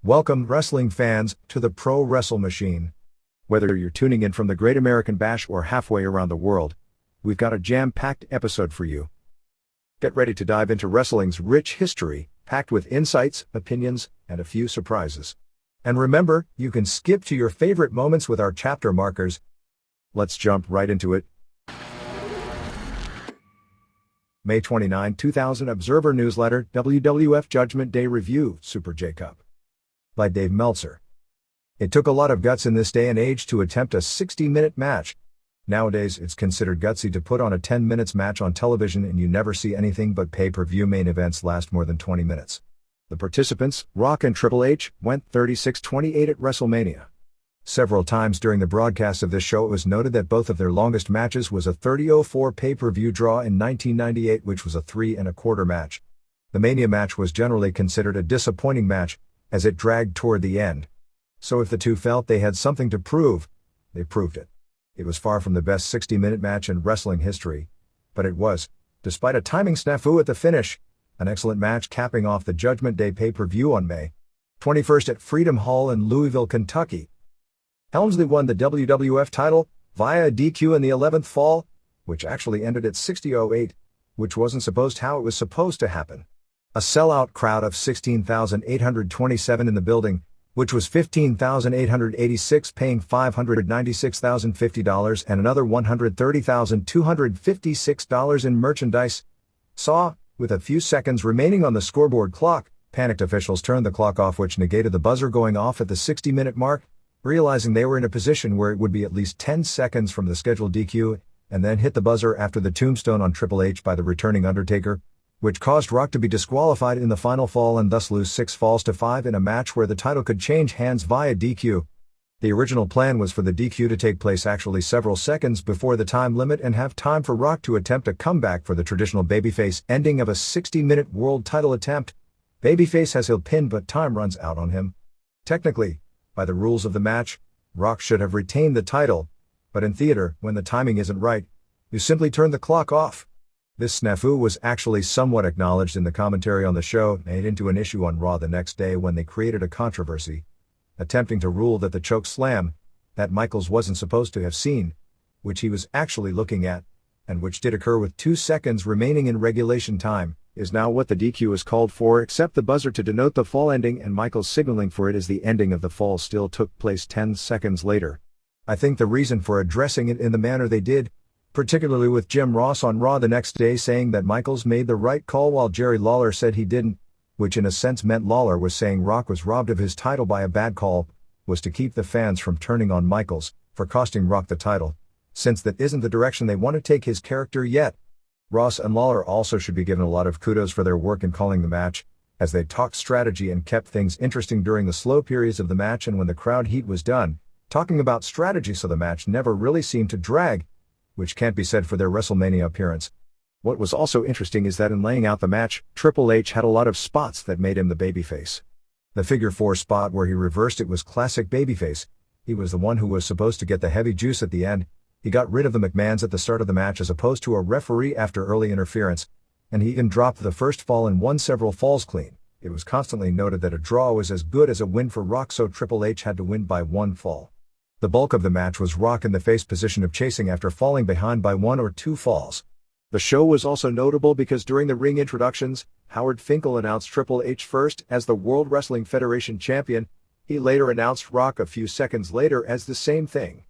Welcome, wrestling fans, to the Pro Wrestle Machine. Whether you're tuning in from the Great American Bash or halfway around the world, we've got a jam-packed episode for you. Get ready to dive into wrestling's rich history, packed with insights, opinions, and a few surprises. And remember, you can skip to your favorite moments with our chapter markers. Let's jump right into it. May 29, 2000 Observer Newsletter, WWF Judgment Day Review, Super J-Cup. By Dave Meltzer. It took a lot of guts in this day and age to attempt a 60-minute match. Nowadays, it's considered gutsy to put on a 10 minutes match on television and you never see anything but pay-per-view main events last more than 20 minutes. The participants, Rock and Triple H, went 36-28 at WrestleMania. Several times during the broadcast of this show it was noted that both of their longest matches was a 30-04 pay-per-view draw in 1998, which was a 3¼ match. The Mania match was generally considered a disappointing match, as it dragged toward the end. So if the two felt they had something to prove, they proved it. It was far from the best 60-minute match in wrestling history, but it was, despite a timing snafu at the finish, an excellent match capping off the Judgment Day pay-per-view on May 21st at Freedom Hall in Louisville, Kentucky. Helmsley won the WWF title via a DQ in the 11th fall, which actually ended at 60:08, which wasn't how it was supposed to happen. A sellout crowd of 16,827 in the building, which was 15,886 paying $596,050 and another $130,256 in merchandise, saw, with a few seconds remaining on the scoreboard clock, panicked officials turned the clock off, which negated the buzzer going off at the 60-minute mark, realizing they were in a position where it would be at least 10 seconds from the scheduled DQ, and then hit the buzzer after the tombstone on Triple H by the returning Undertaker, which caused Rock to be disqualified in the final fall and thus lose 6 falls to 5 in a match where the title could change hands via DQ. The original plan was for the DQ to take place actually several seconds before the time limit and have time for Rock to attempt a comeback for the traditional babyface ending of a 60-minute world title attempt. Babyface has heel pin but time runs out on him. Technically, by the rules of the match, Rock should have retained the title, but in theater, when the timing isn't right, you simply turn the clock off. This snafu was actually somewhat acknowledged in the commentary on the show, made into an issue on Raw the next day when they created a controversy, attempting to rule that the choke slam, that Michaels wasn't supposed to have seen, which he was actually looking at, and which did occur with 2 seconds remaining in regulation time, is now what the DQ is called for, except the buzzer to denote the fall ending and Michaels signaling for it as the ending of the fall still took place 10 seconds later. I think the reason for addressing it in the manner they did, particularly with Jim Ross on Raw the next day saying that Michaels made the right call while Jerry Lawler said he didn't, which in a sense meant Lawler was saying Rock was robbed of his title by a bad call, was to keep the fans from turning on Michaels for costing Rock the title, since that isn't the direction they want to take his character yet. Ross and Lawler also should be given a lot of kudos for their work in calling the match, as they talked strategy and kept things interesting during the slow periods of the match and when the crowd heat was done, talking about strategy so the match never really seemed to drag, which can't be said for their WrestleMania appearance. What was also interesting is that in laying out the match, Triple H had a lot of spots that made him the babyface. The figure 4 spot where he reversed it was classic babyface. He was the one who was supposed to get the heavy juice at the end. He got rid of the McMahons at the start of the match as opposed to a referee after early interference, and he even dropped the first fall and won several falls clean. It was constantly noted that a draw was as good as a win for Rock, so Triple H had to win by 1 fall. The bulk of the match was Rock in the face position of chasing after falling behind by 1 or 2 falls. The show was also notable because during the ring introductions, Howard Finkel announced Triple H first as the World Wrestling Federation champion. He later announced Rock a few seconds later as the same thing.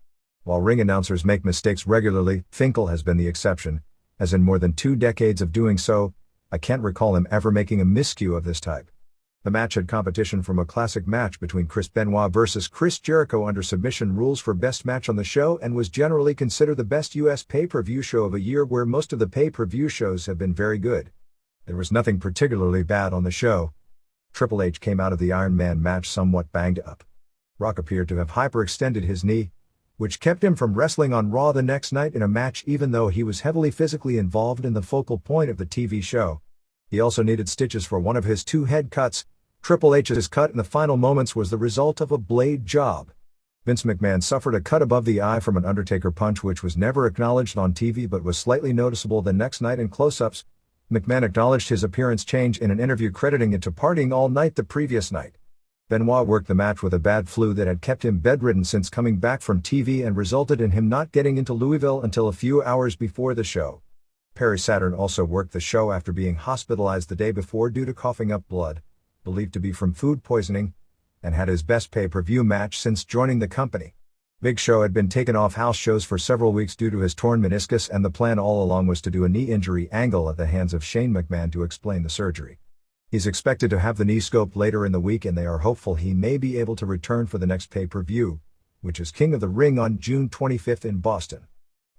While ring announcers make mistakes regularly, Finkel has been the exception, as in more than 2 decades of doing so, I can't recall him ever making a miscue of this type. The match had competition from a classic match between Chris Benoit versus Chris Jericho under submission rules for best match on the show and was generally considered the best US pay-per-view show of a year where most of the pay-per-view shows have been very good. There was nothing particularly bad on the show. Triple H came out of the Iron Man match somewhat banged up. Rock appeared to have hyperextended his knee, which kept him from wrestling on Raw the next night in a match even though he was heavily physically involved in the focal point of the TV show. He also needed stitches for one of his 2 head cuts. Triple H's cut in the final moments was the result of a blade job. Vince McMahon suffered a cut above the eye from an Undertaker punch which was never acknowledged on TV but was slightly noticeable the next night in close-ups. McMahon acknowledged his appearance change in an interview crediting it to partying all night the previous night. Benoit worked the match with a bad flu that had kept him bedridden since coming back from TV and resulted in him not getting into Louisville until a few hours before the show. Perry Saturn also worked the show after being hospitalized the day before due to coughing up blood, believed to be from food poisoning, and had his best pay-per-view match since joining the company. Big Show had been taken off house shows for several weeks due to his torn meniscus, and the plan all along was to do a knee injury angle at the hands of Shane McMahon to explain the surgery. He's expected to have the knee scoped later in the week, and they are hopeful he may be able to return for the next pay-per-view, which is King of the Ring on June 25th in Boston.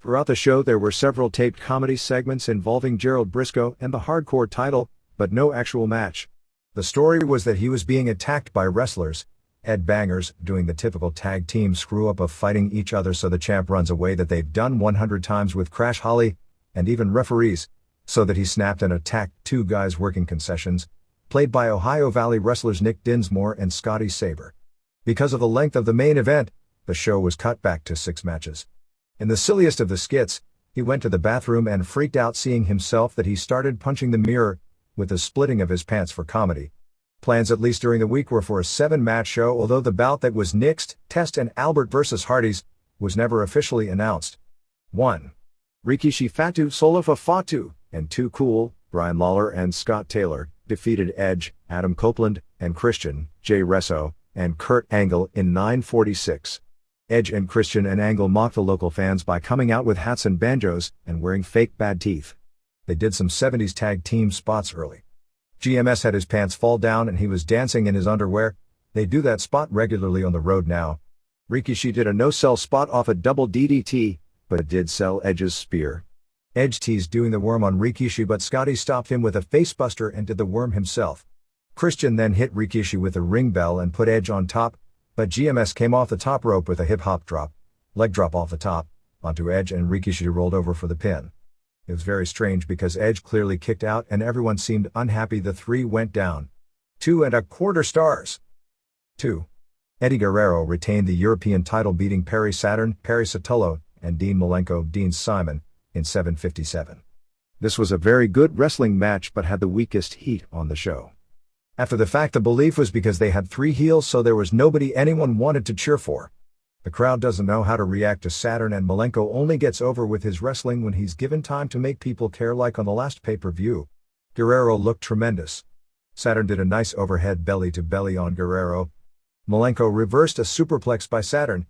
Throughout the show there were several taped comedy segments involving Gerald Briscoe and the hardcore title, but no actual match. The story was that he was being attacked by wrestlers, headbangers, doing the typical tag team screw-up of fighting each other so the champ runs away that they've done 100 times with Crash Holly, and even referees, so that he snapped and attacked two guys working concessions, played by Ohio Valley wrestlers Nick Dinsmore and Scotty Sabre. Because of the length of the main event, the show was cut back to 6 matches. In the silliest of the skits, he went to the bathroom and freaked out seeing himself that he started punching the mirror, with the splitting of his pants for comedy. Plans at least during the week were for a 7-match show, although the bout that was nixed, Test and Albert vs. Hardys, was never officially announced. 1. Rikishi Fatu Solofa Fatu, and Too Cool, Brian Lawler and Scott Taylor, defeated Edge, Adam Copeland, and Christian, Jay Resso, and Kurt Angle in 9:46. Edge and Christian and Angle mocked the local fans by coming out with hats and banjos, and wearing fake bad teeth. They did some 70s tag team spots early. GMS had his pants fall down and he was dancing in his underwear. They do that spot regularly on the road now. Rikishi did a no-sell spot off a double DDT, but it did sell Edge's spear. Edge teased doing the worm on Rikishi, but Scotty stopped him with a facebuster and did the worm himself. Christian then hit Rikishi with a ring bell and put Edge on top, but GMS came off the top rope with a hip-hop drop, leg drop off the top, onto Edge, and Rikishi rolled over for the pin. It was very strange because Edge clearly kicked out and everyone seemed unhappy. The 3 went down. 2.25 stars. 2. Eddie Guerrero retained the European title, beating Perry Saturn, Perry Sotelo, and Dean Malenko, Dean Simon, in 7:57. This was a very good wrestling match but had the weakest heat on the show. After the fact, the belief was because they had 3 heels, so there was nobody anyone wanted to cheer for. The crowd doesn't know how to react to Saturn, and Malenko only gets over with his wrestling when he's given time to make people care, like on the last pay-per-view. Guerrero looked tremendous. Saturn did a nice overhead belly-to-belly on Guerrero. Malenko reversed a superplex by Saturn.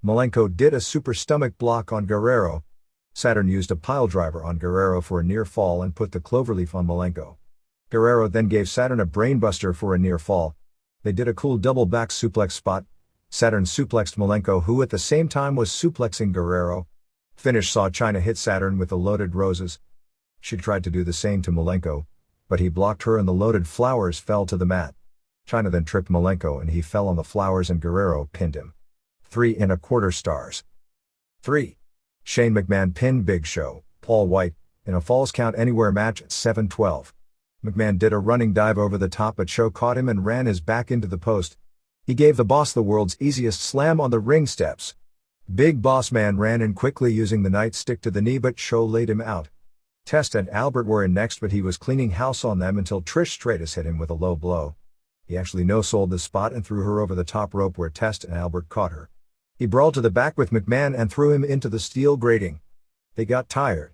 Malenko did a super stomach block on Guerrero. Saturn used a piledriver on Guerrero for a near fall and put the cloverleaf on Malenko. Guerrero then gave Saturn a brainbuster for a near fall. They did a cool double back suplex spot. Saturn suplexed Malenko, who at the same time was suplexing Guerrero. Finish saw Chyna hit Saturn with the loaded roses. She tried to do the same to Malenko, but he blocked her and the loaded flowers fell to the mat. Chyna then tripped Malenko and he fell on the flowers and Guerrero pinned him. 3.25 stars. 3. Shane McMahon pinned Big Show, Paul White, in a Falls Count Anywhere match at 7:12. McMahon did a running dive over the top, but Show caught him and ran his back into the post. He gave the Boss the world's easiest slam on the ring steps. Big Boss Man ran in quickly using the nightstick to the knee, but Show laid him out. Test and Albert were in next, but he was cleaning house on them until Trish Stratus hit him with a low blow. He actually no-sold the spot and threw her over the top rope where Test and Albert caught her. He brawled to the back with McMahon and threw him into the steel grating. They got tired.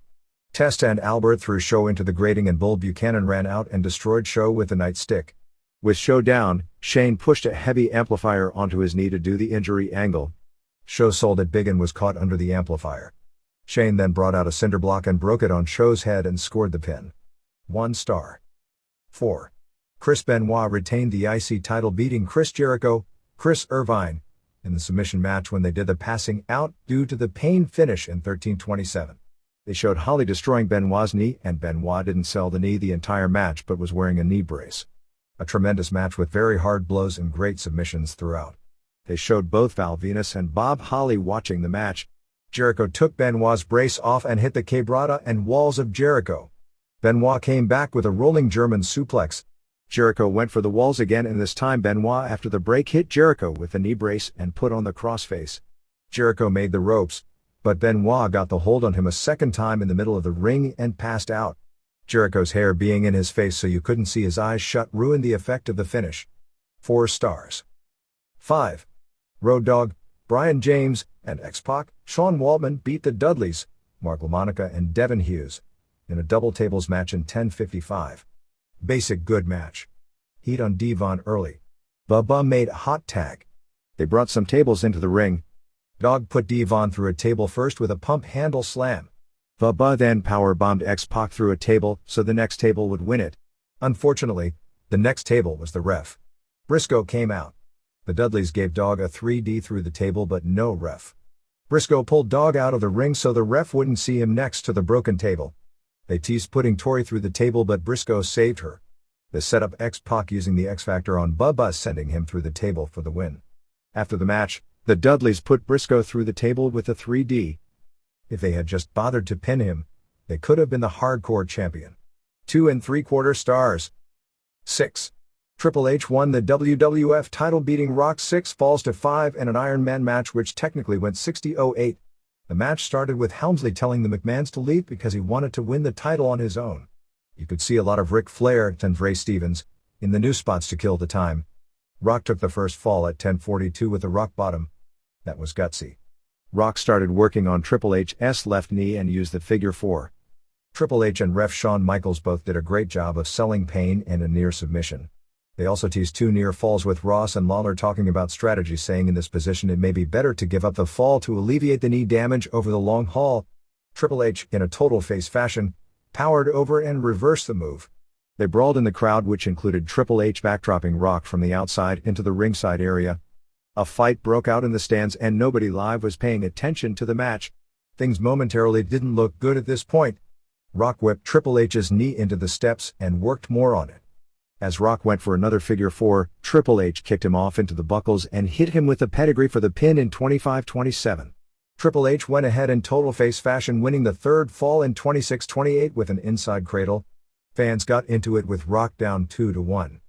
Test and Albert threw Show into the grating and Bull Buchanan ran out and destroyed Show with the nightstick. With Show down, Shane pushed a heavy amplifier onto his knee to do the injury angle. Show sold it big and was caught under the amplifier. Shane then brought out a cinder block and broke it on Show's head and scored the pin. 1 star. 4. Chris Benoit retained the IC title, beating Chris Jericho, Chris Irvine, in the submission match when they did the passing out due to the pain finish in 13:27. They showed Holly destroying Benoit's knee, and Benoit didn't sell the knee the entire match but was wearing a knee brace. A tremendous match with very hard blows and great submissions throughout. They showed both Val Venus and Bob Holly watching the match. Jericho took Benoit's brace off and hit the quebrada and walls of Jericho. Benoit came back with a rolling German suplex. Jericho went for the walls again, and this time Benoit after the break hit Jericho with the knee brace and put on the crossface. Jericho made the ropes, but Benoit got the hold on him a second time in the middle of the ring and passed out. Jericho's hair being in his face so you couldn't see his eyes shut ruined the effect of the finish. 4 stars. 5. Road Dogg, Brian James, and X-Pac, Sean Waldman beat the Dudleys, Mark LaMonica and Devin Hughes, in a double tables match in 10:55. Basic good match. Heat on Devon early. Bubba made a hot tag. They brought some tables into the ring. Dogg put Devon through a table first with a pump handle slam. Bubba then powerbombed X-Pac through a table so the next table would win it. Unfortunately, the next table was the ref. Briscoe came out. The Dudleys gave Dogg a 3D through the table but no ref. Briscoe pulled Dogg out of the ring so the ref wouldn't see him next to the broken table. They teased putting Tori through the table but Briscoe saved her. This set up X-Pac using the X-Factor on Bubba, sending him through the table for the win. After the match, the Dudleys put Briscoe through the table with a 3D. If they had just bothered to pin him, they could have been the hardcore champion. 2 3/4 stars. 6. Triple H won the WWF title beating Rock 6 falls to 5 in an Iron Man match which technically went 60-08. The match started with Helmsley telling the McMahons to leave because he wanted to win the title on his own. You could see a lot of Ric Flair and Ray Stevens in the new spots to kill the time. Rock took the first fall at 10:42 with a rock bottom. That was gutsy. Rock started working on Triple H's left knee and used the figure 4. Triple H and ref Shawn Michaels both did a great job of selling pain and a near submission. They also teased 2 near falls with Ross and Lawler talking about strategy, saying in this position it may be better to give up the fall to alleviate the knee damage over the long haul. Triple H, in a total face fashion, powered over and reversed the move. They brawled in the crowd, which included Triple H backdropping Rock from the outside into the ringside area. A fight broke out in the stands and nobody live was paying attention to the match. Things momentarily didn't look good at this point. Rock whipped Triple H's knee into the steps and worked more on it. As Rock went for another figure 4, Triple H kicked him off into the buckles and hit him with a pedigree for the pin in 25-27. Triple H went ahead in total face fashion, winning the third fall in 26-28 with an inside cradle. Fans got into it with Rock down 2-1.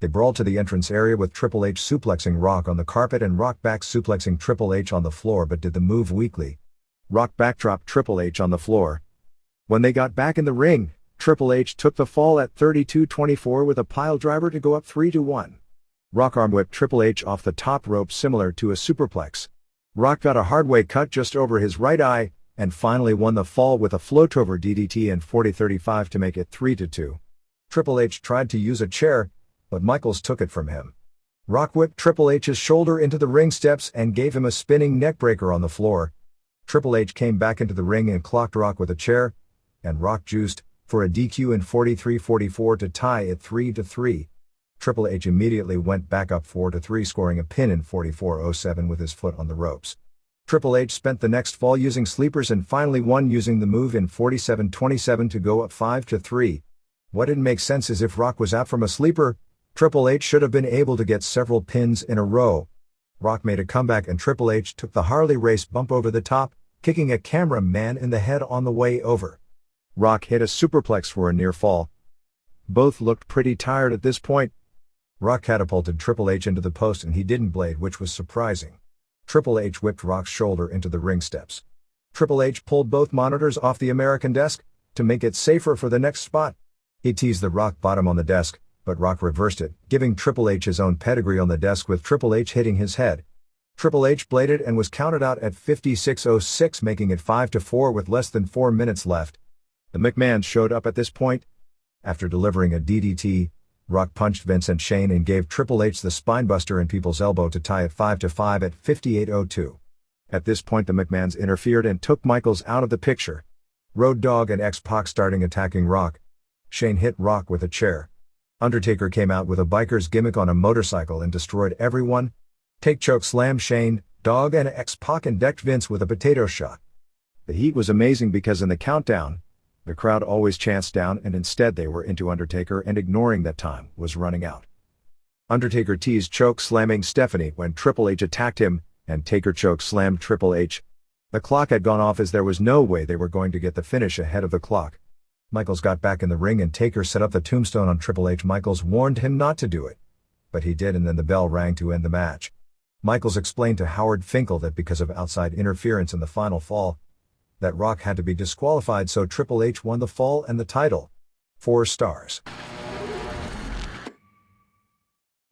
They brawled to the entrance area with Triple H suplexing Rock on the carpet and Rock back suplexing Triple H on the floor but did the move weakly. Rock backdropped Triple H on the floor. When they got back in the ring, Triple H took the fall at 32-24 with a pile driver to go up 3-1. Rock arm whipped Triple H off the top rope similar to a superplex. Rock got a hardway cut just over his right eye, and finally won the fall with a float-over DDT in 40-35 to make it 3-2. Triple H tried to use a chair, but Michaels took it from him. Rock whipped Triple H's shoulder into the ring steps and gave him a spinning neckbreaker on the floor. Triple H came back into the ring and clocked Rock with a chair, and Rock juiced for a DQ in 43-44 to tie it 3-3. Triple H immediately went back up 4-3, scoring a pin in 44-07 with his foot on the ropes. Triple H spent the next fall using sleepers and finally won using the move in 47-27 to go up 5-3. What didn't make sense is if Rock was out from a sleeper, Triple H should have been able to get several pins in a row. Rock made a comeback and Triple H took the Harley Race bump over the top, kicking a cameraman in the head on the way over. Rock hit a superplex for a near fall. Both looked pretty tired at this point. Rock catapulted Triple H into the post and he didn't blade, which was surprising. Triple H whipped Rock's shoulder into the ring steps. Triple H pulled both monitors off the American desk to make it safer for the next spot. He teased the Rock bottom on the desk, but Rock reversed it, giving Triple H his own pedigree on the desk with Triple H hitting his head. Triple H bladed and was counted out at 56-06, making it 5-4 with less than 4 minutes left. The McMahons showed up at this point. After delivering a DDT, Rock punched Vince and Shane and gave Triple H the spinebuster and people's elbow to tie it 5-5 at 58-02. At this point the McMahons interfered and took Michaels out of the picture. Road Dogg and X-Pac starting attacking Rock. Shane hit Rock with a chair. Undertaker came out with a biker's gimmick on a motorcycle and destroyed everyone. Take choke slammed Shane, Dogg and X-Pac and decked Vince with a potato shot. The heat was amazing because in the countdown, the crowd always chants down and instead they were into Undertaker and ignoring that time was running out. Undertaker teased choke slamming Stephanie when Triple H attacked him, and Taker choke slammed Triple H. The clock had gone off as there was no way they were going to get the finish ahead of the clock. Michaels got back in the ring and Taker set up the tombstone on Triple H. Michaels warned him not to do it, but he did, and then the bell rang to end the match. Michaels explained to Howard Finkel that because of outside interference in the final fall, that Rock had to be disqualified, so Triple H won the fall and the title. 4 stars.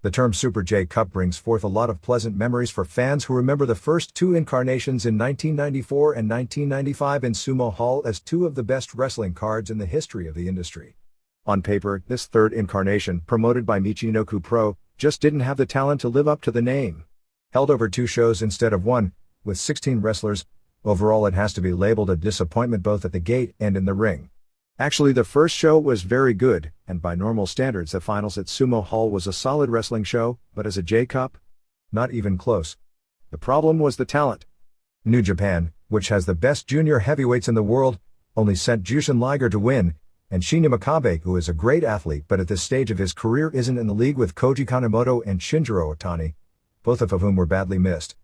The term Super J Cup brings forth a lot of pleasant memories for fans who remember the first two incarnations in 1994 and 1995 in Sumo Hall as two of the best wrestling cards in the history of the industry. On paper, this third incarnation, promoted by Michinoku Pro, just didn't have the talent to live up to the name. Held over 2 shows instead of 1, with 16 wrestlers, overall it has to be labeled a disappointment both at the gate and in the ring. Actually, the first show was very good, and by normal standards the finals at Sumo Hall was a solid wrestling show, but as a J-Cup? Not even close. The problem was the talent. New Japan, which has the best junior heavyweights in the world, only sent Jushin Liger to win, and Shinya Makabe, who is a great athlete but at this stage of his career isn't in the league with Koji Kanemoto and Shinjiro Otani, both of whom were badly missed.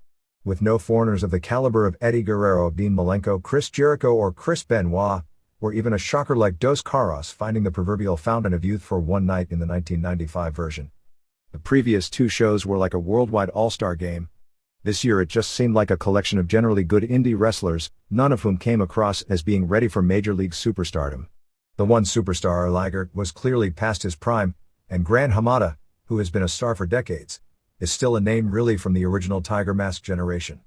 With no foreigners of the caliber of Eddie Guerrero, Dean Malenko, Chris Jericho or Chris Benoit, or even a shocker like Dos Caras finding the proverbial fountain of youth for one night in the 1995 version. The previous 2 shows were like a worldwide all-star game. This year it just seemed like a collection of generally good indie wrestlers, none of whom came across as being ready for Major League superstardom. The one superstar, Liger, was clearly past his prime, and Gran Hamada, who has been a star for decades, is still a name really from the original Tiger Mask generation.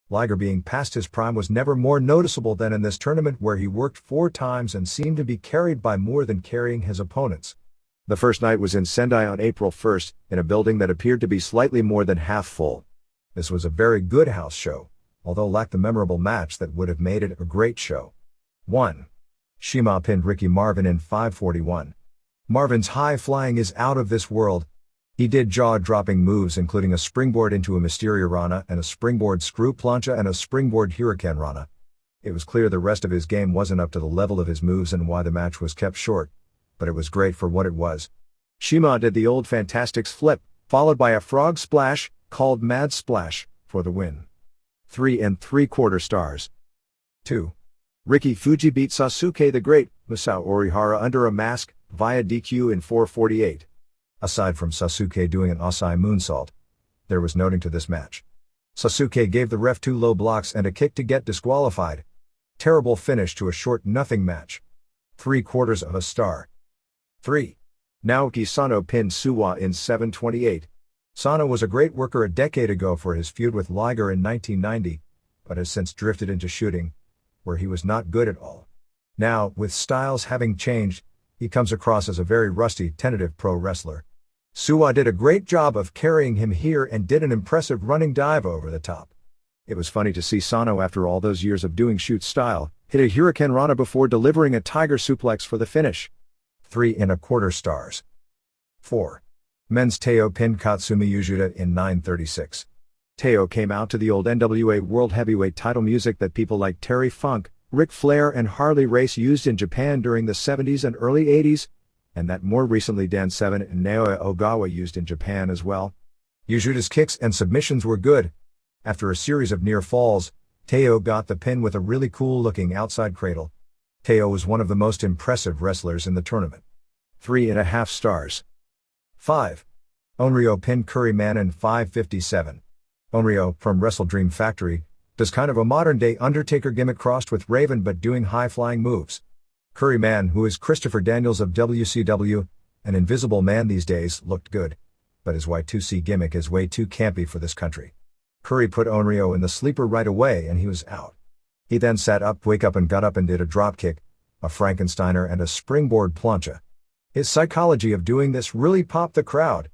Liger being past his prime was never more noticeable than in this tournament where he worked 4 times and seemed to be carried by more than carrying his opponents. The first night was in Sendai on April 1st, in a building that appeared to be slightly more than half full. This was a very good house show, although lacked the memorable match that would have made it a great show. 1. Shima pinned Ricky Marvin in 5:41. Marvin's high flying is out of this world. He did jaw-dropping moves including a springboard into a Mysterio Rana and a springboard screw plancha and a springboard Hurricane Rana. It was clear the rest of his game wasn't up to the level of his moves and why the match was kept short, but it was great for what it was. Shima did the old Fantastics flip, followed by a frog splash, called Mad Splash, for the win. 3 3/4 stars. 2. Riki Fuji beat Sasuke the Great, Masao Orihara under a mask, via DQ in 4:48. Aside from Sasuke doing an Asai moonsault, there was noting to this match. Sasuke gave the ref 2 low blocks and a kick to get disqualified. Terrible finish to a short nothing match. 3/4 star. 3. Naoki Sano pinned Suwa in 7:28. Sano was a great worker a decade ago for his feud with Liger in 1990, but has since drifted into shooting, where he was not good at all. Now, with styles having changed, he comes across as a very rusty, tentative pro wrestler. Suwa did a great job of carrying him here and did an impressive running dive over the top. It was funny to see Sano, after all those years of doing shoot style, hit a Hurricane Rana before delivering a tiger suplex for the finish. 3¼ stars. 4. Men's Teo pinned Katsumi Yujuda in 9:36. Teo came out to the old NWA World Heavyweight title music that people like Terry Funk, Ric Flair and Harley Race used in Japan during the 70s and early 80s, and that more recently Dan Severn and Naoya Ogawa used in Japan as well. Yujuda's kicks and submissions were good. After a series of near falls, Teo got the pin with a really cool looking outside cradle. Teo was one of the most impressive wrestlers in the tournament. 3½ stars. 5. Onryo pinned Curryman in 5:57. Onryo, from Wrestle Dream Factory, does kind of a modern-day Undertaker gimmick crossed with Raven but doing high-flying moves. Curryman, who is Christopher Daniels of WCW, an invisible man these days, looked good, but his Y2C gimmick is way too campy for this country. Curry put Onryo in the sleeper right away and he was out. He then sat up, wake up and got up and did a dropkick, a Frankensteiner and a springboard plancha. His psychology of doing this really popped the crowd.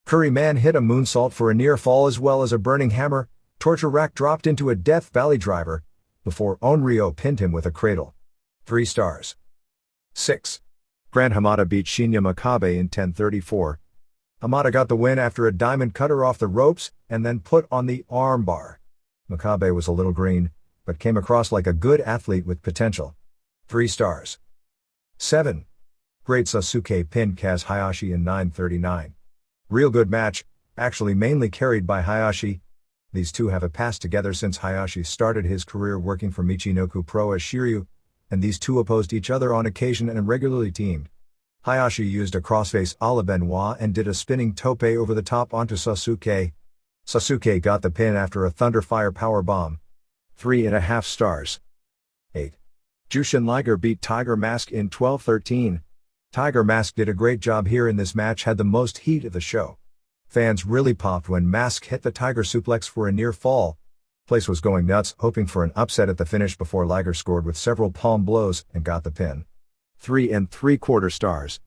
Curryman hit a moonsault for a near fall as well as a burning hammer, torture rack dropped into a Death Valley driver, before Onryo pinned him with a cradle. 3 stars. 6. Gran Hamada beat Shinya Makabe in 10:34. Hamada got the win after a diamond cutter off the ropes and then put on the armbar. Makabe was a little green, but came across like a good athlete with potential. 3 stars. 7. Great Sasuke pinned Kaz Hayashi in 9:39. Real good match, actually mainly carried by Hayashi. These two have a past together since Hayashi started his career working for Michinoku Pro as Shiryu, and these two opposed each other on occasion and regularly teamed. Hayashi used a crossface a la Benoit and did a spinning tope over the top onto Sasuke. Sasuke got the pin after a Thunderfire powerbomb. 3½ stars. 8. Jushin Liger beat Tiger Mask in 12:13. Tiger Mask did a great job here in this match, had the most heat of the show. Fans really popped when Mask hit the Tiger suplex for a near fall. Place was going nuts, hoping for an upset at the finish before Liger scored with several palm blows and got the pin. 3.75 stars.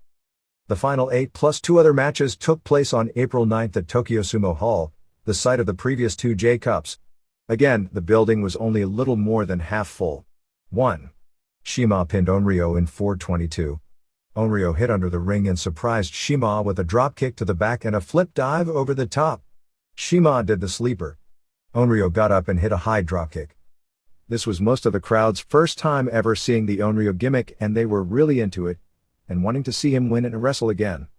The final 8 plus 2 other matches took place on April 9th at Tokyo Sumo Hall, the site of the previous 2 J-Cups. Again, the building was only a little more than half full. 1. Shima pinned Onryo in 4:22. Onryo hit under the ring and surprised Shima with a dropkick to the back and a flip dive over the top. Shima did the sleeper. Onryo got up and hit a high dropkick. This was most of the crowd's first time ever seeing the Onryo gimmick, and they were really into it, and wanting to see him win and wrestle again.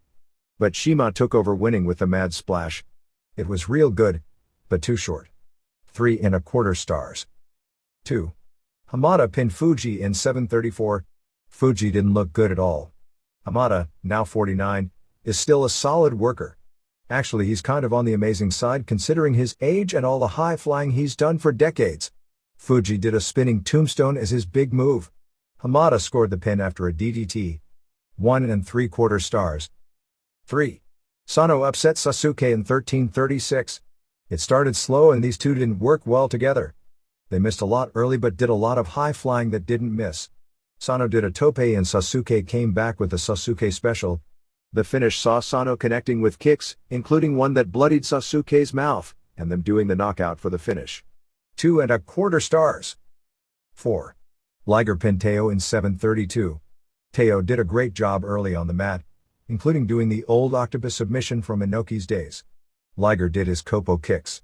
But Shima took over, winning with the Mad Splash. It was real good, but too short. 3.25 stars. 2. Hamada pinned Fuji in 7:34. Fuji didn't look good at all. Hamada, now 49, is still a solid worker. Actually, he's kind of on the amazing side considering his age and all the high flying he's done for decades. Fuji did a spinning tombstone as his big move. Hamada scored the pin after a DDT. 1.75 stars. 3. Sano upset Sasuke in 13:36. It started slow and these two didn't work well together. They missed a lot early but did a lot of high flying that didn't miss. Sano did a tope and Sasuke came back with the Sasuke special. The finish saw Sano connecting with kicks, including one that bloodied Sasuke's mouth, and them doing the knockout for the finish. 2.25 stars. 4. Liger pinned Teo in 7:32. Teo did a great job early on the mat, including doing the old octopus submission from Inoki's days. Liger did his Kopo kicks.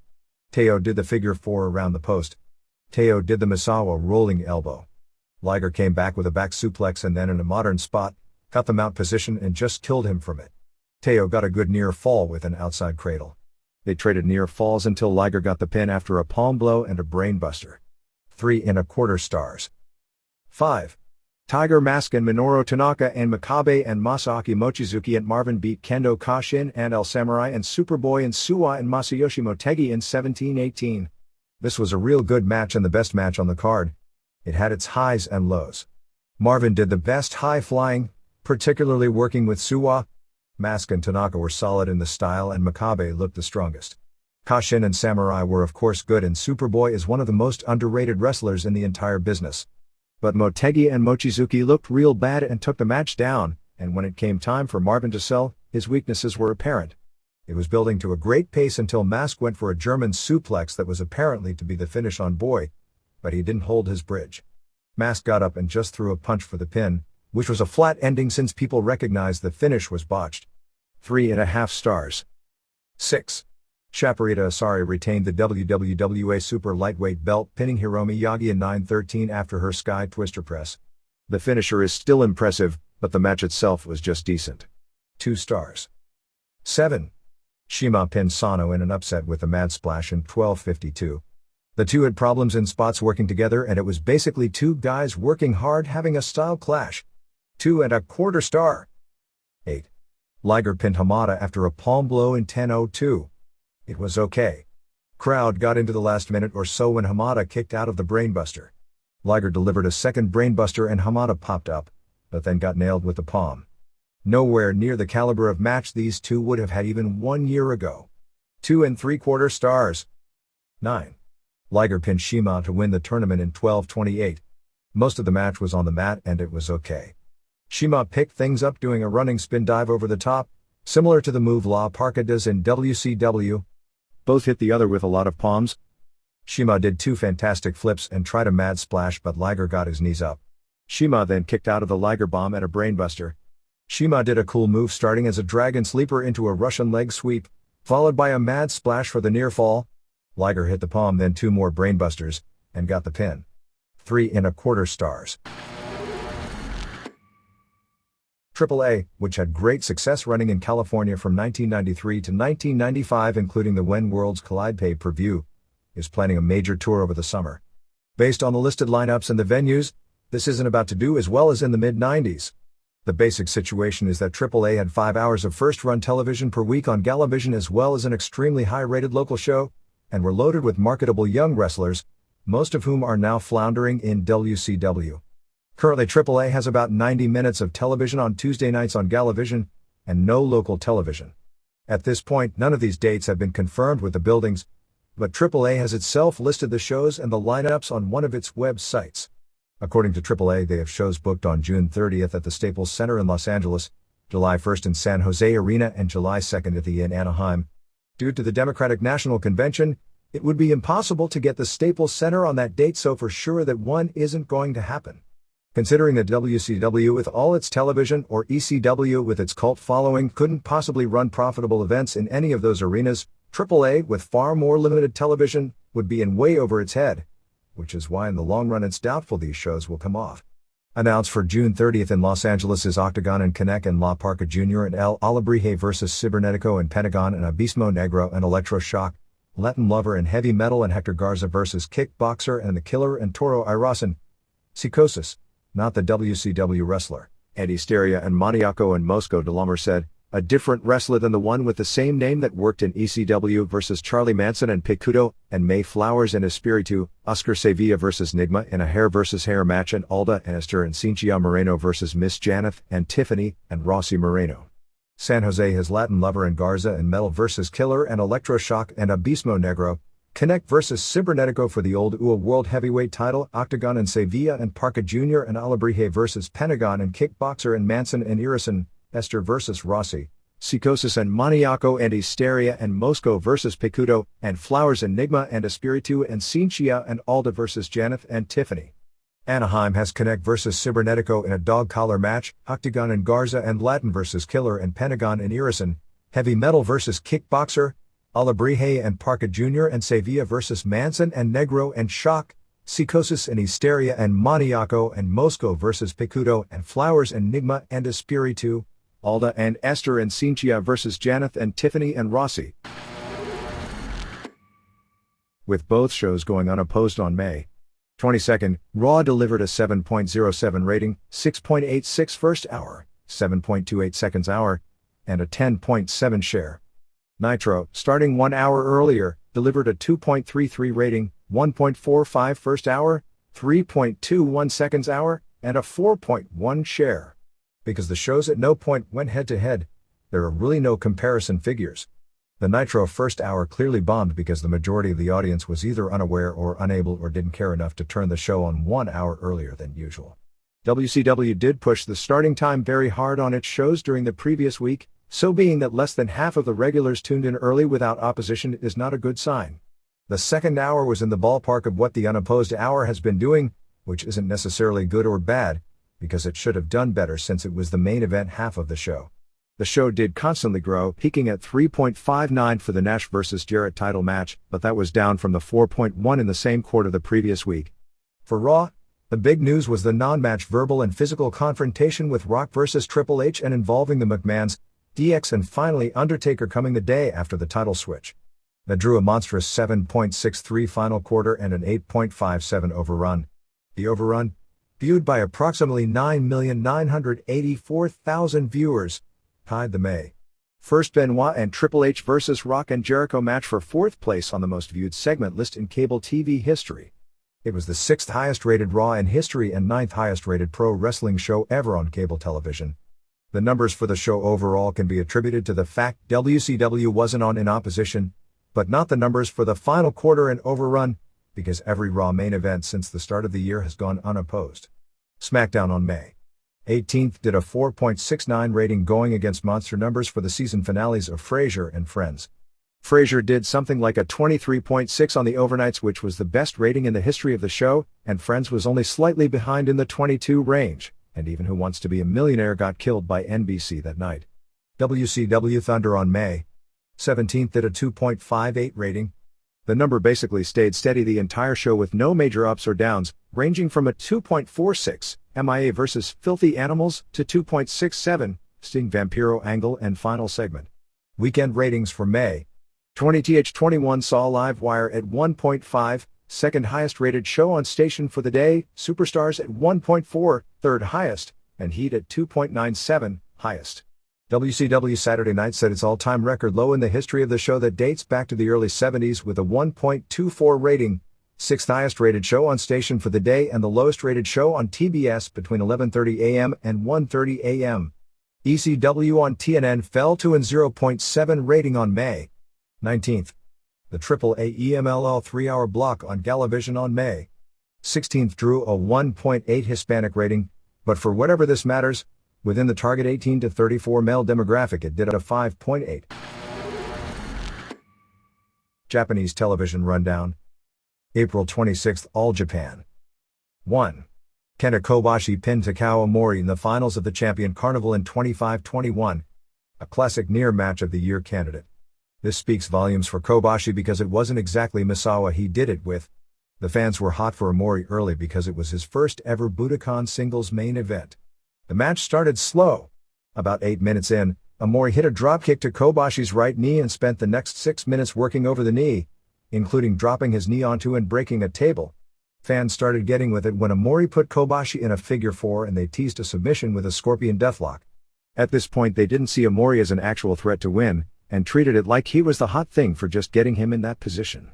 Teo did the figure 4 around the post. Teo did the Misawa rolling elbow. Liger came back with a back suplex and then in a modern spot, got the mount position and just killed him from it. Teo got a good near fall with an outside cradle. They traded near falls until Liger got the pin after a palm blow and a brainbuster. 3.25 stars. 5. Tiger Mask and Minoru Tanaka and Makabe and Masaaki Mochizuki and Marvin beat Kendo Kashin and El Samurai and Superboy and Suwa and Masayoshi Motegi in 17:18. This was a real good match and the best match on the card. It had its highs and lows. Marvin did the best high flying, particularly working with Suwa. Mask and Tanaka were solid in the style and Makabe looked the strongest. Kashin and Samurai were of course good and Superboy is one of the most underrated wrestlers in the entire business. But Motegi and Mochizuki looked real bad and took the match down, and when it came time for Marvin to sell, his weaknesses were apparent. It was building to a great pace until Mask went for a German suplex that was apparently to be the finish on Boy, but he didn't hold his bridge. Mask got up and just threw a punch for the pin, which was a flat ending since people recognized the finish was botched. 3.5 stars. 6. Shaparita Asari retained the WWA Super Lightweight belt, pinning Hiromi Yagi in 9:13 after her Sky Twister press. The finisher is still impressive, but the match itself was just decent. 2 stars. 7. Shima pinned Sano in an upset with a Mad Splash in 12:52. The two had problems in spots working together and it was basically two guys working hard having a style clash. 2.25 star. 8. Liger pinned Hamada after a palm blow in 10:02. It was okay. Crowd got into the last minute or so when Hamada kicked out of the brainbuster. Liger delivered a second brainbuster and Hamada popped up, but then got nailed with the palm. Nowhere near the caliber of match these two would have had even 1 year ago. 2.75 stars. 9. Liger pinned Shima to win the tournament in 12:28. Most of the match was on the mat and it was okay. Shima picked things up doing a running spin dive over the top, similar to the move La Parka does in WCW. Both hit the other with a lot of palms. Shima did 2 fantastic flips and tried a Mad Splash but Liger got his knees up. Shima then kicked out of the Liger bomb at a brainbuster. Shima did a cool move starting as a dragon sleeper into a Russian leg sweep, followed by a Mad Splash for the near fall. Liger hit the palm then 2 more brainbusters, and got the pin. 3.25 stars. AAA, which had great success running in California from 1993 to 1995 including the When Worlds Collide pay-per-view, is planning a major tour over the summer. Based on the listed lineups and the venues, this isn't about to do as well as in the mid-90s. The basic situation is that AAA had 5 hours of first-run television per week on Galavision as well as an extremely high-rated local show, and were loaded with marketable young wrestlers, most of whom are now floundering in WCW. Currently AAA has about 90 minutes of television on Tuesday nights on Galavision, and no local television. At this point, none of these dates have been confirmed with the buildings, but AAA has itself listed the shows and the lineups on one of its websites. According to AAA, they have shows booked on June 30th at the Staples Center in Los Angeles, July 1st in San Jose Arena, and July 2nd at the in Anaheim. Due to the Democratic National Convention, it would be impossible to get the Staples Center on that date, so for sure that one isn't going to happen. Considering that WCW with all its television or ECW with its cult following couldn't possibly run profitable events in any of those arenas, AAA with far more limited television would be in way over its head, which is why in the long run it's doubtful these shows will come off. Announced for June 30th in Los Angeles is Octagon and Connect and La Parca Jr. and El Alebrije vs. Cibernetico and Pentagon and Abismo Negro and Electroshock, Latin Lover and Heavy Metal and Hector Garza vs. Kickboxer and The Killer and Toro Irasan. Psychosis, not the WCW wrestler, Eddie Hysteria and Maniaco and Mosco de Lumber said, a different wrestler than the one with the same name that worked in ECW vs. Charlie Manson and Picudo, and May Flowers and Espiritu, Oscar Sevilla vs. Nigma in a hair vs. hair match, and Alda and Esther and Cintia Moreno vs. Miss Janeth and Tiffany and Rossi Moreno. San Jose has Latin Lover and Garza and Metal vs. Killer and Electroshock and Abismo Negro. Connect vs. Cibernetico for the old UA World Heavyweight title, Octagon and Sevilla and Parca Jr. and Alebrije vs. Pentagon and Kickboxer and Manson and Irison. Esther vs. Rossi, Psychosis and Maniaco and Hysteria and Mosco vs. Picudo, and Flowers Enigma and Espiritu and Cintia and Alda vs. Janeth and Tiffany. Anaheim has Connect vs. Cibernetico in a dog collar match, Octagon and Garza and Latin vs. Killer and Pentagon and Irison, Heavy Metal vs. Kickboxer, Alebrije and Parca Jr. and Sevilla vs. Manson and Negro and Shock, Psychosis and Hysteria and Maniaco and Mosco vs. Picudo and Flowers Enigma and Espiritu, Alda and Esther and Cintia vs. Janeth and Tiffany and Rossi. With both shows going unopposed on May 22nd, Raw delivered a 7.07 rating, 6.86 first hour, 7.28 seconds hour, and a 10.7 share. Nitro, starting 1 hour earlier, delivered a 2.33 rating, 1.45 first hour, 3.21 seconds hour, and a 4.1 share. Because the shows at no point went head-to-head, there are really no comparison figures. The Nitro first hour clearly bombed because the majority of the audience was either unaware or unable or didn't care enough to turn the show on 1 hour earlier than usual. WCW did push the starting time very hard on its shows during the previous week, so being that less than half of the regulars tuned in early without opposition is not a good sign. The second hour was in the ballpark of what the unopposed hour has been doing, which isn't necessarily good or bad, because it should have done better since it was the main event half of the show. The show did constantly grow, peaking at 3.59 for the Nash vs. Jarrett title match, but that was down from the 4.1 in the same quarter the previous week. For Raw, the big news was the non-match verbal and physical confrontation with Rock vs. Triple H and involving the McMahons, DX and finally Undertaker coming the day after the title switch. That drew a monstrous 7.63 final quarter and an 8.57 overrun. The overrun, viewed by approximately 9,984,000 viewers, tied the May 1st Benoit and Triple H vs. Rock and Jericho match for fourth place on the most viewed segment list in cable TV history. It was the 6th highest rated Raw in history and 9th highest rated pro wrestling show ever on cable television. The numbers for the show overall can be attributed to the fact WCW wasn't on in opposition, but not the numbers for the final quarter and overrun, because every Raw main event since the start of the year has gone unopposed. SmackDown on May 18th did a 4.69 rating going against monster numbers for the season finales of Frasier and Friends. Frasier did something like a 23.6 on the overnights, which was the best rating in the history of the show, and Friends was only slightly behind in the 22 range, and even Who Wants to Be a Millionaire got killed by NBC that night. WCW Thunder on May 17th did a 2.58 rating. The number basically stayed steady the entire show with no major ups or downs, ranging from a 2.46, MIA vs. Filthy Animals, to 2.67, Sting Vampiro Angle and Final Segment. Weekend ratings for May 20th-21 saw Livewire at 1.5, second highest rated show on station for the day, Superstars at 1.4, third highest, and Heat at 2.97, highest. WCW Saturday Night set its all-time record low in the history of the show that dates back to the early 70s with a 1.24 rating, sixth highest rated show on station for the day and the lowest rated show on TBS between 11:30 a.m. and 1:30 a.m. ECW on TNN fell to an 0.7 rating on May 19th. The AAA EMLL 3-hour block on Galavision on May 16th drew a 1.8 Hispanic rating, but for whatever this matters, within the target 18 to 34 male demographic it did a 5.8. Japanese television rundown. April 26th, All Japan. 1. Kenta Kobashi pinned Takao Omori in the finals of the Champion Carnival in 25-21, a classic near match of the year candidate. This speaks volumes for Kobashi because it wasn't exactly Misawa he did it with. The fans were hot for Omori early because it was his first ever Budokan singles main event. The match started slow. About 8 minutes in, Omori hit a dropkick to Kobashi's right knee and spent the next 6 minutes working over the knee, including dropping his knee onto and breaking a table. Fans started getting with it when Omori put Kobashi in a figure 4 and they teased a submission with a scorpion deathlock. At this point they didn't see Omori as an actual threat to win, and treated it like he was the hot thing for just getting him in that position.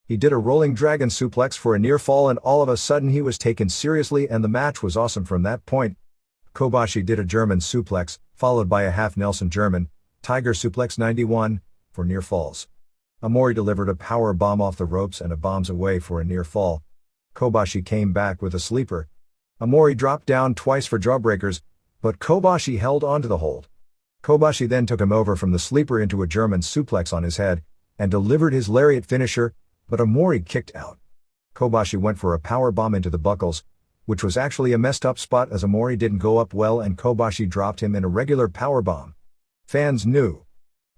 He did a rolling dragon suplex for a near fall and all of a sudden he was taken seriously and the match was awesome from that point. Kobashi did a German suplex, followed by a half Nelson German, Tiger suplex 91, for near falls. Omori delivered a power bomb off the ropes and a bombs away for a near fall. Kobashi came back with a sleeper. Omori dropped down twice for jawbreakers, but Kobashi held on to the hold. Kobashi then took him over from the sleeper into a German suplex on his head, and delivered his lariat finisher, but Omori kicked out. Kobashi went for a power bomb into the buckles, which was actually a messed up spot as Omori didn't go up well and Kobashi dropped him in a regular power bomb. Fans knew.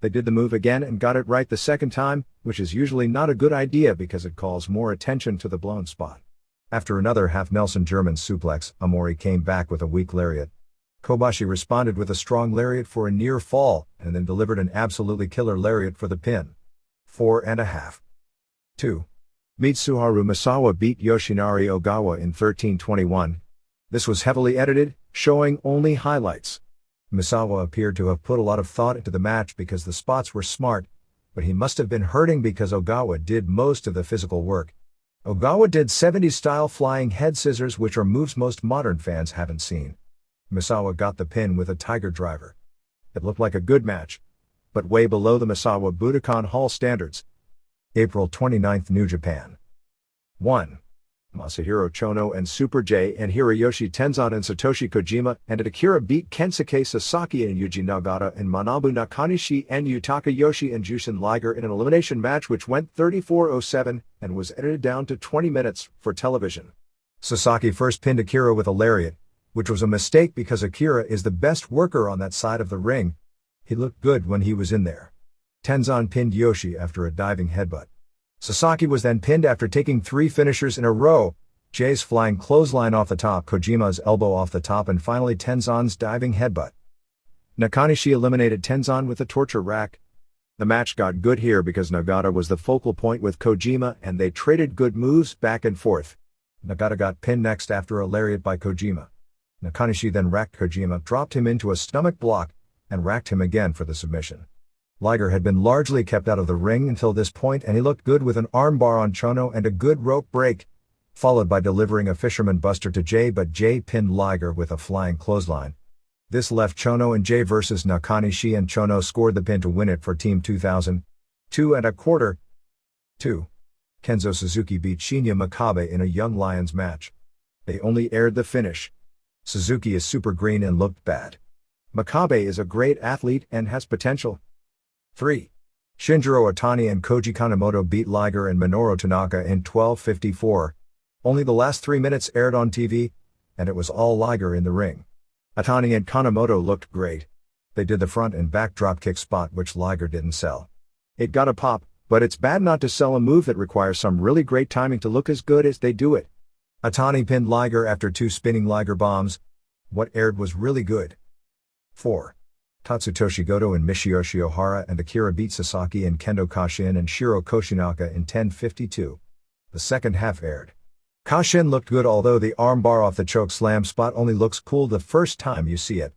They did the move again and got it right the second time, which is usually not a good idea because it calls more attention to the blown spot. After another half Nelson German suplex, Omori came back with a weak lariat. Kobashi responded with a strong lariat for a near fall, and then delivered an absolutely killer lariat for the pin. 4.5. 2. Mitsuharu Misawa beat Yoshinari Ogawa in 13-21. This was heavily edited, showing only highlights. Misawa appeared to have put a lot of thought into the match because the spots were smart, but he must have been hurting because Ogawa did most of the physical work. Ogawa did 70s-style flying head scissors, which are moves most modern fans haven't seen. Misawa got the pin with a Tiger driver. It looked like a good match, but way below the Misawa Budokan Hall standards. April 29th, New Japan. 1. Masahiro Chono and Super J and Hiroyoshi Tenzan and Satoshi Kojima and Akira beat Kensuke Sasaki and Yuji Nagata and Manabu Nakanishi and Yutaka Yoshi and Jushin Liger in an elimination match which went 34:07 and was edited down to 20 minutes for television. Sasaki first pinned Akira with a lariat, which was a mistake because Akira is the best worker on that side of the ring. He looked good when he was in there. Tenzan pinned Yoshi after a diving headbutt. Sasaki was then pinned after taking 3 finishers in a row, Jay's flying clothesline off the top, Kojima's elbow off the top, and finally Tenzan's diving headbutt. Nakanishi eliminated Tenzan with a torture rack. The match got good here because Nagata was the focal point with Kojima and they traded good moves back and forth. Nagata got pinned next after a lariat by Kojima. Nakanishi then racked Kojima, dropped him into a stomach block, and racked him again for the submission. Liger had been largely kept out of the ring until this point and he looked good with an armbar on Chono and a good rope break, followed by delivering a fisherman buster to Jay, but Jay pinned Liger with a flying clothesline. This left Chono and Jay versus Nakanishi and Chono scored the pin to win it for Team 2000. 2.25. 2. Kenzo Suzuki beat Shinya Makabe in a Young Lions match. They only aired the finish. Suzuki is super green and looked bad. Makabe is a great athlete and has potential. 3. Shinjiro Otani and Koji Kanemoto beat Liger and Minoru Tanaka in 12:54. Only the last 3 minutes aired on TV, and it was all Liger in the ring. Otani and Kanemoto looked great. They did the front and back dropkick spot which Liger didn't sell. It got a pop, but it's bad not to sell a move that requires some really great timing to look as good as they do it. Otani pinned Liger after 2 spinning Liger bombs. What aired was really good. 4. Tatsutoshi Goto and Michiyoshi Ohara and Akira beat Sasaki and Kendo Kashin and Shiro Koshinaka in 10:52. The second half aired. Kashin looked good, although the armbar off the choke slam spot only looks cool the first time you see it.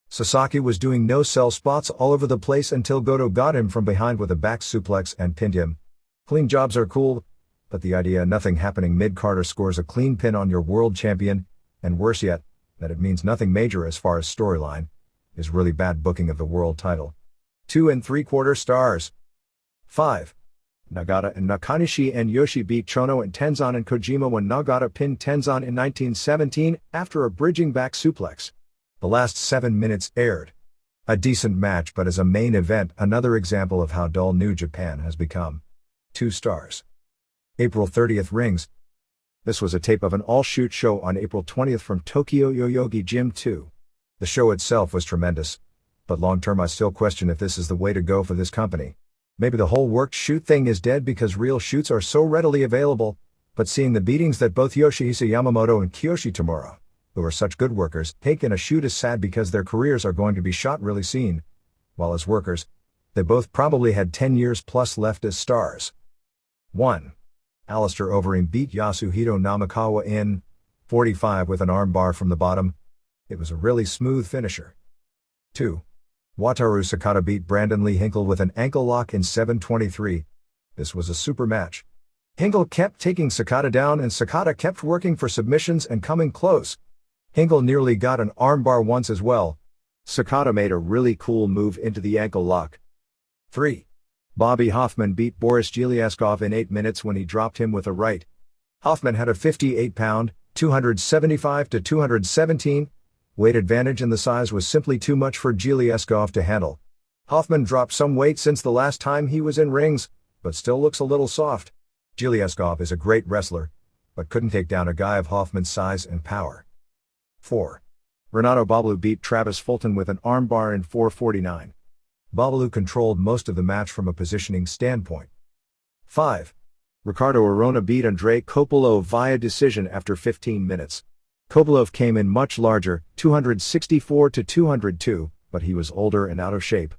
Sasaki was doing no-sell spots all over the place until Goto got him from behind with a back suplex and pinned him. Clean jobs are cool, but the idea nothing happening mid-Carter scores a clean pin on your world champion, and worse yet, that it means nothing major as far as storyline, is really bad booking of the world title. 2.75 stars. 5. Nagata and Nakanishi and Yoshi beat Chono and Tenzan and Kojima when Nagata pinned Tenzan in 1917 after a bridging back suplex. The last 7 minutes aired. A decent match, but as a main event, another example of how dull New Japan has become. 2 stars. April 30th Rings. This was a tape of an all-shoot show on April 20th from Tokyo Yoyogi Gym 2. The show itself was tremendous, but long-term I still question if this is the way to go for this company. Maybe the whole worked shoot thing is dead because real shoots are so readily available, but seeing the beatings that both Yoshihisa Yamamoto and Kiyoshi Tamura, who are such good workers, take in a shoot is sad because their careers are going to be shot really soon. While as workers, they both probably had 10 years plus left as stars. 1. Alistair Overeem beat Yasuhito Namikawa in 45 with an armbar from the bottom. It was a really smooth finisher. 2. Wataru Sakata beat Brandon Lee Hinkle with an ankle lock in 7:23. This was a super match. Hinkle kept taking Sakata down and Sakata kept working for submissions and coming close. Hinkle nearly got an armbar once as well. Sakata made a really cool move into the ankle lock. 3. Bobby Hoffman beat Boris Giliaskov in 8 minutes when he dropped him with a right. Hoffman had a 58-pound, 275 to 217, weight advantage and the size was simply too much for Giliaskov to handle. Hoffman dropped some weight since the last time he was in rings, but still looks a little soft. Giliaskov is a great wrestler, but couldn't take down a guy of Hoffman's size and power. 4. Renato Babalu beat Travis Fulton with an armbar in 4:49. Babalu controlled most of the match from a positioning standpoint. 5. Ricardo Arona beat Andrei Kopolov via decision after 15 minutes. Kopolov came in much larger, 264 to 202, but he was older and out of shape.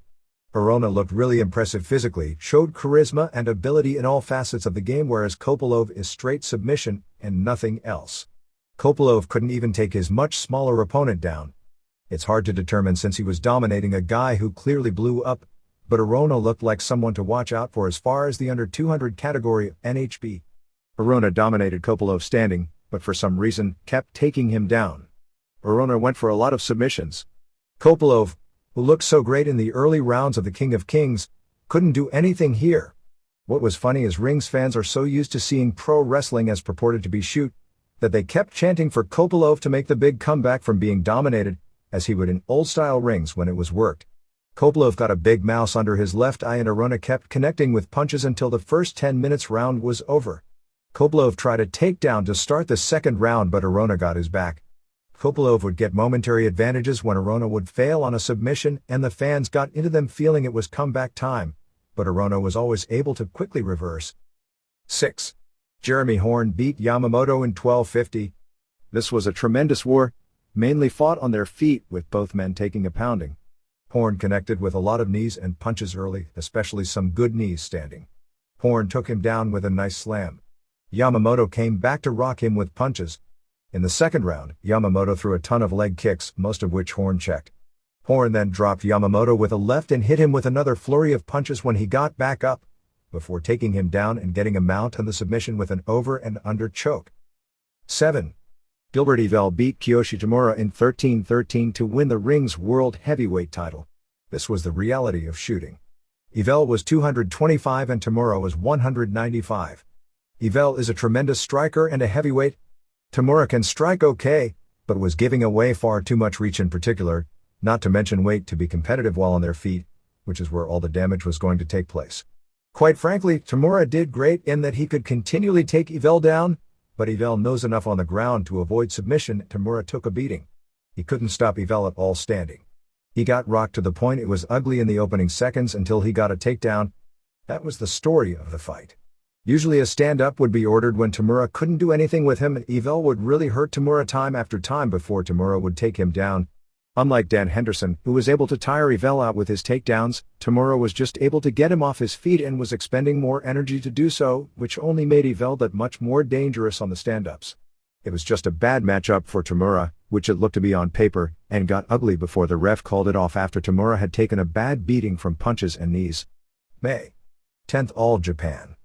Arona looked really impressive physically, showed charisma and ability in all facets of the game, whereas Kopolov is straight submission and nothing else. Kopolov couldn't even take his much smaller opponent down. It's hard to determine since he was dominating a guy who clearly blew up, but Arona looked like someone to watch out for as far as the under 200 category of NHB. Arona dominated Kopolov standing, but for some reason, kept taking him down. Arona went for a lot of submissions. Kopolov, who looked so great in the early rounds of the King of Kings, couldn't do anything here. What was funny is Rings fans are so used to seeing pro wrestling as purported to be shoot, that they kept chanting for Kopolov to make the big comeback from being dominated, as he would in old-style rings when it was worked. Kopolov got a big mouse under his left eye and Arona kept connecting with punches until the first 10 minutes round was over. Kopolov tried a takedown to start the second round but Arona got his back. Kopolov would get momentary advantages when Arona would fail on a submission and the fans got into them feeling it was comeback time, but Arona was always able to quickly reverse. 6. Jeremy Horn beat Yamamoto in 12:50. This was a tremendous war, mainly fought on their feet with both men taking a pounding. Horn connected with a lot of knees and punches early, especially some good knees standing. Horn took him down with a nice slam. Yamamoto came back to rock him with punches. In the second round, Yamamoto threw a ton of leg kicks, most of which Horn checked. Horn then dropped Yamamoto with a left and hit him with another flurry of punches when he got back up, before taking him down and getting a mount on the submission with an over and under choke. 7. Gilbert Yvel beat Kiyoshi Tamura in 13:13 to win the Rings World Heavyweight title. This was the reality of shooting. Yvel was 225 and Tamura was 195. Yvel is a tremendous striker and a heavyweight. Tamura can strike okay, but was giving away far too much reach in particular, not to mention weight to be competitive while on their feet, which is where all the damage was going to take place. Quite frankly, Tamura did great in that he could continually take Yvel down, but Yvel knows enough on the ground to avoid submission. Tamura took a beating. He couldn't stop Yvel at all standing. He got rocked to the point it was ugly in the opening seconds until he got a takedown. That was the story of the fight. Usually a stand-up would be ordered when Tamura couldn't do anything with him and Yvel would really hurt Tamura time after time before Tamura would take him down. Unlike Dan Henderson, who was able to tire Yvel out with his takedowns, Tamura was just able to get him off his feet and was expending more energy to do so, which only made Yvel that much more dangerous on the stand-ups. It was just a bad matchup for Tamura, which it looked to be on paper, and got ugly before the ref called it off after Tamura had taken a bad beating from punches and knees. May 10th All Japan.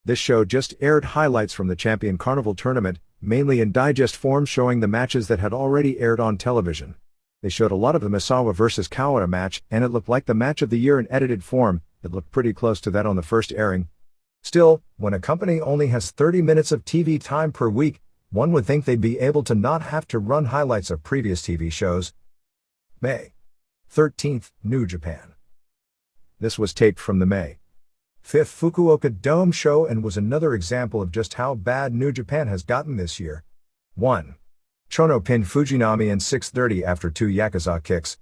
This show just aired highlights from the Champion Carnival tournament, mainly in digest form showing the matches that had already aired on television. They showed a lot of the Misawa vs. Kawada match, and it looked like the match of the year in edited form. It looked pretty close to that on the first airing. Still, when a company only has 30 minutes of TV time per week, one would think they'd be able to not have to run highlights of previous TV shows. May 13th, New Japan. This was taped from the May 5th Fukuoka Dome show and was another example of just how bad New Japan has gotten this year. 1. Chono pinned Fujinami in 6:30 after 2 Yakuza kicks.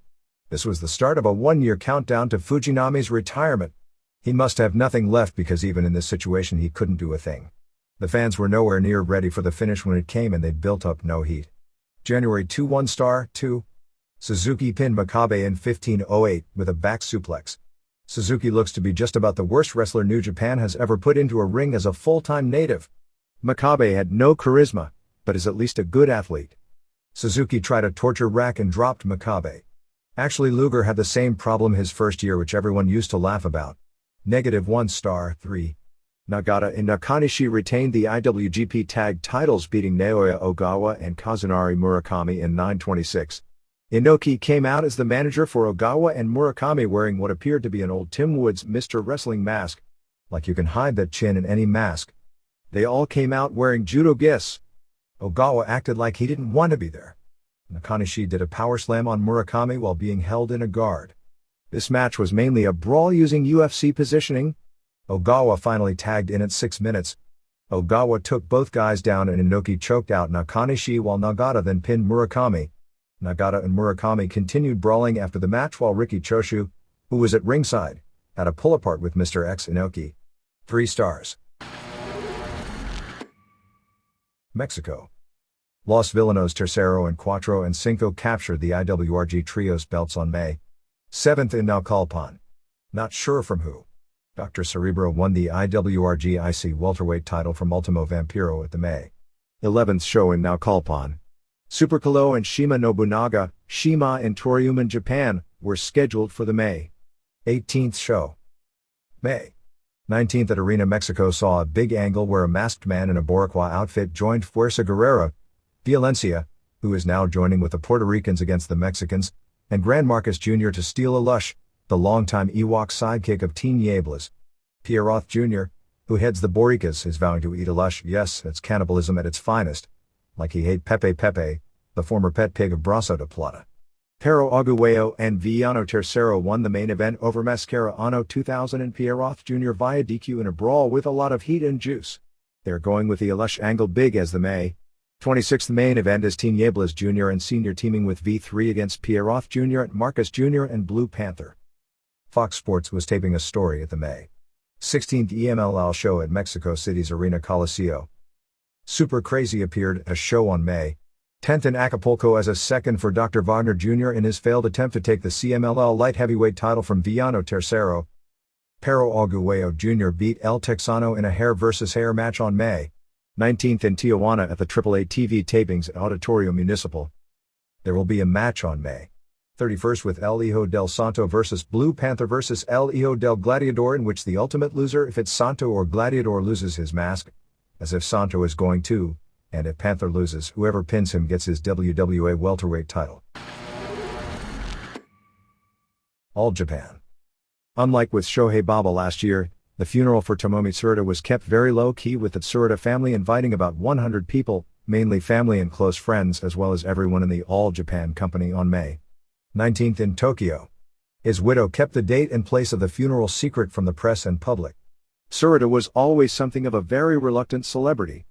This was the start of a one-year countdown to Fujinami's retirement. He must have nothing left because even in this situation he couldn't do a thing. The fans were nowhere near ready for the finish when it came and they'd built up no heat. January 2 1 star 2. Suzuki pinned Makabe in 15:08 with a back suplex. Suzuki looks to be just about the worst wrestler New Japan has ever put into a ring as a full-time native. Makabe had no charisma, but is at least a good athlete. Suzuki tried a torture rack and dropped Makabe. Actually, Luger had the same problem his first year, which everyone used to laugh about. -1 star 3. Nagata and Nakanishi retained the IWGP Tag titles, beating Naoya Ogawa and Kazunari Murakami in 9:26. Inoki came out as the manager for Ogawa and Murakami wearing what appeared to be an old Tim Woods Mr. Wrestling mask. Like you can hide that chin in any mask. They all came out wearing judo gis. Ogawa acted like he didn't want to be there. Nakanishi did a power slam on Murakami while being held in a guard. This match was mainly a brawl using UFC positioning. Ogawa finally tagged in at 6 minutes. Ogawa took both guys down and Inoki choked out Nakanishi while Nagata then pinned Murakami. Nagata and Murakami continued brawling after the match while Riki Choshu, who was at ringside, had a pull-apart with Mr. X Inoki. 3 stars. Mexico. Los Villanos Tercero and Cuatro and Cinco captured the IWRG Trios belts on May 7th in Naucalpan. Not sure from who. Dr. Cerebro won the IWRG IC welterweight title from Ultimo Vampiro at the May 11th show in Naucalpan. Super Kalo and Shima Nobunaga, Shima and Toriuman Japan, were scheduled for the May 18th show. May 19th at Arena Mexico saw a big angle where a masked man in a Boricua outfit joined Fuerza Guerrera, Violencia, who is now joining with the Puerto Ricans against the Mexicans, and Gran Marcus Jr. to steal a Lush, the longtime Ewok sidekick of Teen Yablas. Pierroth Jr., who heads the Boricas, is vowing to eat a Lush. Yes, it's cannibalism at its finest. Like he ate Pepe Pepe, the former pet pig of Brazo de Plata. Pero Aguayo and Villano Tercero won the main event over Mascara Ano 2000 and Pierroth Jr. via DQ in a brawl with a lot of heat and juice. They're going with the Lush angle big as the May 26th main event is Teen Yablas Jr. and Sr. teaming with V3 against Pierroth Jr. and Marcus Jr. and Blue Panther. Fox Sports was taping a story at the May 16th EMLL show at Mexico City's Arena Coliseo. Super Crazy appeared at a show on May 10th in Acapulco as a second for Dr. Wagner Jr. in his failed attempt to take the CMLL light heavyweight title from Villano Tercero. Pero Aguayo Jr. beat El Texano in a hair versus hair match on May 19th in Tijuana at the AAA TV tapings at Auditorio Municipal. There will be a match on May 31st with El Hijo del Santo versus Blue Panther versus El Hijo del Gladiador, in which the ultimate loser, if it's Santo or Gladiador, loses his mask. As if Santo is going to, and if Panther loses, whoever pins him gets his WWA welterweight title. All Japan. Unlike with Shohei Baba last year, the funeral for Tomomi Tsuruta was kept very low-key, with the Tsuruta family inviting about 100 people, mainly family and close friends, as well as everyone in the All Japan company on May 19th in Tokyo. His widow kept the date and place of the funeral secret from the press and public. Tsuruta was always something of a very reluctant celebrity.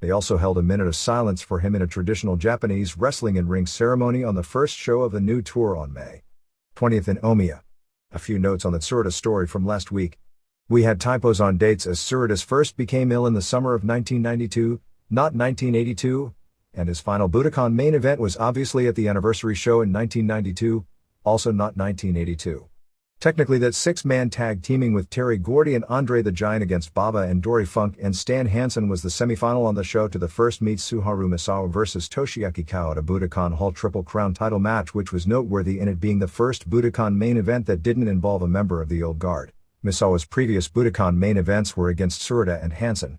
They also held a minute of silence for him in a traditional Japanese wrestling in-ring ceremony on the first show of the new tour on May 20th in Omiya. A few notes on the Tsuruta story from last week. We had typos on dates, as Tsuruta's first became ill in the summer of 1992, not 1982, and his final Budokan main event was obviously at the anniversary show in 1992, also not 1982. Technically, that 6-man tag teaming with Terry Gordy and Andre the Giant against Baba and Dory Funk and Stan Hansen was the semifinal on the show to the first meet Suharu Misawa vs. Toshiaki Kawada Budokan Hall Triple Crown title match, which was noteworthy in it being the first Budokan main event that didn't involve a member of the old guard. Misawa's previous Budokan main events were against Tsuruta and Hansen.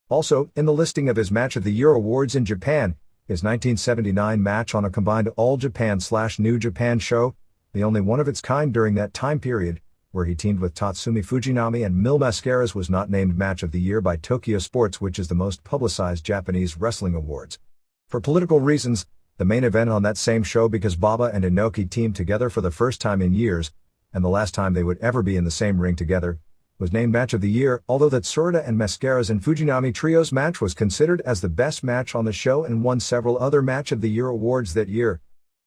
Also, in the listing of his Match of the Year awards in Japan, His 1979 match on a combined All Japan/New Japan show, the only one of its kind during that time period, where he teamed with Tatsumi Fujinami and Mil Mascaras, was not named Match of the Year by Tokyo Sports, which is the most publicized Japanese wrestling awards. For political reasons, the main event on that same show, because Baba and Inoki teamed together for the first time in years, and the last time they would ever be in the same ring together, was named Match of the Year, although that Tsuruta and Mascaras and Fujinami Trio's match was considered as the best match on the show and won several other Match of the Year awards that year.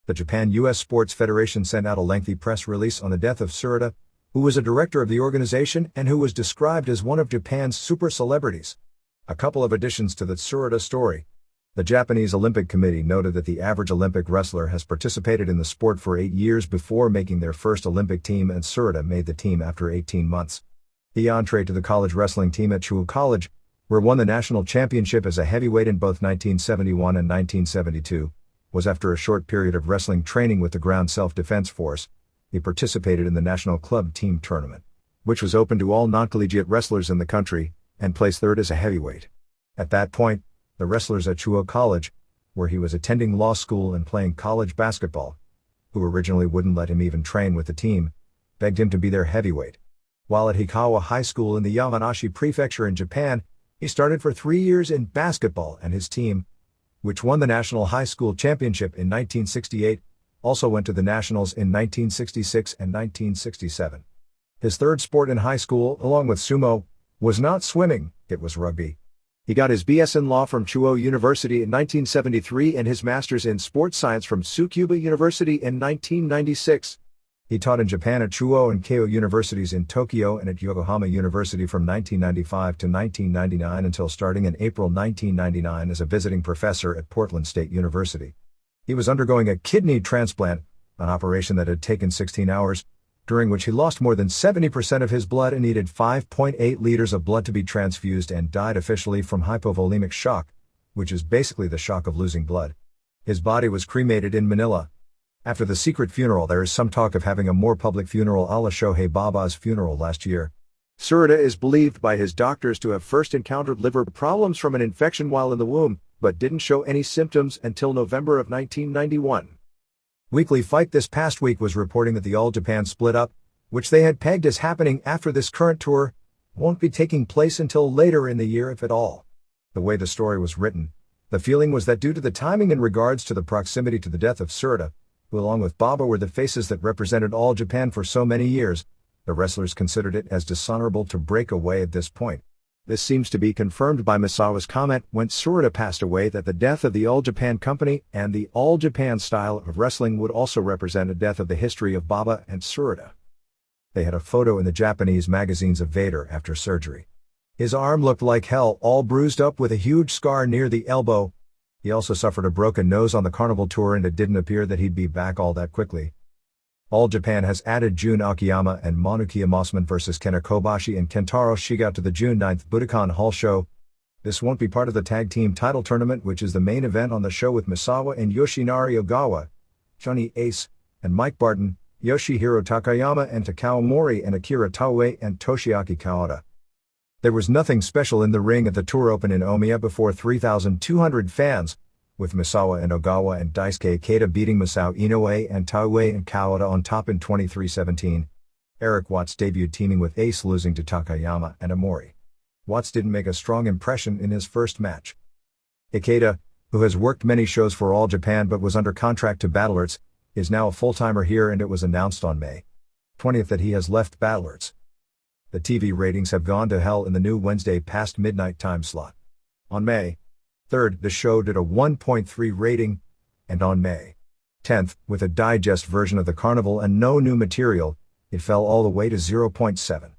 The Japan-US Sports Federation sent out a lengthy press release on the death of Tsuruta, who was a director of the organization and who was described as one of Japan's super celebrities. A couple of additions to the Tsuruta story. The Japanese Olympic Committee noted that the average Olympic wrestler has participated in the sport for 8 years before making their first Olympic team, and Tsuruta made the team after 18 months. He entree to the college wrestling team at Chuo College, where won the national championship as a heavyweight in both 1971 and 1972, was after a short period of wrestling training with the Ground Self-Defense Force. He participated in the National Club Team Tournament, which was open to all non-collegiate wrestlers in the country, and placed third as a heavyweight. At that point, the wrestlers at Chuo College, where he was attending law school and playing college basketball, who originally wouldn't let him even train with the team, begged him to be their heavyweight. While at Hikawa High School in the Yamanashi Prefecture in Japan, he started for 3 years in basketball, and his team, which won the National High School Championship in 1968, also went to the Nationals in 1966 and 1967. His third sport in high school, along with sumo, was not swimming, it was rugby. He got his BS in law from Chuo University in 1973 and his master's in sports science from Tsukuba University in 1996. He taught in Japan at Chuo and Keio Universities in Tokyo and at Yokohama University from 1995 to 1999 until starting in April 1999 as a visiting professor at Portland State University. He was undergoing a kidney transplant, an operation that had taken 16 hours, during which he lost more than 70% of his blood and needed 5.8 liters of blood to be transfused, and died officially from hypovolemic shock, which is basically the shock of losing blood. His body was cremated in Manila. After the secret funeral, there is some talk of having a more public funeral a la Shohei Baba's funeral last year. Tsuruta is believed by his doctors to have first encountered liver problems from an infection while in the womb, but didn't show any symptoms until November of 1991. Weekly Fight this past week was reporting that the All Japan split up, which they had pegged as happening after this current tour, won't be taking place until later in the year, if at all. The way the story was written, the feeling was that due to the timing in regards to the proximity to the death of Tsuruta, who along with Baba were the faces that represented All Japan for so many years, the wrestlers considered it as dishonorable to break away at this point. This seems to be confirmed by Misawa's comment when Tsuruta passed away that the death of the All Japan Company and the All Japan style of wrestling would also represent a death of the history of Baba and Tsuruta. They had a photo in the Japanese magazines of Vader after surgery. His arm looked like hell, all bruised up with a huge scar near the elbow. He also suffered a broken nose on the Carnival Tour, and it didn't appear that he'd be back all that quickly. All Japan has added Jun Akiyama and Manukiya Mossman vs Kenta Kobashi and Kentaro Shiga to the June 9th Budokan Hall show. This won't be part of the tag team title tournament, which is the main event on the show, with Misawa and Yoshinari Ogawa, Johnny Ace, and Mike Barton, Yoshihiro Takayama and Takao Mori, and Akira Taue and Toshiaki Kawada. There was nothing special in the ring at the tour open in Omiya before 3,200 fans, with Misawa and Ogawa and Daisuke Ikeda beating Masao Inoue and Taue and Kawada on top in 23-17. Eric Watts debuted teaming with Ace, losing to Takayama and Amori. Watts didn't make a strong impression in his first match. Ikeda, who has worked many shows for All Japan but was under contract to Battle Arts, is now a full-timer here, and it was announced on May 20th that he has left Battle Arts. The TV ratings have gone to hell in the new Wednesday past midnight time slot. On May 3rd, the show did a 1.3 rating, and on May 10th, with a digest version of the Carnival and no new material, it fell all the way to 0.7.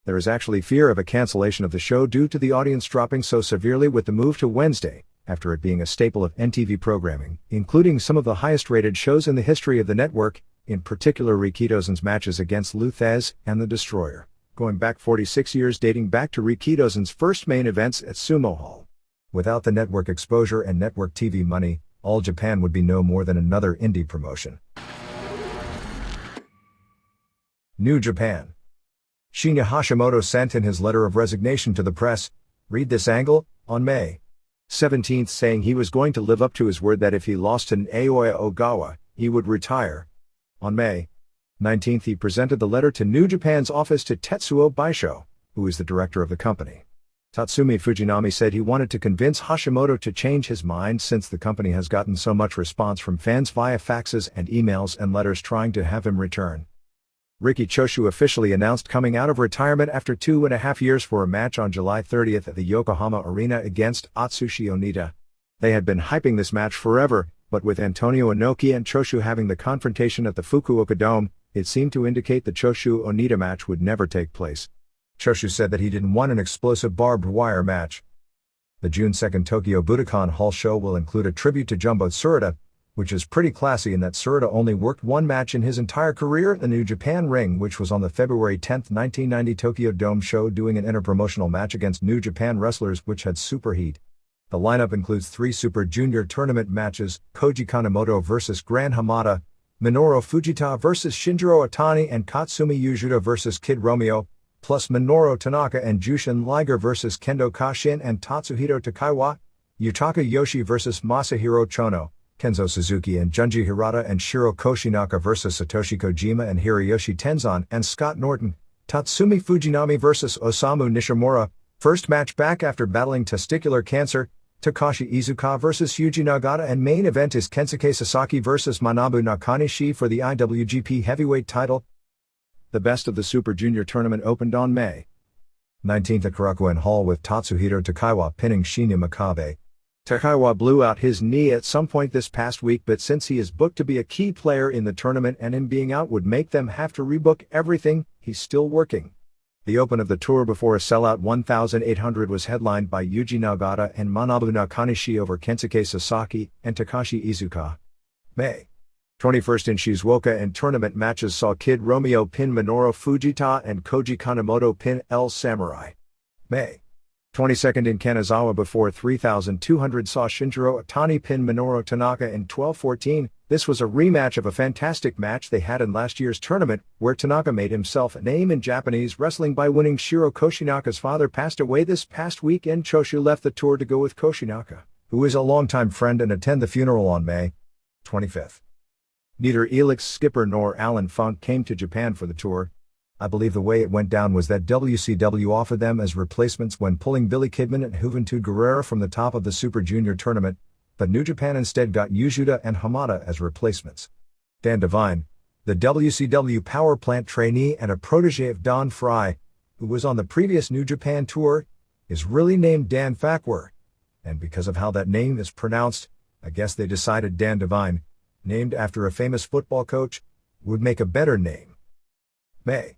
There is actually fear of a cancellation of the show due to the audience dropping so severely with the move to Wednesday, after it being a staple of NTV programming, including some of the highest-rated shows in the history of the network, in particular Rikidozan's matches against Luthez and the Destroyer, going back 46 years, dating back to Rikidozan's first main events at Sumo Hall. Without the network exposure and network TV money, All Japan would be no more than another indie promotion. New Japan. Shinya Hashimoto sent in his letter of resignation to the press. Read this angle. On May 17th, saying he was going to live up to his word that if he lost to Naoya Ogawa, he would retire. On May 19th, he presented the letter to New Japan's office to Tetsuo Baisho, who is the director of the company. Tatsumi Fujinami said he wanted to convince Hashimoto to change his mind since the company has gotten so much response from fans via faxes and emails and letters trying to have him return. Riki Choshu officially announced coming out of retirement after 2.5 years for a match on July 30th at the Yokohama Arena against Atsushi Onita. They had been hyping this match forever, but with Antonio Inoki and Choshu having the confrontation at the Fukuoka Dome, it seemed to indicate the Choshu-Onita match would never take place. Choshu said that he didn't want an explosive barbed wire match. The June 2nd Tokyo Budokan Hall show will include a tribute to Jumbo Tsuruta, which is pretty classy in that Tsuruta only worked one match in his entire career at the New Japan ring, which was on the February 10, 1990 Tokyo Dome show, doing an interpromotional match against New Japan wrestlers which had super heat. The lineup includes 3 Super Junior tournament matches: Koji Kanemoto vs. Gran Hamada, Minoru Fujita vs. Shinjiro Otani, and Katsumi Yujiro vs. Kid Romeo, plus Minoru Tanaka and Jushin Liger vs. Kendo Kashin and Tatsuhito Takaiwa, Yutaka Yoshi vs. Masahiro Chono, Kenzo Suzuki and Junji Hirata, and Shiro Koshinaka vs. Satoshi Kojima and Hiroyoshi Tenzan and Scott Norton, Tatsumi Fujinami vs. Osamu Nishimura, first match back after battling testicular cancer, Takashi Iizuka vs. Yuji Nagata, and main event is Kensuke Sasaki vs. Manabu Nakanishi for the IWGP Heavyweight title. The best of the Super Junior tournament opened on May 19th at Korakuen Hall with Tatsuhito Takaiwa pinning Shinya Makabe. Takaiwa blew out his knee at some point this past week, but since he is booked to be a key player in the tournament and him being out would make them have to rebook everything, he's still working. The open of the tour before a sellout 1,800 was headlined by Yuji Nagata and Manabu Nakanishi over Kensuke Sasaki and Takashi Iizuka. May 21st in Shizuoka and tournament matches saw Kid Romeo pin Minoru Fujita and Koji Kanemoto pin El Samurai. May 22nd in Kanazawa before 3,200 saw Shinjiro Otani pin Minoru Tanaka in 12:14. This was a rematch of a fantastic match they had in last year's tournament, where Tanaka made himself a name in Japanese wrestling by winning. Shiro Koshinaka's father passed away this past week, and Choshu left the tour to go with Koshinaka, who is a longtime friend, and attend the funeral on May 25th. Neither Elix skipper nor Alan Funk came to Japan for the tour. I believe the way it went down was that WCW offered them as replacements when pulling Billy Kidman and Juventud Guerrera from the top of the Super Junior tournament, but New Japan instead got Yujita and Hamada as replacements. Dan Devine, the WCW power plant trainee and a protege of Don Fry, who was on the previous New Japan tour, is really named Dan Fakwer, and because of how that name is pronounced, I guess they decided Dan Devine, named after a famous football coach, would make a better name. May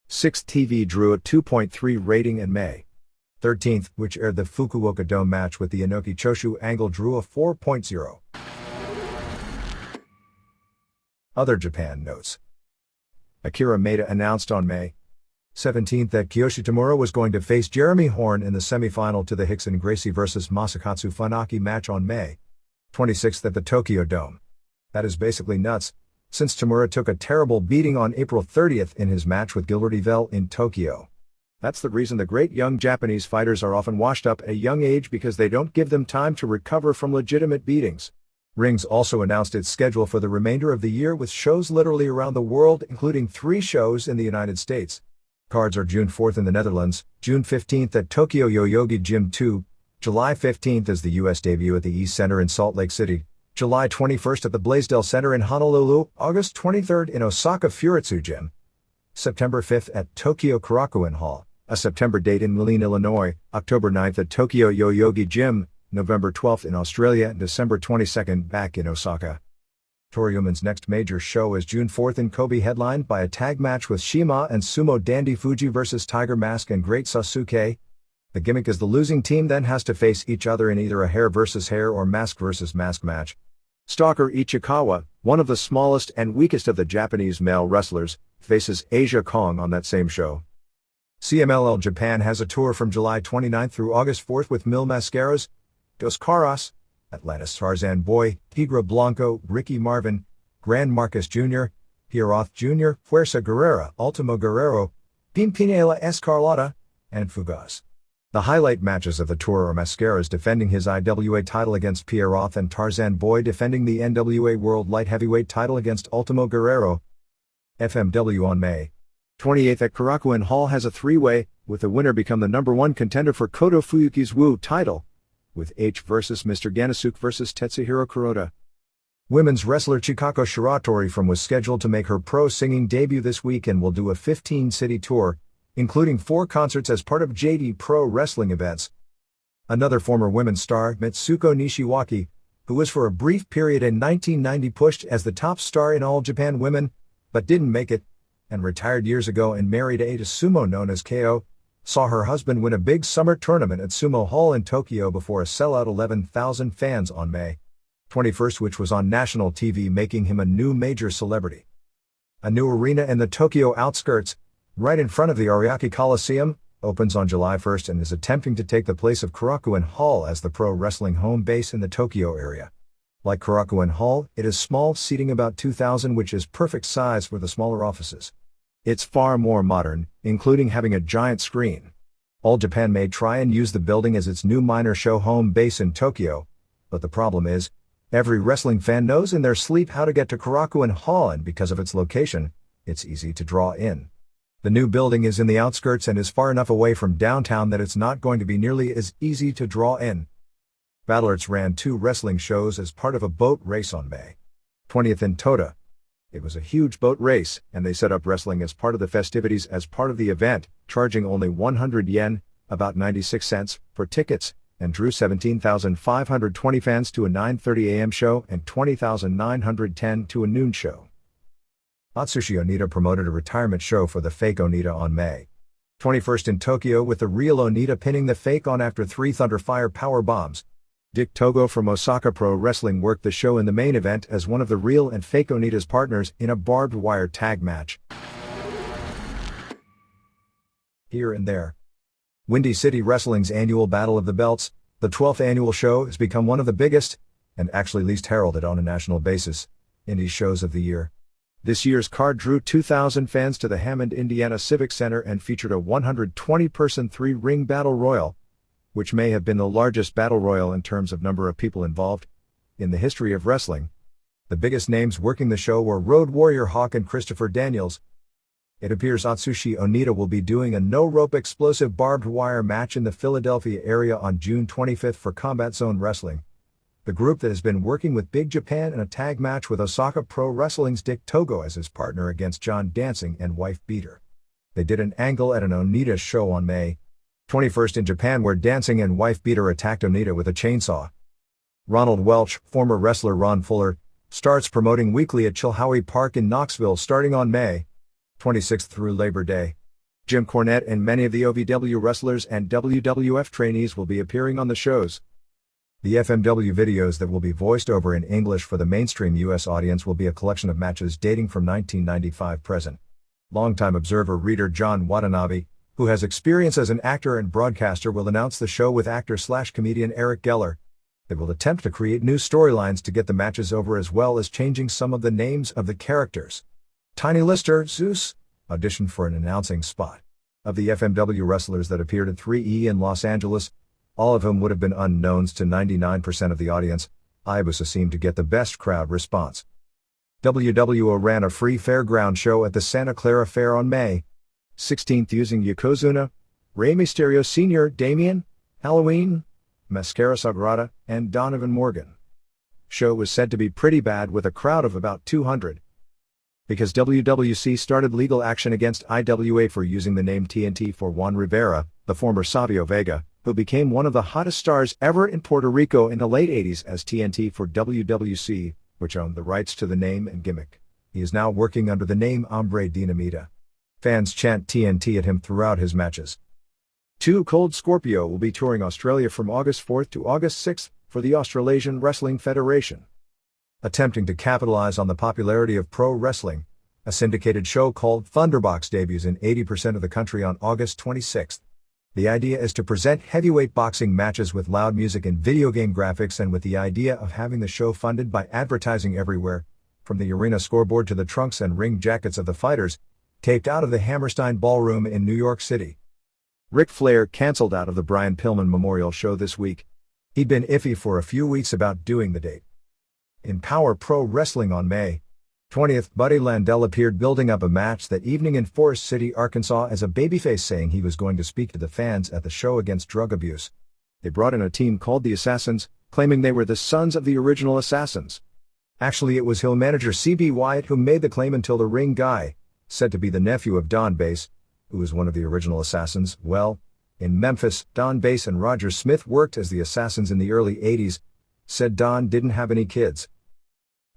6th TV drew a 2.3 rating, and May 13th, which aired the Fukuoka Dome match with the Inoki Choshu angle, drew a 4.0. Other Japan notes. Akira Maeda announced on May 17th that Kiyoshi Tamura was going to face Jeremy Horn in the semifinal to the Hickson Gracie vs. Masakatsu Funaki match on May 26th at the Tokyo Dome. That is basically nuts, since Tamura took a terrible beating on April 30th in his match with Gilbert Yvel in Tokyo. That's the reason the great young Japanese fighters are often washed up at a young age, because they don't give them time to recover from legitimate beatings. Rings also announced its schedule for the remainder of the year, with shows literally around the world, including 3 shows in the United States. Cards are June 4th in the Netherlands, June 15th at Tokyo Yoyogi Gym 2, July 15th as the US debut at the East Center in Salt Lake City, July 21st at the Blaisdell Center in Honolulu, August 23rd in Osaka Furitsu Gym, September 5th at Tokyo Korakuen Hall, a September date in Moline, Illinois, October 9th at Tokyo Yoyogi Gym, November 12th in Australia, and December 22nd back in Osaka. Toryuman's next major show is June 4th in Kobe, headlined by a tag match with Shima and Sumo Dandy Fuji vs. Tiger Mask and Great Sasuke. The gimmick is the losing team then has to face each other in either a hair versus hair or mask versus mask match. Stalker Ichikawa, one of the smallest and weakest of the Japanese male wrestlers, faces Asia Kong on that same show. CMLL Japan has a tour from July 29th through August 4th with Mil Mascaras, Dos Caras, Atlantis Tarzan Boy, Tigra Blanco, Ricky Marvin, Gran Marcus Jr., Pierroth Jr., Fuerza Guerrera, Ultimo Guerrero, Pimpinela Escarlata, and Fugaz. The highlight matches of the tour are Mascaras defending his IWA title against Pierroth and Tarzan Boy defending the NWA World Light Heavyweight title against Ultimo Guerrero. FMW on May 28th at Korakuen Hall has a three-way, with the winner become the #1 contender for Koto Fuyuki's WU title, with H vs Mr. Ganasuke vs Tetsuhiro Kuroda. Women's wrestler Chikako Shiratori was scheduled to make her pro singing debut this week and will do a 15-city tour, including 4 concerts as part of JD Pro Wrestling events. Another former women's star, Mitsuko Nishiwaki, who was for a brief period in 1990 pushed as the top star in All Japan Women, but didn't make it, and retired years ago and married a sumo known as KO, saw her husband win a big summer tournament at Sumo Hall in Tokyo before a sellout 11,000 fans on May 21st, which was on national TV, making him a new major celebrity. A new arena in the Tokyo outskirts, right in front of the Ariake Coliseum, opens on July 1st and is attempting to take the place of Korakuen Hall as the pro wrestling home base in the Tokyo area. Like Korakuen Hall, it is small, seating about 2,000, which is perfect size for the smaller offices. It's far more modern, including having a giant screen. All Japan may try and use the building as its new minor show home base in Tokyo, but the problem is, every wrestling fan knows in their sleep how to get to Korakuen Hall, and because of its location, it's easy to draw in. The new building is in the outskirts and is far enough away from downtown that it's not going to be nearly as easy to draw in. Battlerts ran 2 wrestling shows as part of a boat race on May 20th in Toda. It was a huge boat race, and they set up wrestling as part of the festivities as part of the event, charging only 100 yen, about 96 cents, for tickets, and drew 17,520 fans to a 9:30 a.m. show and 20,910 to a noon show. Atsushi Onita promoted a retirement show for the fake Onita on May 21st in Tokyo, with the real Onita pinning the fake on after 3 Thunderfire power bombs. Dick Togo from Osaka Pro Wrestling worked the show in the main event as one of the real and fake Onita's partners in a barbed wire tag match. Here and there. Windy City Wrestling's annual Battle of the Belts, the 12th annual show, has become one of the biggest, and actually least heralded on a national basis, indie shows of the year. This year's card drew 2,000 fans to the Hammond, Indiana Civic Center and featured a 120-person 3-ring battle royal, which may have been the largest battle royal in terms of number of people involved in the history of wrestling. The biggest names working the show were Road Warrior Hawk and Christopher Daniels. It appears Atsushi Onita will be doing a no-rope explosive barbed wire match in the Philadelphia area on June 25th for Combat Zone Wrestling, the group that has been working with Big Japan in a tag match with Osaka Pro Wrestling's Dick Togo as his partner against John Dancing and Wife Beater. They did an angle at an Onita show on May 21st in Japan where Dancing and Wife Beater attacked Onita with a chainsaw. Ronald Welch, former wrestler Ron Fuller, starts promoting weekly at Chilhowie Park in Knoxville starting on May 26th through Labor Day. Jim Cornette and many of the OVW wrestlers and WWF trainees will be appearing on the shows. The FMW videos that will be voiced over in English for the mainstream US audience will be a collection of matches dating from 1995 present. Longtime observer reader John Watanabe, who has experience as an actor and broadcaster, will announce the show with actor/comedian Eric Geller. They will attempt to create new storylines to get the matches over, as well as changing some of the names of the characters. Tiny Lister, Zeus, auditioned for an announcing spot. Of the FMW wrestlers that appeared at 3E in Los Angeles, all of whom would have been unknowns to 99% of the audience, Hayabusa seemed to get the best crowd response. WWO ran a free fairground show at the Santa Clara Fair on May 16th using Yokozuna, Rey Mysterio Sr., Damien, Halloween, Mascara Sagrada, and Donovan Morgan. Show was said to be pretty bad with a crowd of about 200. Because WWC started legal action against IWA for using the name TNT for Juan Rivera, the former Savio Vega, who became one of the hottest stars ever in Puerto Rico in the late 80s as TNT for WWC, which owned the rights to the name and gimmick. He is now working under the name Hombre Dinamita. Fans chant TNT at him throughout his matches. 2 Cold Scorpio will be touring Australia from August 4th to August 6th for the Australasian Wrestling Federation. Attempting to capitalize on the popularity of pro wrestling, a syndicated show called Thunderbox debuts in 80% of the country on August 26th. The idea is to present heavyweight boxing matches with loud music and video game graphics, and with the idea of having the show funded by advertising everywhere, from the arena scoreboard to the trunks and ring jackets of the fighters, taped out of the Hammerstein Ballroom in New York City. Ric Flair canceled out of the Brian Pillman Memorial Show this week. He'd been iffy for a few weeks about doing the date. In Power Pro Wrestling on May 20th, Buddy Landel appeared building up a match that evening in Forest City, Arkansas as a babyface, saying he was going to speak to the fans at the show against drug abuse. They brought in a team called the Assassins, claiming they were the sons of the original Assassins. Actually, it was Hill manager C.B. Wyatt who made the claim until the ring guy, said to be the nephew of Don Bass, who was one of the original Assassins. Well, in Memphis, Don Bass and Roger Smith worked as the Assassins in the early 80s, said Don didn't have any kids.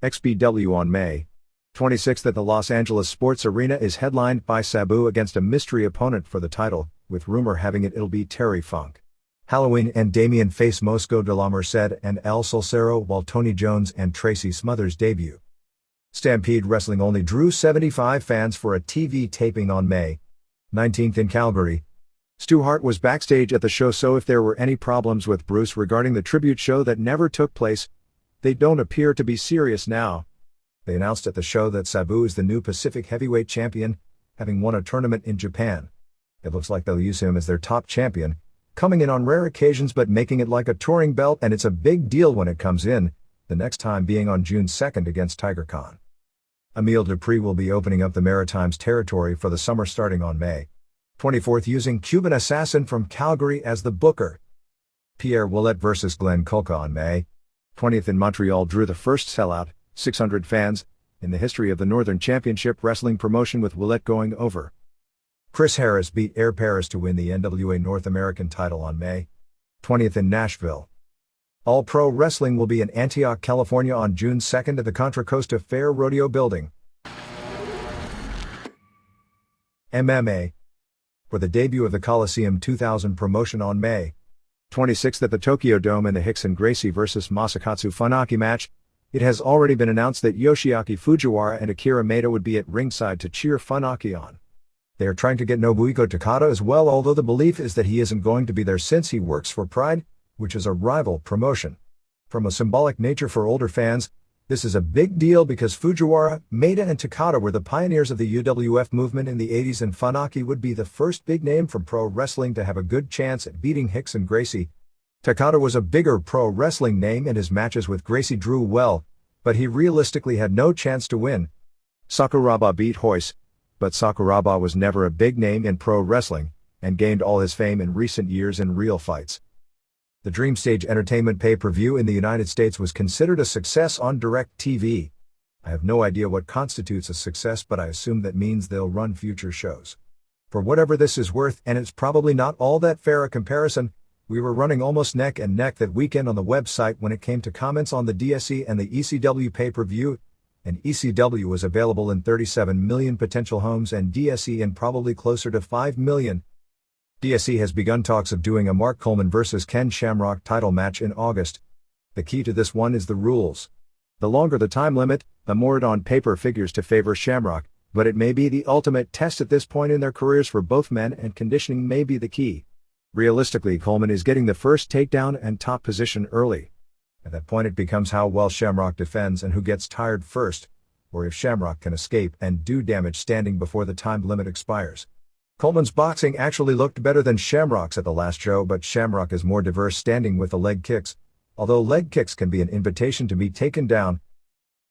XPW on May 26th at the Los Angeles Sports Arena is headlined by Sabu against a mystery opponent for the title, with rumor having it'll be Terry Funk. Halloween and Damien face Mosco de la Merced and El Solcero, while Tony Jones and Tracy Smothers debut. Stampede Wrestling only drew 75 fans for a TV taping on May 19th in Calgary. Stu Hart was backstage at the show, so if there were any problems with Bruce regarding the tribute show that never took place, they don't appear to be serious now. They announced at the show that Sabu is the new Pacific Heavyweight Champion, having won a tournament in Japan. It looks like they'll use him as their top champion, coming in on rare occasions but making it like a touring belt, and it's a big deal when it comes in, the next time being on June 2nd against Tiger Khan. Emile Dupree will be opening up the Maritimes territory for the summer starting on May 24th using Cuban Assassin from Calgary as the booker. Pierre Ouellet vs. Glenn Kulka on May 20th in Montreal drew the first sellout, 600 fans, in the history of the Northern Championship Wrestling promotion, with Ouellet going over. Chris Harris beat Air Paris to win the NWA North American title on May 20th in Nashville. All Pro Wrestling will be in Antioch, California on June 2nd at the Contra Costa Fair Rodeo Building. MMA. For the debut of the Coliseum 2000 promotion on May 26th at the Tokyo Dome in the Rickson Gracie vs. Masakatsu Funaki match, it has already been announced that Yoshiaki Fujiwara and Akira Maeda would be at ringside to cheer Funaki on. They are trying to get Nobuhiko Takada as well, although the belief is that he isn't going to be there since he works for Pride, which is a rival promotion. From a symbolic nature for older fans, this is a big deal because Fujiwara, Maeda and Takada were the pioneers of the UWF movement in the 80s, and Funaki would be the first big name from pro wrestling to have a good chance at beating Rickson Gracie. Takada was a bigger pro wrestling name and his matches with Gracie drew well, but he realistically had no chance to win. Sakuraba beat Hoist, but Sakuraba was never a big name in pro wrestling, and gained all his fame in recent years in real fights. The Dream Stage Entertainment pay-per-view in the United States was considered a success on DirecTV. I have no idea what constitutes a success, but I assume that means they'll run future shows. For whatever this is worth, and it's probably not all that fair a comparison, we were running almost neck and neck that weekend on the website when it came to comments on the DSE and the ECW pay-per-view, and ECW was available in 37 million potential homes and DSE in probably closer to 5 million. DSE has begun talks of doing a Mark Coleman vs. Ken Shamrock title match in August. The key to this one is the rules. The longer the time limit, the more it on paper figures to favor Shamrock, but it may be the ultimate test at this point in their careers for both men, and conditioning may be the key. Realistically, Coleman is getting the first takedown and top position early. At that point it becomes how well Shamrock defends and who gets tired first, or if Shamrock can escape and do damage standing before the time limit expires. Coleman's boxing actually looked better than Shamrock's at the last show, but Shamrock is more diverse standing with the leg kicks, although leg kicks can be an invitation to be taken down.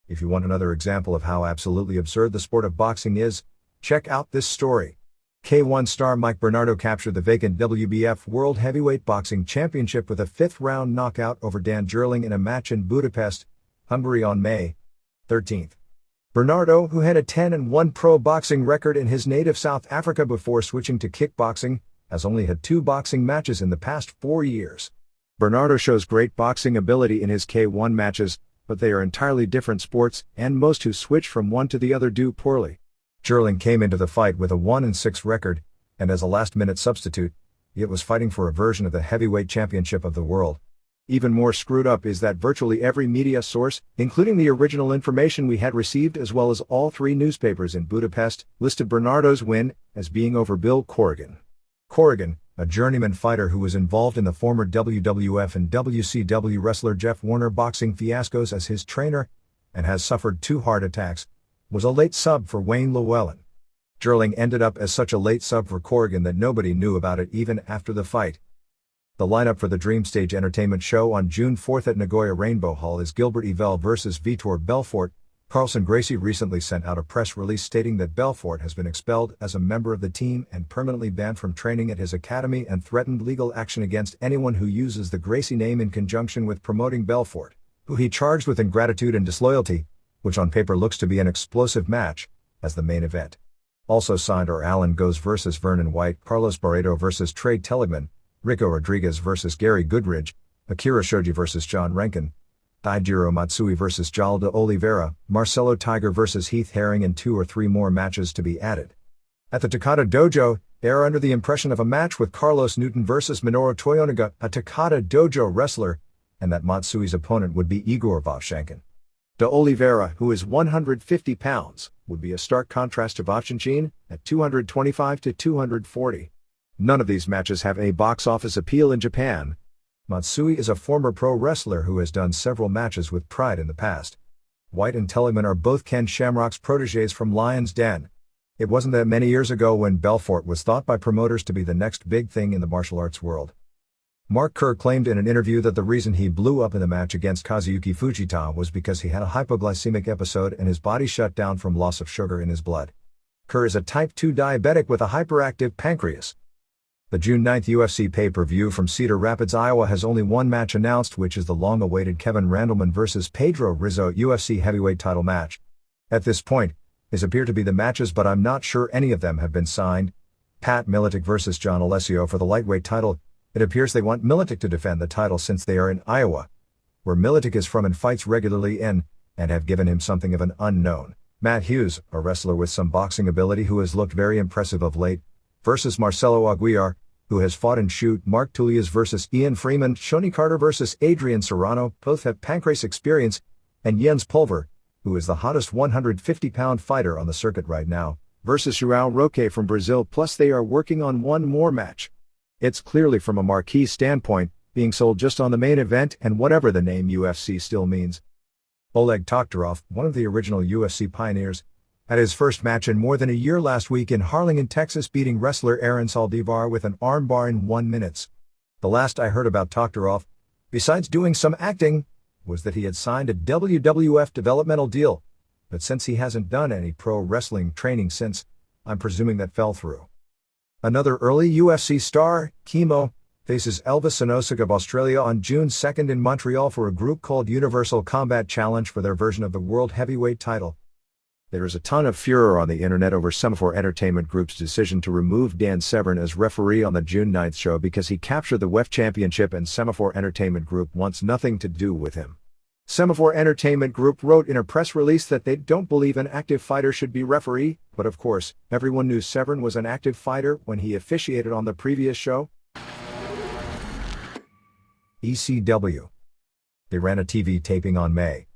If you want another example of how absolutely absurd the sport of boxing is, check out this story. K1 star Mike Bernardo captured the vacant WBF World Heavyweight Boxing Championship with a fifth-round knockout over Dan Jerling in a match in Budapest, Hungary on May 13th. Bernardo, who had a 10-1 pro boxing record in his native South Africa before switching to kickboxing, has only had 2 boxing matches in the past 4 years. Bernardo shows great boxing ability in his K1 matches, but they are entirely different sports, and most who switch from one to the other do poorly. Jerling came into the fight with a 1-6 record, and as a last-minute substitute, yet was fighting for a version of the heavyweight championship of the world. Even more screwed up is that virtually every media source, including the original information we had received as well as all 3 newspapers in Budapest, listed Bernardo's win as being over Bill Corrigan. Corrigan, a journeyman fighter who was involved in the former WWF and WCW wrestler Jeff Warner boxing fiascos as his trainer, and has suffered 2 heart attacks, was a late sub for Wayne Llewellyn. Gerling ended up as such a late sub for Corrigan that nobody knew about it even after the fight. The lineup for the Dream Stage Entertainment show on June 4 at Nagoya Rainbow Hall is Gilbert Yvel vs. Vitor Belfort. Carlson Gracie recently sent out a press release stating that Belfort has been expelled as a member of the team and permanently banned from training at his academy and threatened legal action against anyone who uses the Gracie name in conjunction with promoting Belfort, who he charged with ingratitude and disloyalty, which on paper looks to be an explosive match, as the main event. Also signed are Alan Goes vs. Vernon White, Carlos Barreto vs. Trey Teligman, Rico Rodriguez vs. Gary Goodridge, Akira Shoji vs. John Rankin, Taijiro Matsui vs. Jal de Oliveira, Marcelo Tiger vs. Heath Herring, and 2 or 3 more matches to be added. At the Takada Dojo, they are under the impression of a match with Carlos Newton vs. Minoru Toyonaga, a Takada Dojo wrestler, and that Matsui's opponent would be Igor Vovchankin. De Oliveira, who is 150 pounds, would be a stark contrast to Vovchankin at 225 to 240. None of these matches have a box office appeal in Japan. Matsui is a former pro wrestler who has done several matches with Pride in the past. White and Teligman are both Ken Shamrock's protégés from Lion's Den. It wasn't that many years ago when Belfort was thought by promoters to be the next big thing in the martial arts world. Mark Kerr claimed in an interview that the reason he blew up in the match against Kazuyuki Fujita was because he had a hypoglycemic episode and his body shut down from loss of sugar in his blood. Kerr is a type 2 diabetic with a hyperactive pancreas. The June 9th UFC pay-per-view from Cedar Rapids, Iowa has only one match announced, which is the long-awaited Kevin Randleman vs. Pedro Rizzo UFC heavyweight title match. At this point, these appear to be the matches, but I'm not sure any of them have been signed. Pat Miletic vs. John Alessio for the lightweight title. It appears they want Miletic to defend the title since they are in Iowa, where Miletic is from and fights regularly in, and have given him something of an unknown. Matt Hughes, a wrestler with some boxing ability who has looked very impressive of late, versus Marcelo Aguiar, who has fought and shoot. Mark Tullius vs. Ian Freeman, Shoni Carter vs. Adrian Serrano, both have pancrase experience, and Jens Pulver, who is the hottest 150-pound fighter on the circuit right now, versus João Roque from Brazil. Plus they are working on one more match. It's clearly from a marquee standpoint, being sold just on the main event and whatever the name UFC still means. Oleg Toktarov, one of the original UFC pioneers, had his first match in more than a year last week in Harlingen, Texas, beating wrestler Aaron Saldivar with an armbar in 1 minute. The last I heard about Toktarov, besides doing some acting, was that he had signed a WWF developmental deal, but since he hasn't done any pro wrestling training since, I'm presuming that fell through. Another early UFC star, Chemo, faces Elvis Sinosik of Australia on June 2nd in Montreal for a group called Universal Combat Challenge for their version of the World Heavyweight title. There is a ton of furor on the internet over Semaphore Entertainment Group's decision to remove Dan Severn as referee on the June 9th show because he captured the WWF Championship and Semaphore Entertainment Group wants nothing to do with him. Semaphore Entertainment Group wrote in a press release that they don't believe an active fighter should be referee, but of course, everyone knew Severn was an active fighter when he officiated on the previous show. ECW. They ran a TV taping on May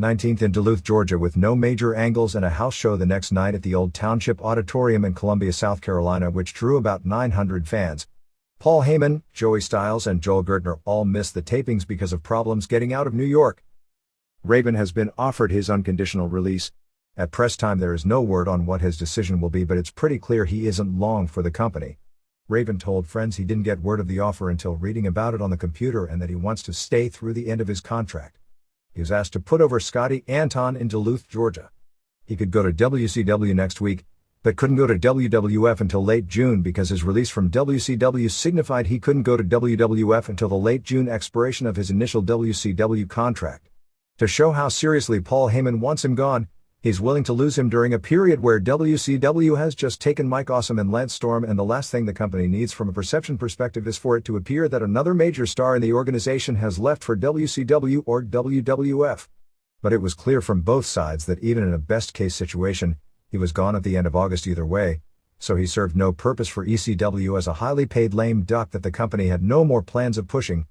19th in Duluth, Georgia, with no major angles and a house show the next night at the Old Township Auditorium in Columbia, South Carolina, which drew about 900 fans. Paul Heyman, Joey Styles, and Joel Gertner all missed the tapings because of problems getting out of New York. Raven has been offered his unconditional release. At press time there is no word on what his decision will be, but it's pretty clear he isn't long for the company. Raven told friends he didn't get word of the offer until reading about it on the computer and that he wants to stay through the end of his contract. He was asked to put over Scotty Anton in Duluth, Georgia. He could go to WCW next week, but couldn't go to WWF until late June because his release from WCW signified he couldn't go to WWF until the late June expiration of his initial WCW contract. To show how seriously Paul Heyman wants him gone, he's willing to lose him during a period where WCW has just taken Mike Awesome and Lance Storm, and the last thing the company needs from a perception perspective is for it to appear that another major star in the organization has left for WCW or WWF. But it was clear from both sides that even in a best-case situation, he was gone at the end of August either way, so he served no purpose for ECW as a highly paid lame duck that the company had no more plans of pushing.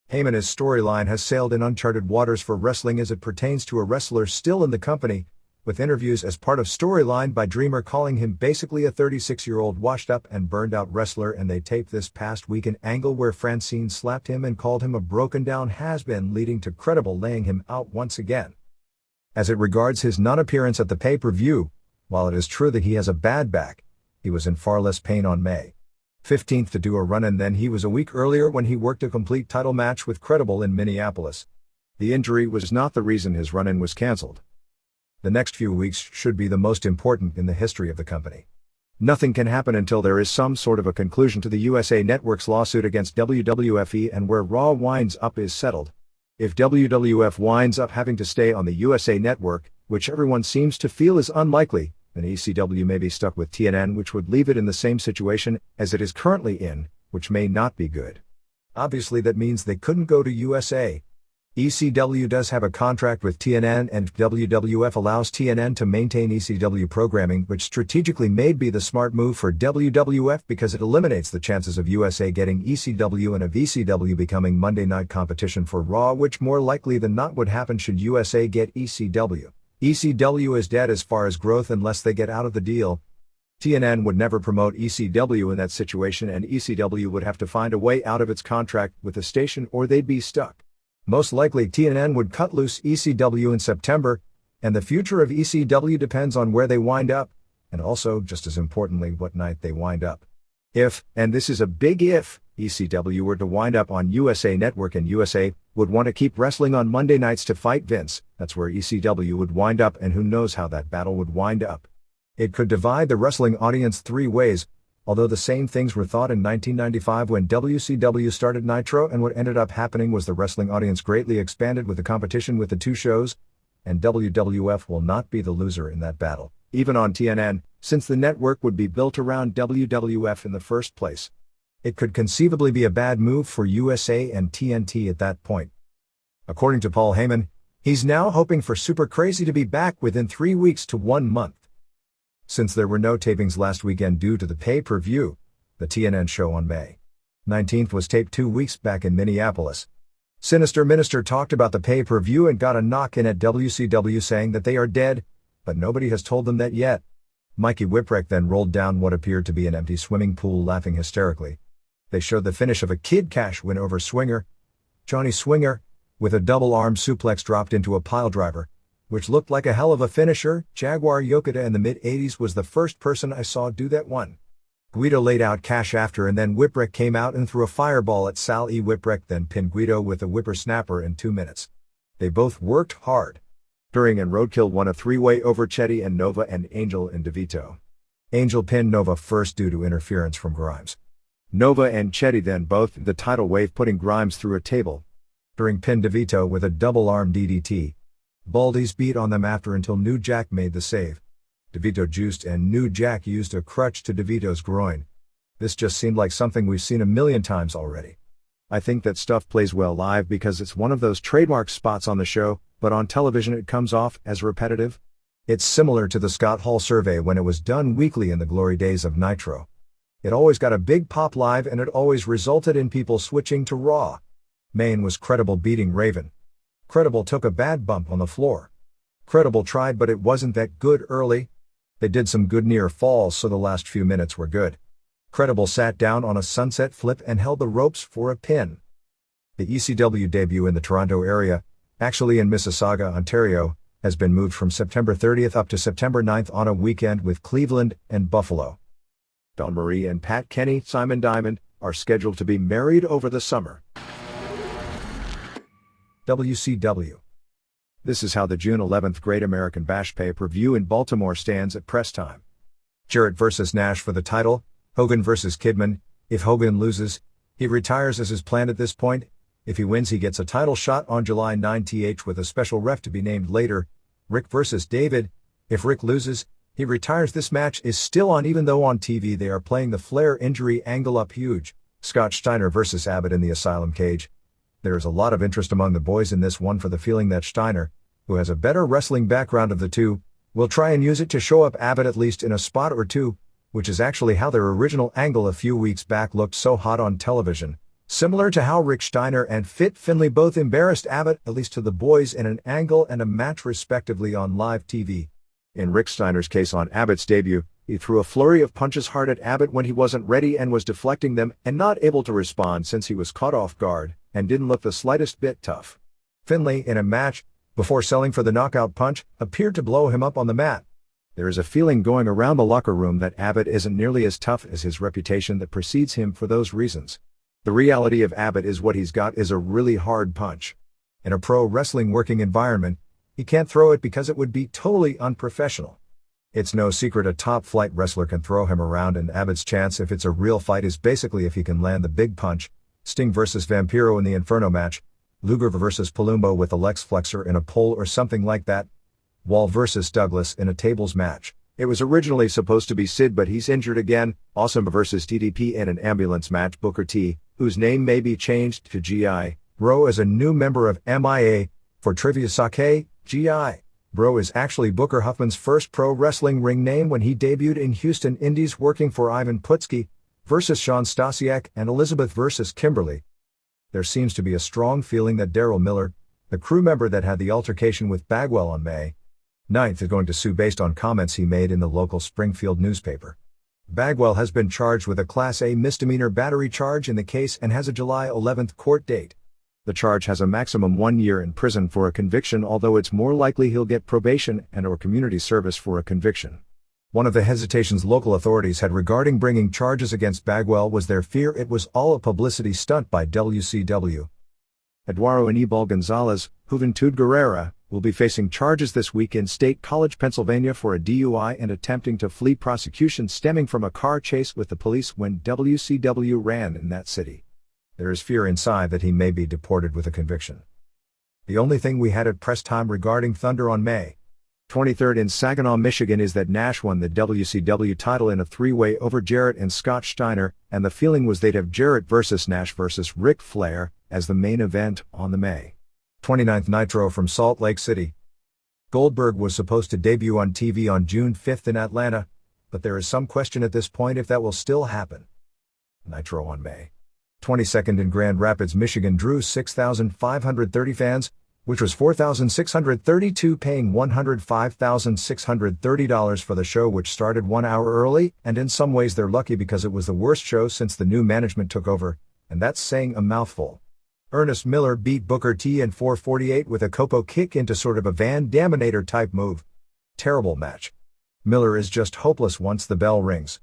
Heyman's storyline has sailed in uncharted waters for wrestling as it pertains to a wrestler still in the company, with interviews as part of Storyline by Dreamer calling him basically a 36-year-old washed-up and burned-out wrestler, and they taped this past week an angle where Francine slapped him and called him a broken-down has-been, leading to Credible laying him out once again. As it regards his non-appearance at the pay-per-view, While it is true that he has a bad back, he was in far less pain on May 15th to do a run-in than he was a week earlier when he worked a complete title match with Credible in Minneapolis. The injury was not the reason his run-in was cancelled. The next few weeks should be the most important in the history of the company. Nothing can happen until there is some sort of a conclusion to the USA Network's lawsuit against WWFE and where Raw winds up is settled. If WWF winds up having to stay on the USA Network, which everyone seems to feel is unlikely, then ECW may be stuck with TNN, which would leave it in the same situation as it is currently in, which may not be good. Obviously that means they couldn't go to USA. ECW does have a contract with TNN and WWF allows TNN to maintain ECW programming, which strategically may be the smart move for WWF because it eliminates the chances of USA getting ECW and of ECW becoming Monday night competition for Raw, which more likely than not would happen should USA get ECW. ECW is dead as far as growth unless they get out of the deal. TNN would never promote ECW in that situation and ECW would have to find a way out of its contract with the station or they'd be stuck. Most likely TNN would cut loose ECW in September, and the future of ECW depends on where they wind up, and also, just as importantly, what night they wind up. If, and this is a big if, ECW were to wind up on USA Network and USA would want to keep wrestling on Monday nights to fight Vince, that's where ECW would wind up and who knows how that battle would wind up. It could divide the wrestling audience three ways, although the same things were thought in 1995 when WCW started Nitro, and what ended up happening was the wrestling audience greatly expanded with the competition with the two shows, and WWF will not be the loser in that battle, even on TNN, since the network would be built around WWF in the first place. It could conceivably be a bad move for USA and TNT at that point. According to Paul Heyman, he's now hoping for Super Crazy to be back within 3 weeks to 1 month. Since there were no tapings last weekend due to the pay-per-view, the TNN show on May 19th was taped 2 weeks back in Minneapolis. Sinister Minister talked about the pay-per-view and got a knock-in at WCW saying that they are dead, but nobody has told them that yet. Mikey Whipwreck then rolled down what appeared to be an empty swimming pool laughing hysterically. They showed the finish of a Kid Cash win over Swinger, Johnny Swinger, with a double-arm suplex dropped into a piledriver, which looked like a hell of a finisher. Jaguar Yokota in the mid-80s was the first person I saw do that one. Guido laid out Cash after and then Whipwreck came out and threw a fireball at Sal E. Whipwreck, then pinned Guido with a whippersnapper in 2 minutes. They both worked hard. During and Roadkill won a three-way over Chetty and Nova and Angel and DeVito. Angel pinned Nova first due to interference from Grimes. Nova and Chetty then both the tidal wave, putting Grimes through a table. During pinned DeVito with a double-arm DDT. Baldy's beat on them after until New Jack made the save. DeVito juiced and New Jack used a crutch to DeVito's groin. This just seemed like something we've seen a million times already. I think that stuff plays well live because it's one of those trademark spots on the show, but on television it comes off as repetitive. It's similar to the Scott Hall survey when it was done weekly in the glory days of Nitro. It always got a big pop live and it always resulted in people switching to Raw. Main was Credible beating Raven. Credible took a bad bump on the floor. Credible tried, but it wasn't that good early. They did some good near falls, so the last few minutes were good. Credible sat down on a sunset flip and held the ropes for a pin. The ECW debut in the Toronto area, actually in Mississauga, Ontario, has been moved from September 30th up to September 9th on a weekend with Cleveland and Buffalo. Dawn Marie and Pat Kenny, Simon Diamond, are scheduled to be married over the summer. WCW. This is how the June 11th Great American Bash pay-per-view in Baltimore stands at press time. Jarrett vs. Nash for the title, Hogan vs. Kidman. If Hogan loses, he retires as is planned at this point. If he wins, he gets a title shot on July 9th with a special ref to be named later. Rick vs. David. If Rick loses, he retires. This match is still on even though on TV they are playing the Flair injury angle up huge. Scott Steiner vs. Abbott in the Asylum cage. There is a lot of interest among the boys in this one for the feeling that Steiner, who has a better wrestling background of the two, will try and use it to show up Abbott at least in a spot or two, which is actually how their original angle a few weeks back looked so hot on television. Similar to how Rick Steiner and Fit Finlay both embarrassed Abbott, at least to the boys, in an angle and a match respectively on live TV. In Rick Steiner's case on Abbott's debut, he threw a flurry of punches hard at Abbott when he wasn't ready and was deflecting them and not able to respond since he was caught off guard and didn't look the slightest bit tough. Finlay, in a match, before selling for the knockout punch, appeared to blow him up on the mat. There is a feeling going around the locker room that Abbott isn't nearly as tough as his reputation that precedes him for those reasons. The reality of Abbott is what he's got is a really hard punch. In a pro wrestling working environment, he can't throw it because it would be totally unprofessional. It's no secret a top-flight wrestler can throw him around, and Abbott's chance if it's a real fight is basically if he can land the big punch. Sting versus Vampiro in the Inferno match, Luger versus Palumbo with a Lex Flexor in a pole or something like that, Wall versus Douglas in a tables match. It was originally supposed to be Sid, but he's injured again. Awesome versus TDP in an ambulance match. Booker T, whose name may be changed to G.I. Bro as a new member of MIA. For trivia sake, G.I. Bro is actually Booker Huffman's first pro wrestling ring name when he debuted in Houston Indies working for Ivan Putski versus Sean Stasiak and Elizabeth versus Kimberly. There seems to be a strong feeling that Daryl Miller, the crew member that had the altercation with Bagwell on May 9th, is going to sue based on comments he made in the local Springfield newspaper. Bagwell has been charged with a Class A misdemeanor battery charge in the case and has a July 11th court date. The charge has a maximum 1 year in prison for a conviction, although it's more likely he'll get probation and/or community service for a conviction. One of the hesitations local authorities had regarding bringing charges against Bagwell was their fear it was all a publicity stunt by WCW. Eduardo Anibal Gonzalez, Juventud Guerrera, will be facing charges this week in State College, Pennsylvania for a DUI and attempting to flee prosecution stemming from a car chase with the police when WCW ran in that city. There is fear inside that he may be deported with a conviction. The only thing we had at press time regarding Thunder on May 23rd in Saginaw, Michigan is that Nash won the WCW title in a three-way over Jarrett and Scott Steiner, and the feeling was they'd have Jarrett versus Nash versus Ric Flair as the main event on the May 29th Nitro from Salt Lake City. Goldberg was supposed to debut on TV on June 5th in Atlanta, but there is some question at this point if that will still happen. Nitro on May 22nd in Grand Rapids, Michigan drew 6,530 fans, which was 4,632 paying $105,630 for the show, which started 1 hour early, and in some ways they're lucky because it was the worst show since the new management took over, and that's saying a mouthful. Ernest Miller beat Booker T in 4:48 with a Copo kick into sort of a Van Daminator type move. Terrible match. Miller is just hopeless once the bell rings.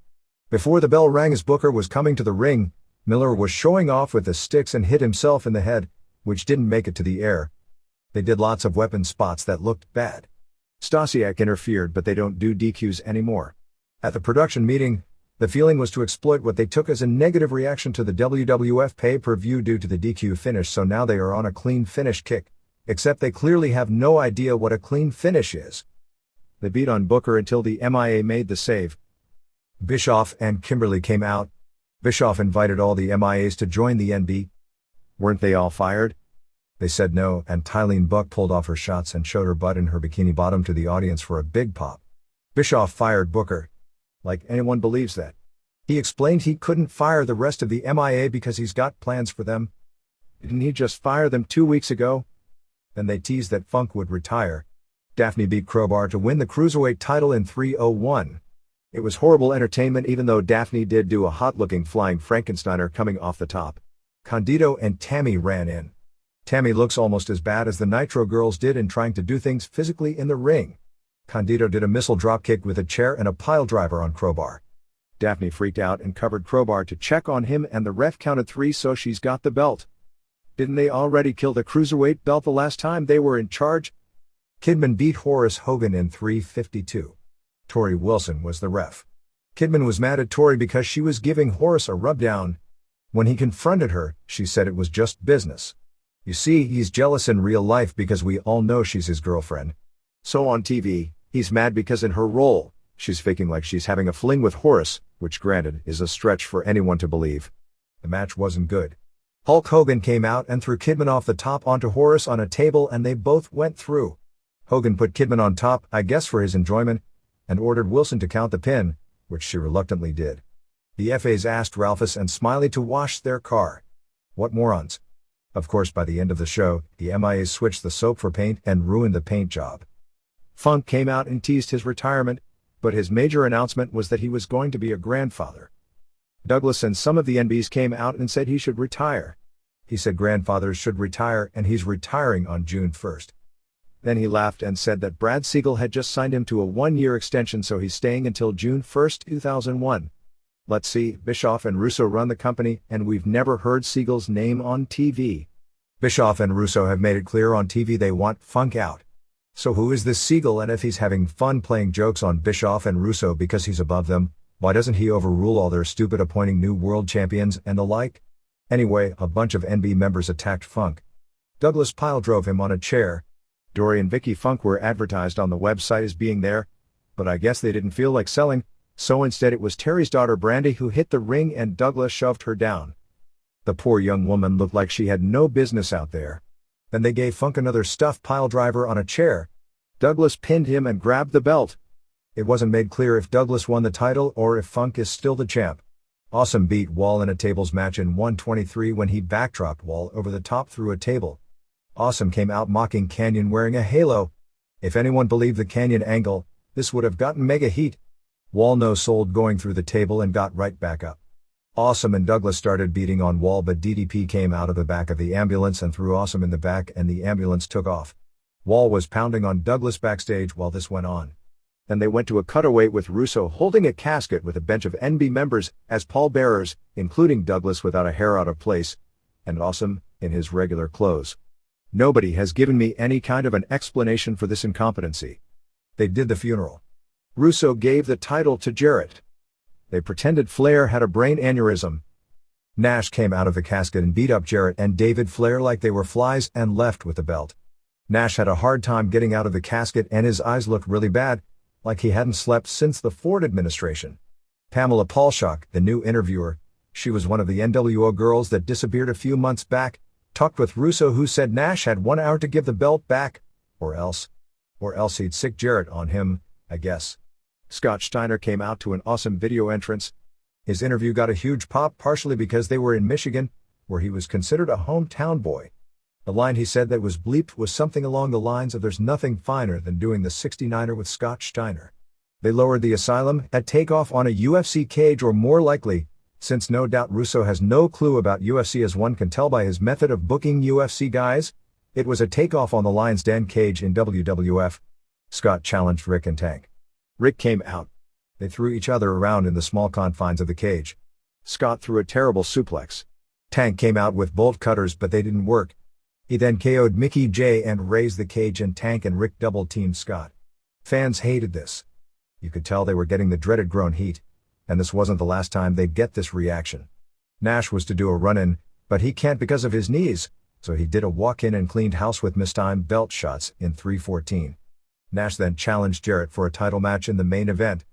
Before the bell rang as Booker was coming to the ring, Miller was showing off with the sticks and hit himself in the head, which didn't make it to the air. They did lots of weapon spots that looked bad. Stasiak interfered, but they don't do DQs anymore. At the production meeting, the feeling was to exploit what they took as a negative reaction to the WWF pay-per-view due to the DQ finish, so now they are on a clean finish kick, except they clearly have no idea what a clean finish is. They beat on Booker until the MIA made the save. Bischoff and Kimberly came out. Bischoff invited all the MIAs to join the NB. Weren't they all fired? They said no, and Tylene Buck pulled off her shots and showed her butt in her bikini bottom to the audience for a big pop. Bischoff fired Booker. Like anyone believes that. He explained he couldn't fire the rest of the MIA because he's got plans for them. Didn't he just fire them 2 weeks ago? Then they teased that Funk would retire. Daphne beat Crowbar to win the Cruiserweight title in 3:01. It was horrible entertainment, even though Daphne did do a hot-looking flying Frankensteiner coming off the top. Candido and Tammy ran in. Tammy looks almost as bad as the Nitro girls did in trying to do things physically in the ring. Candido did a missile dropkick with a chair and a pile driver on Crowbar. Daphne freaked out and covered Crowbar to check on him, and the ref counted 3, so she's got the belt. Didn't they already kill the Cruiserweight belt the last time they were in charge? Kidman beat Horace Hogan in 3:52. Tori Wilson was the ref. Kidman was mad at Tori because she was giving Horace a rubdown. When he confronted her, she said it was just business. You see, he's jealous in real life because we all know she's his girlfriend. So on TV, he's mad because in her role, she's faking like she's having a fling with Horace, which granted is a stretch for anyone to believe. The match wasn't good. Hulk Hogan came out and threw Kidman off the top onto Horace on a table, and they both went through. Hogan put Kidman on top, I guess for his enjoyment, and ordered Wilson to count the pin, which she reluctantly did. The FAs asked Ralphus and Smiley to wash their car. What morons. Of course, by the end of the show, the MIAs switched the soap for paint and ruined the paint job. Funk came out and teased his retirement, but his major announcement was that he was going to be a grandfather. Douglas and some of the NBs came out and said he should retire. He said grandfathers should retire, and he's retiring on June 1st. Then he laughed and said that Brad Siegel had just signed him to a 1-year extension, so he's staying until June 1, 2001. Let's see, Bischoff and Russo run the company, and we've never heard Siegel's name on TV. Bischoff and Russo have made it clear on TV they want Funk out. So who is this Siegel, and if he's having fun playing jokes on Bischoff and Russo because he's above them, why doesn't he overrule all their stupid appointing new world champions and the like? Anyway, a bunch of NB members attacked Funk. Douglas Pyle drove him on a chair. Dory and Vicky Funk were advertised on the website as being there, but I guess they didn't feel like selling, so instead it was Terry's daughter Brandy who hit the ring and Douglas shoved her down. The poor young woman looked like she had no business out there. Then they gave Funk another stuffed pile driver on a chair. Douglas pinned him and grabbed the belt. It wasn't made clear if Douglas won the title or if Funk is still the champ. Awesome beat Wall in a tables match in 123 when he backdropped Wall over the top through a table. Awesome came out mocking Canyon wearing a halo. If anyone believed the Canyon angle, this would have gotten mega heat. Wall no-sold going through the table and got right back up. Awesome and Douglas started beating on Wall, but DDP came out of the back of the ambulance and threw Awesome in the back and the ambulance took off. Wall was pounding on Douglas backstage while this went on. Then they went to a cutaway with Russo holding a casket with a bench of NB members as pallbearers, including Douglas without a hair out of place, and Awesome in his regular clothes. Nobody has given me any kind of an explanation for this incompetency. They did the funeral. Russo gave the title to Jarrett. They pretended Flair had a brain aneurysm. Nash came out of the casket and beat up Jarrett and David Flair like they were flies and left with the belt. Nash had a hard time getting out of the casket and his eyes looked really bad, like he hadn't slept since the Ford administration. Pamela Paulshock, the new interviewer, she was one of the NWO girls that disappeared a few months back, talked with Russo, who said Nash had 1 hour to give the belt back, or else he'd sick Jarrett on him, I guess. Scott Steiner came out to an awesome video entrance. His interview got a huge pop partially because they were in Michigan, where he was considered a hometown boy. The line he said that was bleeped was something along the lines of "There's nothing finer than doing the 69er with Scott Steiner." They lowered the Asylum at takeoff on a UFC cage, or more likely, since no doubt Russo has no clue about UFC as one can tell by his method of booking UFC guys, it was a takeoff on the Lion's Den cage in WWF. Scott challenged Rick and Tank. Rick came out. They threw each other around in the small confines of the cage. Scott threw a terrible suplex. Tank came out with bolt cutters, but they didn't work. He then KO'd Mickey J and raised the cage, and Tank and Rick double-teamed Scott. Fans hated this. You could tell they were getting the dreaded groan heat. And this wasn't the last time they'd get this reaction. Nash was to do a run-in, but he can't because of his knees, so he did a walk-in and cleaned house with mistimed belt shots in 314. Nash then challenged Jarrett for a title match in the main event.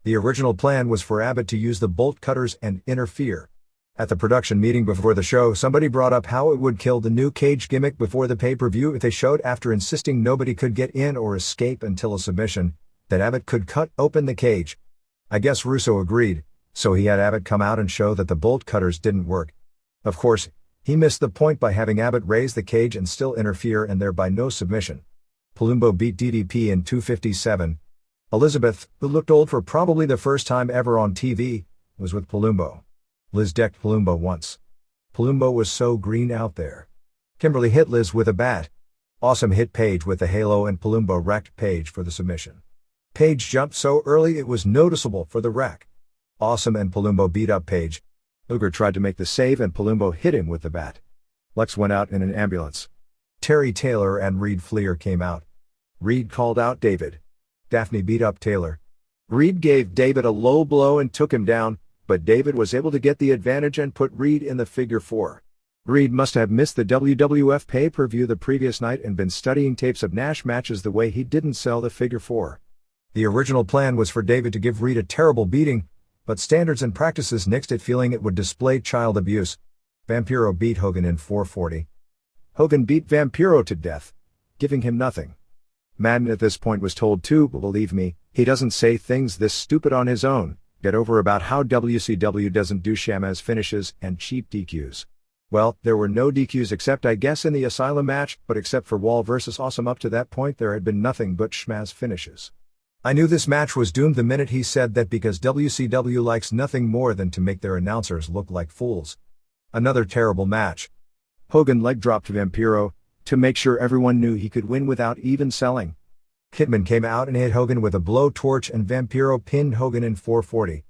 The original plan was for Abbott to use the bolt cutters and interfere. At the production meeting before the show, somebody brought up how it would kill the new cage gimmick before the pay-per-view if they showed, after insisting nobody could get in or escape until a submission, that Abbott could cut open the cage. I guess Russo agreed, so he had Abbott come out and show that the bolt cutters didn't work. Of course, he missed the point by having Abbott raise the cage and still interfere, and thereby no submission. Palumbo beat DDP in 257. Elizabeth, who looked old for probably the first time ever on TV, was with Palumbo. Liz decked Palumbo once. Palumbo was so green out there. Kimberly hit Liz with a bat. Awesome hit Paige with the halo, and Palumbo racked Paige for the submission. Paige jumped so early it was noticeable for the rack. Awesome and Palumbo beat up Paige. Luger tried to make the save and Palumbo hit him with the bat. Lex went out in an ambulance. Terry Taylor and Reed Fleer came out. Reed called out David. Daphne beat up Taylor. Reed gave David a low blow and took him down, but David was able to get the advantage and put Reed in the figure 4. Reed must have missed the WWF pay-per-view the previous night and been studying tapes of Nash matches the way he didn't sell the figure 4. The original plan was for David to give Reed a terrible beating, but standards and practices nixed it, feeling it would display child abuse. Vampiro beat Hogan in 440. Hogan beat Vampiro to death, giving him nothing. Madden at this point was told to, believe me, he doesn't say things this stupid on his own, get over about how WCW doesn't do sham-ass finishes and cheap DQs. Well, there were no DQs except I guess in the Asylum match, but except for Wall vs. Awesome up to that point there had been nothing but schmazz finishes. I knew this match was doomed the minute he said that, because WCW likes nothing more than to make their announcers look like fools. Another terrible match. Hogan leg dropped Vampiro, to make sure everyone knew he could win without even selling. Kidman came out and hit Hogan with a blowtorch and Vampiro pinned Hogan in 440.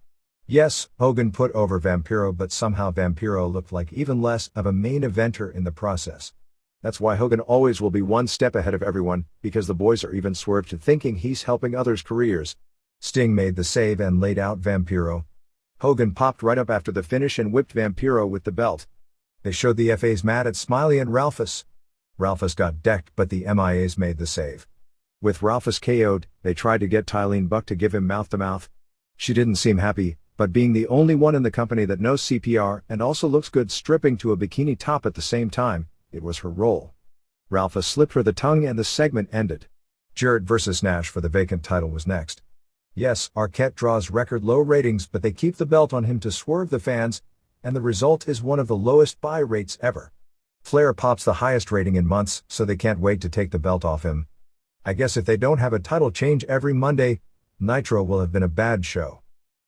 Yes, Hogan put over Vampiro, but somehow Vampiro looked like even less of a main eventer in the process. That's why Hogan always will be one step ahead of everyone, because the boys are even swerved to thinking he's helping others' careers. Sting made the save and laid out Vampiro. Hogan popped right up after the finish and whipped Vampiro with the belt. They showed the FAs mad at Smiley and Ralphus. Ralphus got decked, but the MIAs made the save. With Ralphus KO'd, they tried to get Tylene Buck to give him mouth-to-mouth. She didn't seem happy, but being the only one in the company that knows CPR and also looks good stripping to a bikini top at the same time, it was her role. Ralphus slipped her the tongue and the segment ended. Jarrett vs. Nash for the vacant title was next. Yes, Arquette draws record low ratings, but they keep the belt on him to swerve the fans, and the result is one of the lowest buy rates ever. Flair pops the highest rating in months, so they can't wait to take the belt off him. I guess if they don't have a title change every Monday, Nitro will have been a bad show.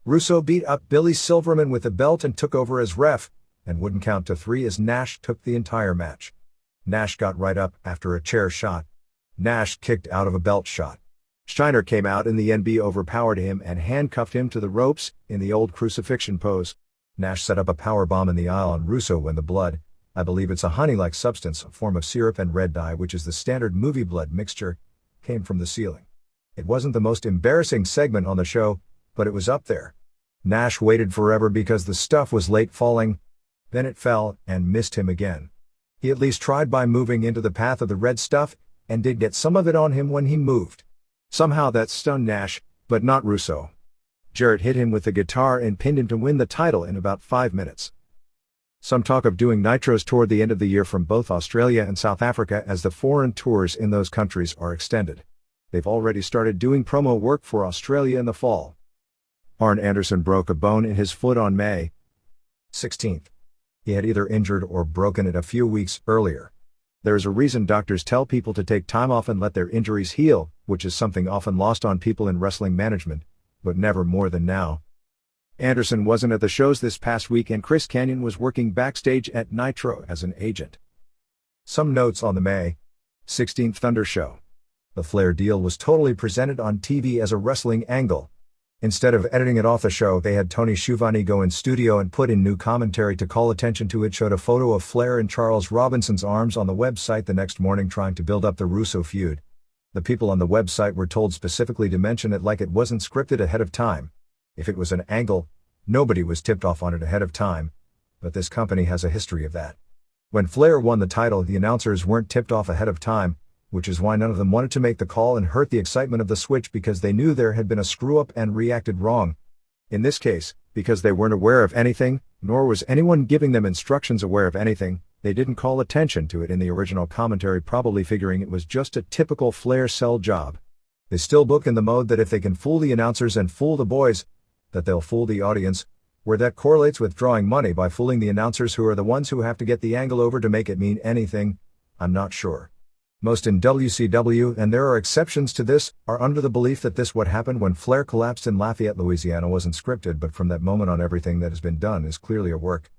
Russo beat up Billy Silverman with the belt and took over as ref, and wouldn't count to 3 as Nash took the entire match. Nash got right up after a chair shot. Nash kicked out of a belt shot. Steiner came out in the NB, overpowered him and handcuffed him to the ropes in the old crucifixion pose. Nash set up a powerbomb in the aisle on Russo when the blood, I believe it's a honey-like substance, a form of syrup and red dye which is the standard movie blood mixture, came from the ceiling. It wasn't the most embarrassing segment on the show, but it was up there. Nash waited forever because the stuff was late falling. Then it fell and missed him again. He at least tried by moving into the path of the red stuff, and did get some of it on him when he moved. Somehow that stunned Nash, but not Russo. Jarrett hit him with the guitar and pinned him to win the title in about 5 minutes. Some talk of doing Nitros toward the end of the year from both Australia and South Africa as the foreign tours in those countries are extended. They've already started doing promo work for Australia in the fall. Arn Anderson broke a bone in his foot on May 16th. He had either injured or broken it a few weeks earlier. There is a reason doctors tell people to take time off and let their injuries heal, which is something often lost on people in wrestling management, but never more than now. Anderson wasn't at the shows this past week and Chris Kanyon was working backstage at Nitro as an agent. Some notes on the May 16th Thunder show. The Flair deal was totally presented on TV as a wrestling angle. Instead of editing it off the show, they had Tony Schiavone go in studio and put in new commentary to call attention to it. Showed a photo of Flair in Charles Robinson's arms on the website the next morning, trying to build up the Russo feud. The people on the website were told specifically to mention it like it wasn't scripted ahead of time. If it was an angle, nobody was tipped off on it ahead of time, but this company has a history of that. When Flair won the title, the announcers weren't tipped off ahead of time, which is why none of them wanted to make the call and hurt the excitement of the switch, because they knew there had been a screw-up and reacted wrong. In this case, because they weren't aware of anything, nor was anyone giving them instructions aware of anything, they didn't call attention to it in the original commentary, probably figuring it was just a typical Flair sell job. They still book in the mode that if they can fool the announcers and fool the boys, that they'll fool the audience, where that correlates with drawing money by fooling the announcers, who are the ones who have to get the angle over to make it mean anything. I'm not sure. Most in WCW, and there are exceptions to this, are under the belief that this what happened when Flair collapsed in Lafayette, Louisiana wasn't scripted, but from that moment on everything that has been done is clearly a work.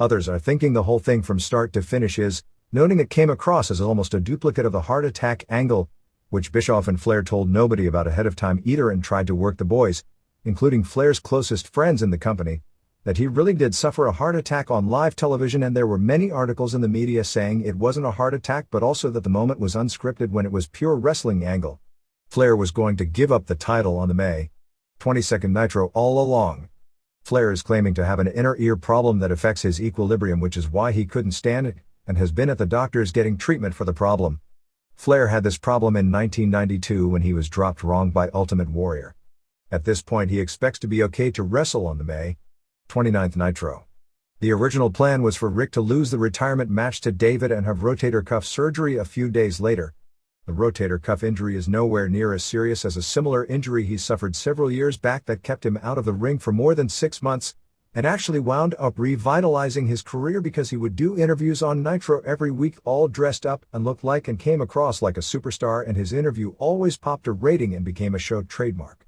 Others are thinking the whole thing from start to finish is, noting it came across as almost a duplicate of the heart attack angle, which Bischoff and Flair told nobody about ahead of time either and tried to work the boys, including Flair's closest friends in the company, that he really did suffer a heart attack on live television, and there were many articles in the media saying it wasn't a heart attack, but also that the moment was unscripted when it was pure wrestling angle. Flair was going to give up the title on the May 22nd Nitro all along. Flair is claiming to have an inner ear problem that affects his equilibrium, which is why he couldn't stand it, and has been at the doctors getting treatment for the problem. Flair had this problem in 1992 when he was dropped wrong by Ultimate Warrior. At this point he expects to be okay to wrestle on the May 29th Nitro. The original plan was for Rick to lose the retirement match to David and have rotator cuff surgery a few days later. The rotator cuff injury is nowhere near as serious as a similar injury he suffered several years back that kept him out of the ring for more than 6 months, and actually wound up revitalizing his career because he would do interviews on Nitro every week all dressed up and looked like and came across like a superstar, and his interview always popped a rating and became a show trademark.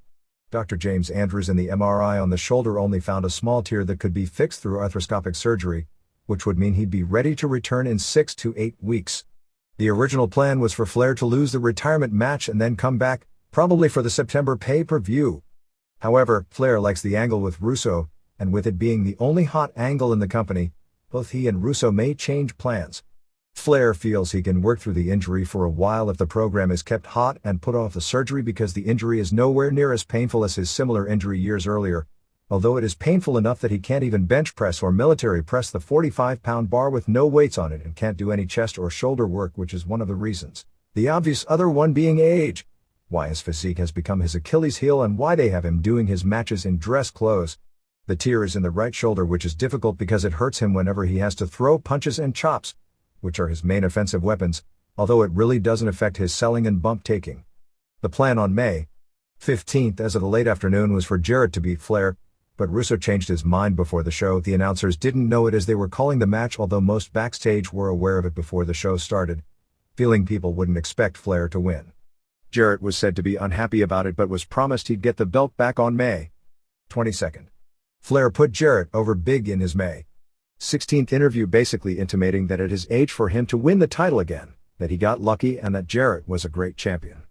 Dr. James Andrews in the MRI on the shoulder only found a small tear that could be fixed through arthroscopic surgery, which would mean he'd be ready to return in 6 to 8 weeks. The original plan was for Flair to lose the retirement match and then come back, probably for the September pay-per-view. However, Flair likes the angle with Russo, and with it being the only hot angle in the company, both he and Russo may change plans. Flair feels he can work through the injury for a while if the program is kept hot and put off the surgery because the injury is nowhere near as painful as his similar injury years earlier, although it is painful enough that he can't even bench press or military press the 45-pound bar with no weights on it and can't do any chest or shoulder work, which is one of the reasons. The obvious other one being age. Why his physique has become his Achilles heel and why they have him doing his matches in dress clothes. The tear is in the right shoulder, which is difficult because it hurts him whenever he has to throw punches and chops, which are his main offensive weapons, although it really doesn't affect his selling and bump taking. The plan on May 15th as of the late afternoon was for Jarrett to beat Flair, but Russo changed his mind before the show. The announcers didn't know it as they were calling the match, although most backstage were aware of it before the show started, feeling people wouldn't expect Flair to win. Jarrett was said to be unhappy about it but was promised he'd get the belt back on May 22nd. Flair put Jarrett over big in his May 16th interview, basically intimating that at his age for him to win the title again, that he got lucky and that Jarrett was a great champion.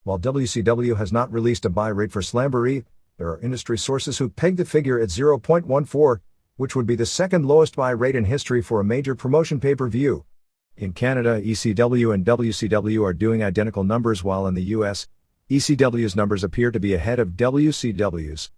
While WCW has not released a buy rate for Slamboree, there are industry sources who peg the figure at 0.14, which would be the second lowest buy rate in history for a major promotion pay-per-view. In Canada, ECW and WCW are doing identical numbers, while in the US, ECW's numbers appear to be ahead of WCW's.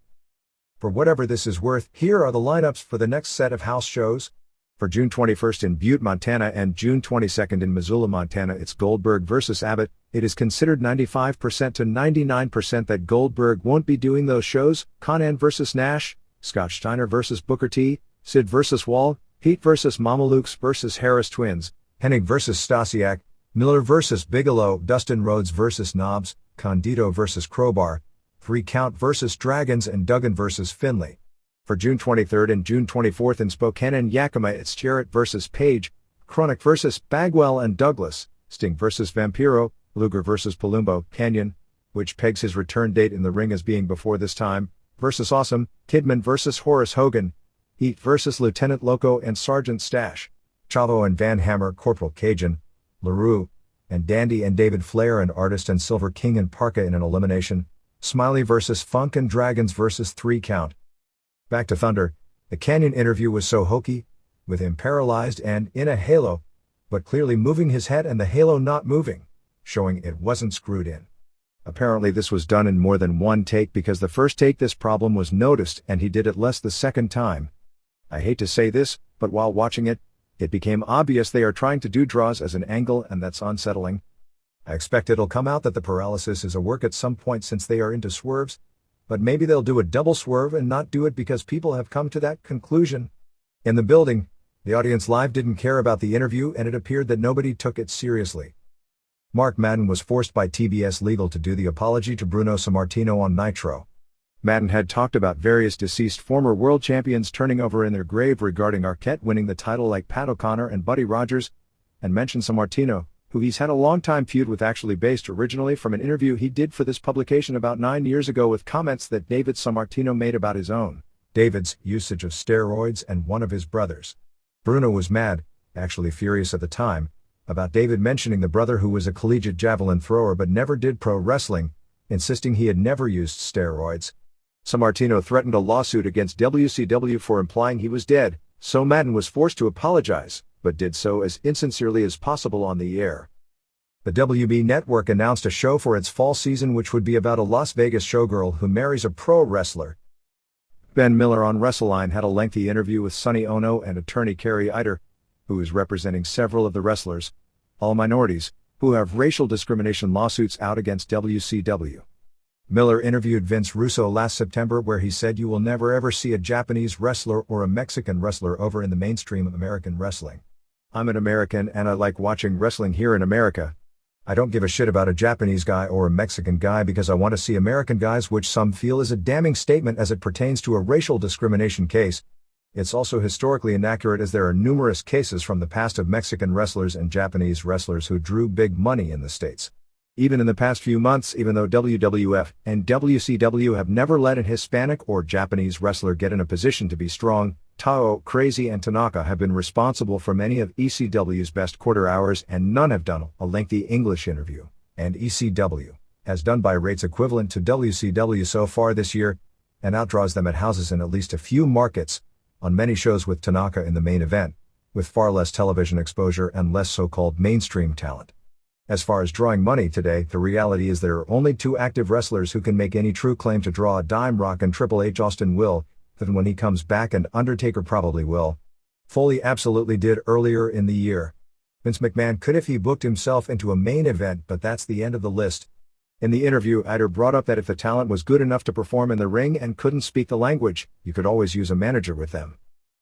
For whatever this is worth, here are the lineups for the next set of house shows. For June 21st in Butte, Montana and June 22nd in Missoula, Montana, it's Goldberg vs. Abbott. It is considered 95% to 99% that Goldberg won't be doing those shows. Conan vs. Nash, Scott Steiner vs. Booker T, Sid vs. Wall, Heat vs. Mamalukes vs. Harris Twins, Hennig vs. Stasiak, Miller vs. Bigelow, Dustin Rhodes vs. Knobs, Condito vs. Crowbar, 3 Count vs. Dragons, and Duggan vs. Finlay. For June 23rd and June 24th in Spokane and Yakima, it's Jarrett vs. Page, Chronic vs. Bagwell and Douglas, Sting vs. Vampiro, Luger vs. Palumbo, Canyon, which pegs his return date in the ring as being before this time, vs. Awesome, Kidman vs. Horace Hogan, Heat vs. Lieutenant Loco and Sergeant Stash, Chavo and Van Hammer, Corporal Cajun, LaRue, and Dandy and David Flair and Artist and Silver King and Parka in an elimination, Smiley vs. Funk and Dragons vs. 3 Count. Back to Thunder, the Canyon interview was so hokey, with him paralyzed and in a halo, but clearly moving his head and the halo not moving, showing it wasn't screwed in. Apparently this was done in more than one take because the first take this problem was noticed and he did it less the second time. I hate to say this, but while watching it, it became obvious they are trying to do draws as an angle, and that's unsettling. I expect it'll come out that the paralysis is a work at some point since they are into swerves, but maybe they'll do a double swerve and not do it because people have come to that conclusion. In the building, the audience live didn't care about the interview and it appeared that nobody took it seriously. Mark Madden was forced by TBS Legal to do the apology to Bruno Sammartino on Nitro. Madden had talked about various deceased former world champions turning over in their grave regarding Arquette winning the title like Pat O'Connor and Buddy Rogers, and mentioned Sammartino, who he's had a long-time feud with, actually based originally from an interview he did for this publication about 9 years ago with comments that David Sammartino made about his own, David's, usage of steroids and one of his brothers. Bruno was mad, actually furious at the time, about David mentioning the brother who was a collegiate javelin thrower but never did pro wrestling, insisting he had never used steroids. Sammartino threatened a lawsuit against WCW for implying he was dead, so Madden was forced to apologize, but did so as insincerely as possible on the air. The WB Network announced a show for its fall season which would be about a Las Vegas showgirl who marries a pro wrestler. Ben Miller on WrestleLine had a lengthy interview with Sonny Ono and attorney Carrie Eider, who is representing several of the wrestlers, all minorities, who have racial discrimination lawsuits out against WCW. Miller interviewed Vince Russo last September where he said you will never ever see a Japanese wrestler or a Mexican wrestler over in the mainstream of American wrestling. I'm an American and I like watching wrestling here in America. I don't give a shit about a Japanese guy or a Mexican guy because I want to see American guys, which some feel is a damning statement as it pertains to a racial discrimination case. It's also historically inaccurate as there are numerous cases from the past of Mexican wrestlers and Japanese wrestlers who drew big money in the States. Even in the past few months, even though WWF and WCW have never let an Hispanic or Japanese wrestler get in a position to be strong, Tao, Crazy and Tanaka have been responsible for many of ECW's best quarter hours and none have done a lengthy English interview, and ECW has done by rates equivalent to WCW so far this year, and outdraws them at houses in at least a few markets, on many shows with Tanaka in the main event, with far less television exposure and less so-called mainstream talent. As far as drawing money today, the reality is there are only two active wrestlers who can make any true claim to draw a dime. Rock and Triple H. Austin will, then when he comes back, and Undertaker probably will. Foley absolutely did earlier in the year. Vince McMahon could if he booked himself into a main event, but that's the end of the list. In the interview, Eider brought up that if the talent was good enough to perform in the ring and couldn't speak the language, you could always use a manager with them.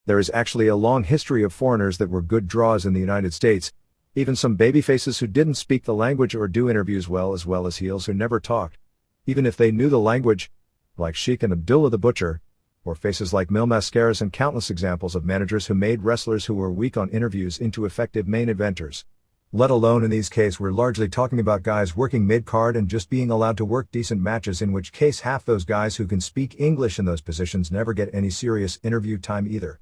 There is actually a long history of foreigners that were good draws in the United States, even some babyfaces who didn't speak the language or do interviews well as heels who never talked, even if they knew the language, like Sheik and Abdullah the Butcher, or faces like Mil Mascaras, and countless examples of managers who made wrestlers who were weak on interviews into effective main eventers. Let alone in these cases we're largely talking about guys working mid-card and just being allowed to work decent matches, in which case half those guys who can speak English in those positions never get any serious interview time either.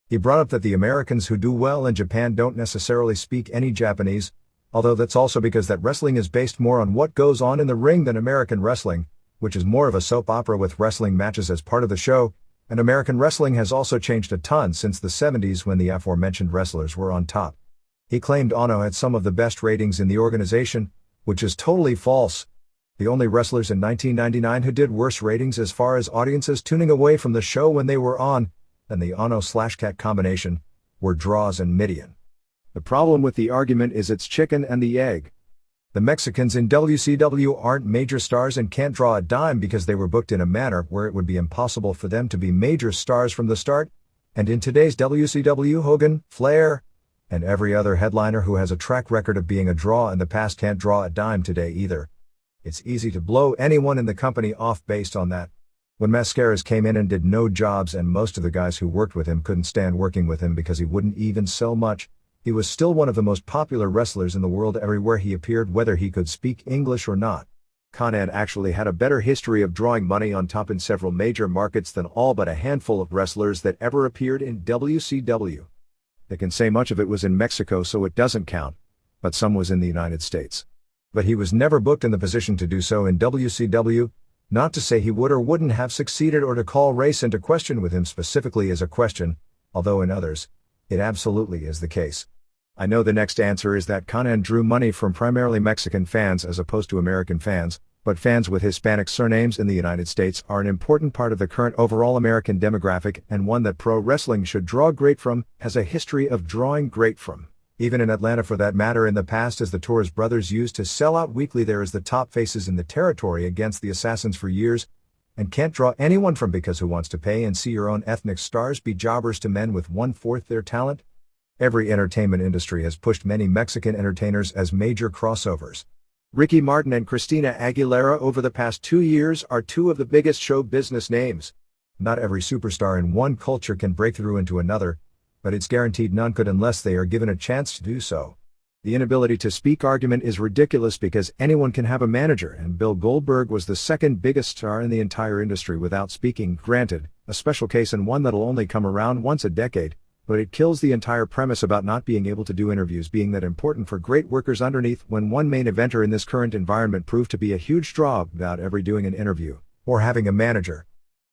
He brought up that the Americans who do well in Japan don't necessarily speak any Japanese, although that's also because that wrestling is based more on what goes on in the ring than American wrestling, which is more of a soap opera with wrestling matches as part of the show, and American wrestling has also changed a ton since the 70s when the aforementioned wrestlers were on top. He claimed Ono had some of the best ratings in the organization, which is totally false. The only wrestlers in 1999 who did worse ratings as far as audiences tuning away from the show when they were on, than the Ono/Cat combination, were Draws and Midian. The problem with the argument is it's chicken and the egg. The Mexicans in WCW aren't major stars and can't draw a dime because they were booked in a manner where it would be impossible for them to be major stars from the start, and in today's WCW, Hogan, Flair, and every other headliner who has a track record of being a draw in the past can't draw a dime today either. It's easy to blow anyone in the company off based on that. When Mascaras came in and did no jobs and most of the guys who worked with him couldn't stand working with him because he wouldn't even sell much, he was still one of the most popular wrestlers in the world everywhere he appeared, whether he could speak English or not. Konnan actually had a better history of drawing money on top in several major markets than all but a handful of wrestlers that ever appeared in WCW. They can say much of it was in Mexico, so it doesn't count, but some was in the United States. But he was never booked in the position to do so in WCW, not to say he would or wouldn't have succeeded or to call race into question with him specifically as a question, although in others, it absolutely is the case. I know the next answer is that Konnan drew money from primarily Mexican fans as opposed to American fans, but fans with Hispanic surnames in the United States are an important part of the current overall American demographic and one that pro wrestling should draw great from, has a history of drawing great from. Even in Atlanta for that matter, in the past, as the Torres brothers used to sell out weekly there as the top faces in the territory against the Assassins for years, and can't draw anyone from because who wants to pay and see your own ethnic stars be jobbers to men with 1/4 their talent? Every entertainment industry has pushed many Mexican entertainers as major crossovers. Ricky Martin and Christina Aguilera over the past 2 years are two of the biggest show business names. Not every superstar in one culture can break through into another, but it's guaranteed none could unless they are given a chance to do so. The inability to speak argument is ridiculous because anyone can have a manager, and Bill Goldberg was the second biggest star in the entire industry without speaking. Granted, a special case and one that'll only come around once a decade, but it kills the entire premise about not being able to do interviews being that important for great workers underneath when one main eventer in this current environment proved to be a huge draw without ever doing an interview, or having a manager.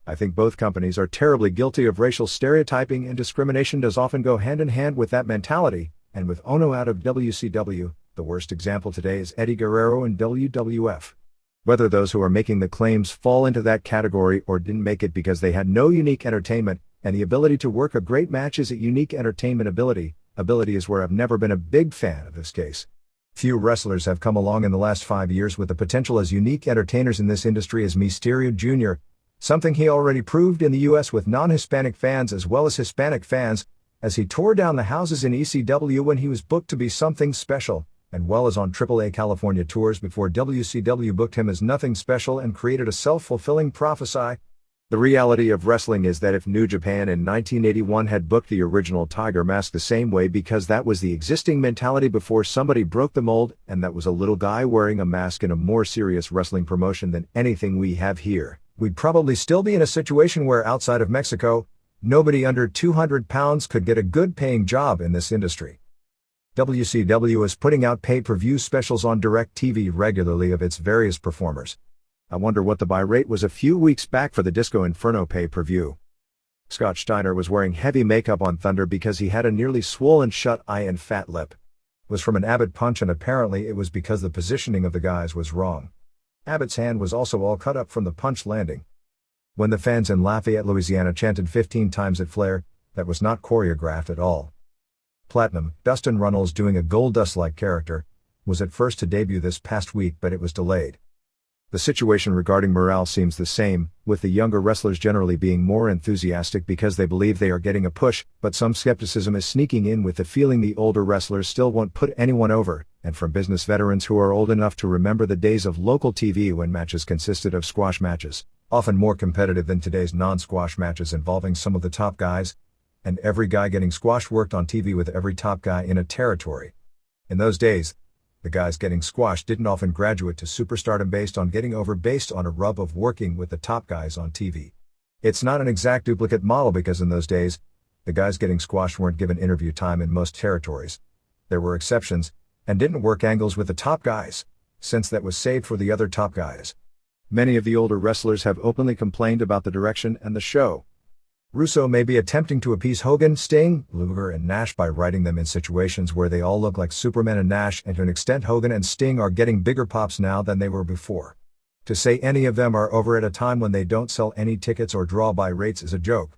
I think both companies are terribly guilty of racial stereotyping, and discrimination does often go hand in hand with that mentality, and with Ono out of WCW, the worst example today is Eddie Guerrero in WWF. Whether those who are making the claims fall into that category or didn't make it because they had no unique entertainment, and the ability to work a great match is a unique entertainment ability is where I've never been a big fan of this case. Few wrestlers have come along in the last 5 years with the potential as unique entertainers in this industry as Mysterio Jr., something he already proved in the US with non-Hispanic fans as well as Hispanic fans, as he tore down the houses in ECW when he was booked to be something special, and well as on AAA California tours before WCW booked him as nothing special and created a self-fulfilling prophecy. The reality of wrestling is that if New Japan in 1981 had booked the original Tiger Mask the same way because that was the existing mentality before somebody broke the mold, and that was a little guy wearing a mask in a more serious wrestling promotion than anything we have here, we'd probably still be in a situation where outside of Mexico, nobody under 200 pounds could get a good paying job in this industry. WCW is putting out pay-per-view specials on DirecTV regularly of its various performers. I wonder what the buy rate was a few weeks back for the Disco Inferno pay-per-view. Scott Steiner was wearing heavy makeup on Thunder because he had a nearly swollen shut eye and fat lip. It was from an Abbott punch, and apparently it was because the positioning of the guys was wrong. Abbott's hand was also all cut up from the punch landing. When the fans in Lafayette, Louisiana chanted 15 times at Flair, that was not choreographed at all. Platinum, Dustin Runnels doing a Goldust-like character, was at first to debut this past week, but it was delayed. The situation regarding morale seems the same, with the younger wrestlers generally being more enthusiastic because they believe they are getting a push, but some skepticism is sneaking in with the feeling the older wrestlers still won't put anyone over, and from business veterans who are old enough to remember the days of local TV when matches consisted of squash matches, often more competitive than today's non-squash matches involving some of the top guys, and every guy getting squashed worked on TV with every top guy in a territory. In those days, the guys getting squashed didn't often graduate to superstardom based on getting over based on a rub of working with the top guys on TV. It's not an exact duplicate model because in those days, the guys getting squashed weren't given interview time in most territories. There were exceptions, and didn't work angles with the top guys, since that was saved for the other top guys. Many of the older wrestlers have openly complained about the direction and the show. Russo may be attempting to appease Hogan, Sting, Luger, and Nash by writing them in situations where they all look like Superman and Nash, and to an extent Hogan and Sting are getting bigger pops now than they were before. To say any of them are over at a time when they don't sell any tickets or draw buy rates is a joke.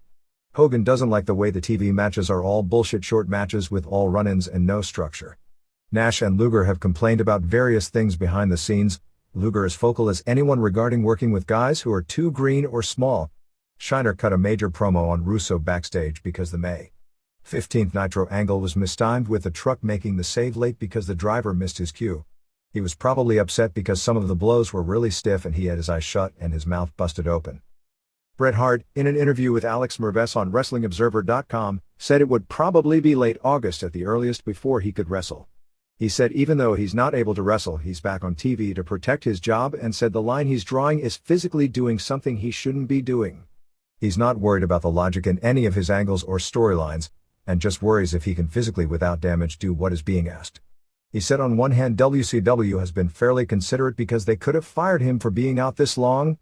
Hogan doesn't like the way the TV matches are all bullshit short matches with all run-ins and no structure. Nash and Luger have complained about various things behind the scenes. Luger is vocal as anyone regarding working with guys who are too green or small. Shiner cut a major promo on Russo backstage because the May 15th Nitro angle was mistimed with the truck making the save late because the driver missed his cue. He was probably upset because some of the blows were really stiff and he had his eyes shut and his mouth busted open. Bret Hart, in an interview with Alex Merves on WrestlingObserver.com, said it would probably be late August at the earliest before he could wrestle. He said even though he's not able to wrestle, he's back on TV to protect his job, and said the line he's drawing is physically doing something he shouldn't be doing. He's not worried about the logic in any of his angles or storylines, and just worries if he can physically without damage do what is being asked. He said on one hand WCW has been fairly considerate because they could have fired him for being out this long.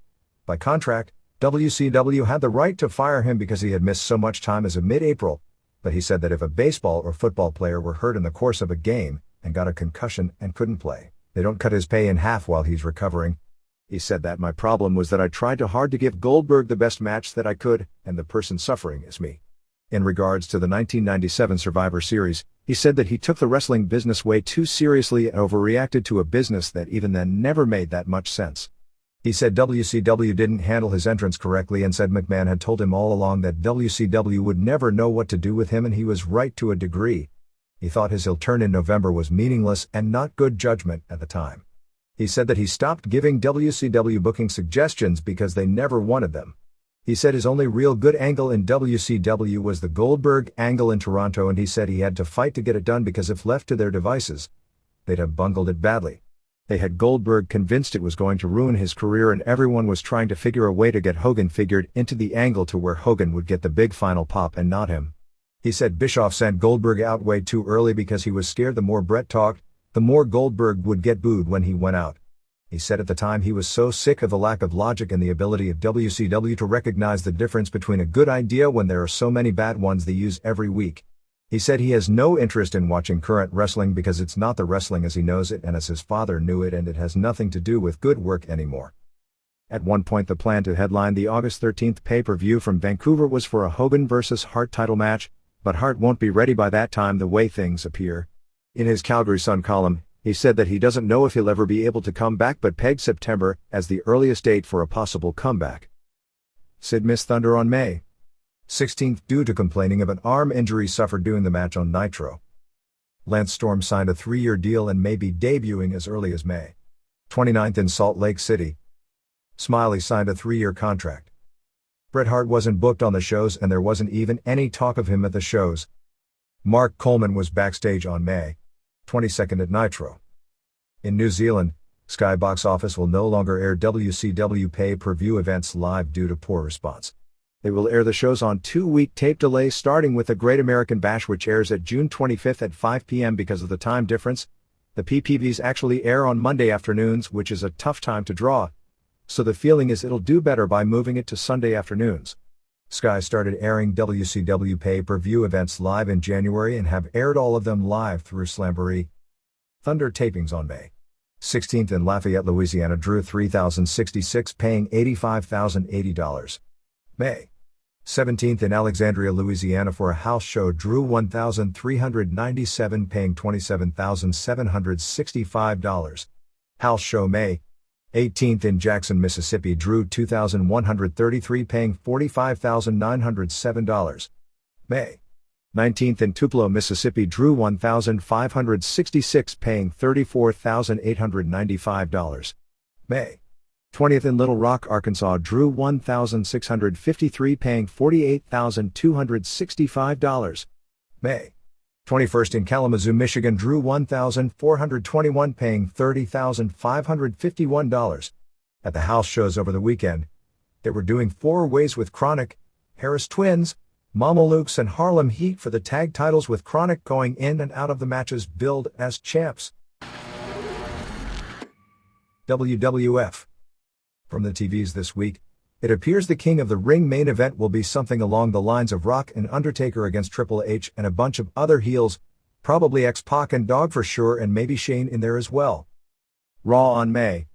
By contract, WCW had the right to fire him because he had missed so much time as of mid-April, but he said that if a baseball or football player were hurt in the course of a game and got a concussion and couldn't play, they don't cut his pay in half while he's recovering. He said that my problem was that I tried too hard to give Goldberg the best match that I could, and the person suffering is me. In regards to the 1997 Survivor Series, he said that he took the wrestling business way too seriously and overreacted to a business that even then never made that much sense. He said WCW didn't handle his entrance correctly and said McMahon had told him all along that WCW would never know what to do with him, and he was right to a degree. He thought his heel turn in November was meaningless and not good judgment at the time. He said that he stopped giving WCW booking suggestions because they never wanted them. He said his only real good angle in WCW was the Goldberg angle in Toronto, and he said he had to fight to get it done because if left to their devices, they'd have bungled it badly. They had Goldberg convinced it was going to ruin his career, and everyone was trying to figure a way to get Hogan figured into the angle to where Hogan would get the big final pop and not him. He said Bischoff sent Goldberg out way too early because he was scared the more Bret talked, the more Goldberg would get booed when he went out. He said at the time he was so sick of the lack of logic and the ability of WCW to recognize the difference between a good idea when there are so many bad ones they use every week. He said he has no interest in watching current wrestling because it's not the wrestling as he knows it and as his father knew it, and it has nothing to do with good work anymore. At one point the plan to headline the August 13th pay-per-view from Vancouver was for a Hogan vs. Hart title match, but Hart won't be ready by that time the way things appear. In his Calgary Sun column, he said that he doesn't know if he'll ever be able to come back but pegged September as the earliest date for a possible comeback. Sid missed Thunder on May 16th due to complaining of an arm injury suffered during the match on Nitro. Lance Storm signed a 3-year deal and may be debuting as early as May 29th in Salt Lake City. Smiley signed a 3-year contract. Bret Hart wasn't booked on the shows and there wasn't even any talk of him at the shows. Mark Coleman was backstage on May 22nd at Nitro. In New Zealand, Sky Box Office will no longer air WCW pay-per-view events live due to poor response. They will air the shows on 2-week tape delays starting with the Great American Bash, which airs at June 25th at 5 p.m. because of the time difference. The PPVs actually air on Monday afternoons, which is a tough time to draw, so the feeling is it'll do better by moving it to Sunday afternoons. Sky started airing WCW pay-per-view events live in January and have aired all of them live through Slamboree. Thunder tapings on May 16th in Lafayette, Louisiana drew 3,066, paying $85,080. May 17th in Alexandria, Louisiana for a house show drew 1,397, paying $27,765. House show May 18th in Jackson, Mississippi drew 2,133, paying $45,907. May 19th in Tupelo, Mississippi drew 1,566, paying $34,895. May 20th in Little Rock, Arkansas drew 1,653, paying $48,265. May 21st in Kalamazoo, Michigan drew 1,421, paying $30,551. At the house shows over the weekend, they were doing 4-ways with Chronic, Harris Twins, Mamalukes and Harlem Heat for the tag titles, with Chronic going in and out of the matches billed as champs. WWF. From the TVs this week, it appears the King of the Ring main event will be something along the lines of Rock and Undertaker against Triple H and a bunch of other heels, probably X-Pac and Dog for sure, and maybe Shane in there as well. Raw on May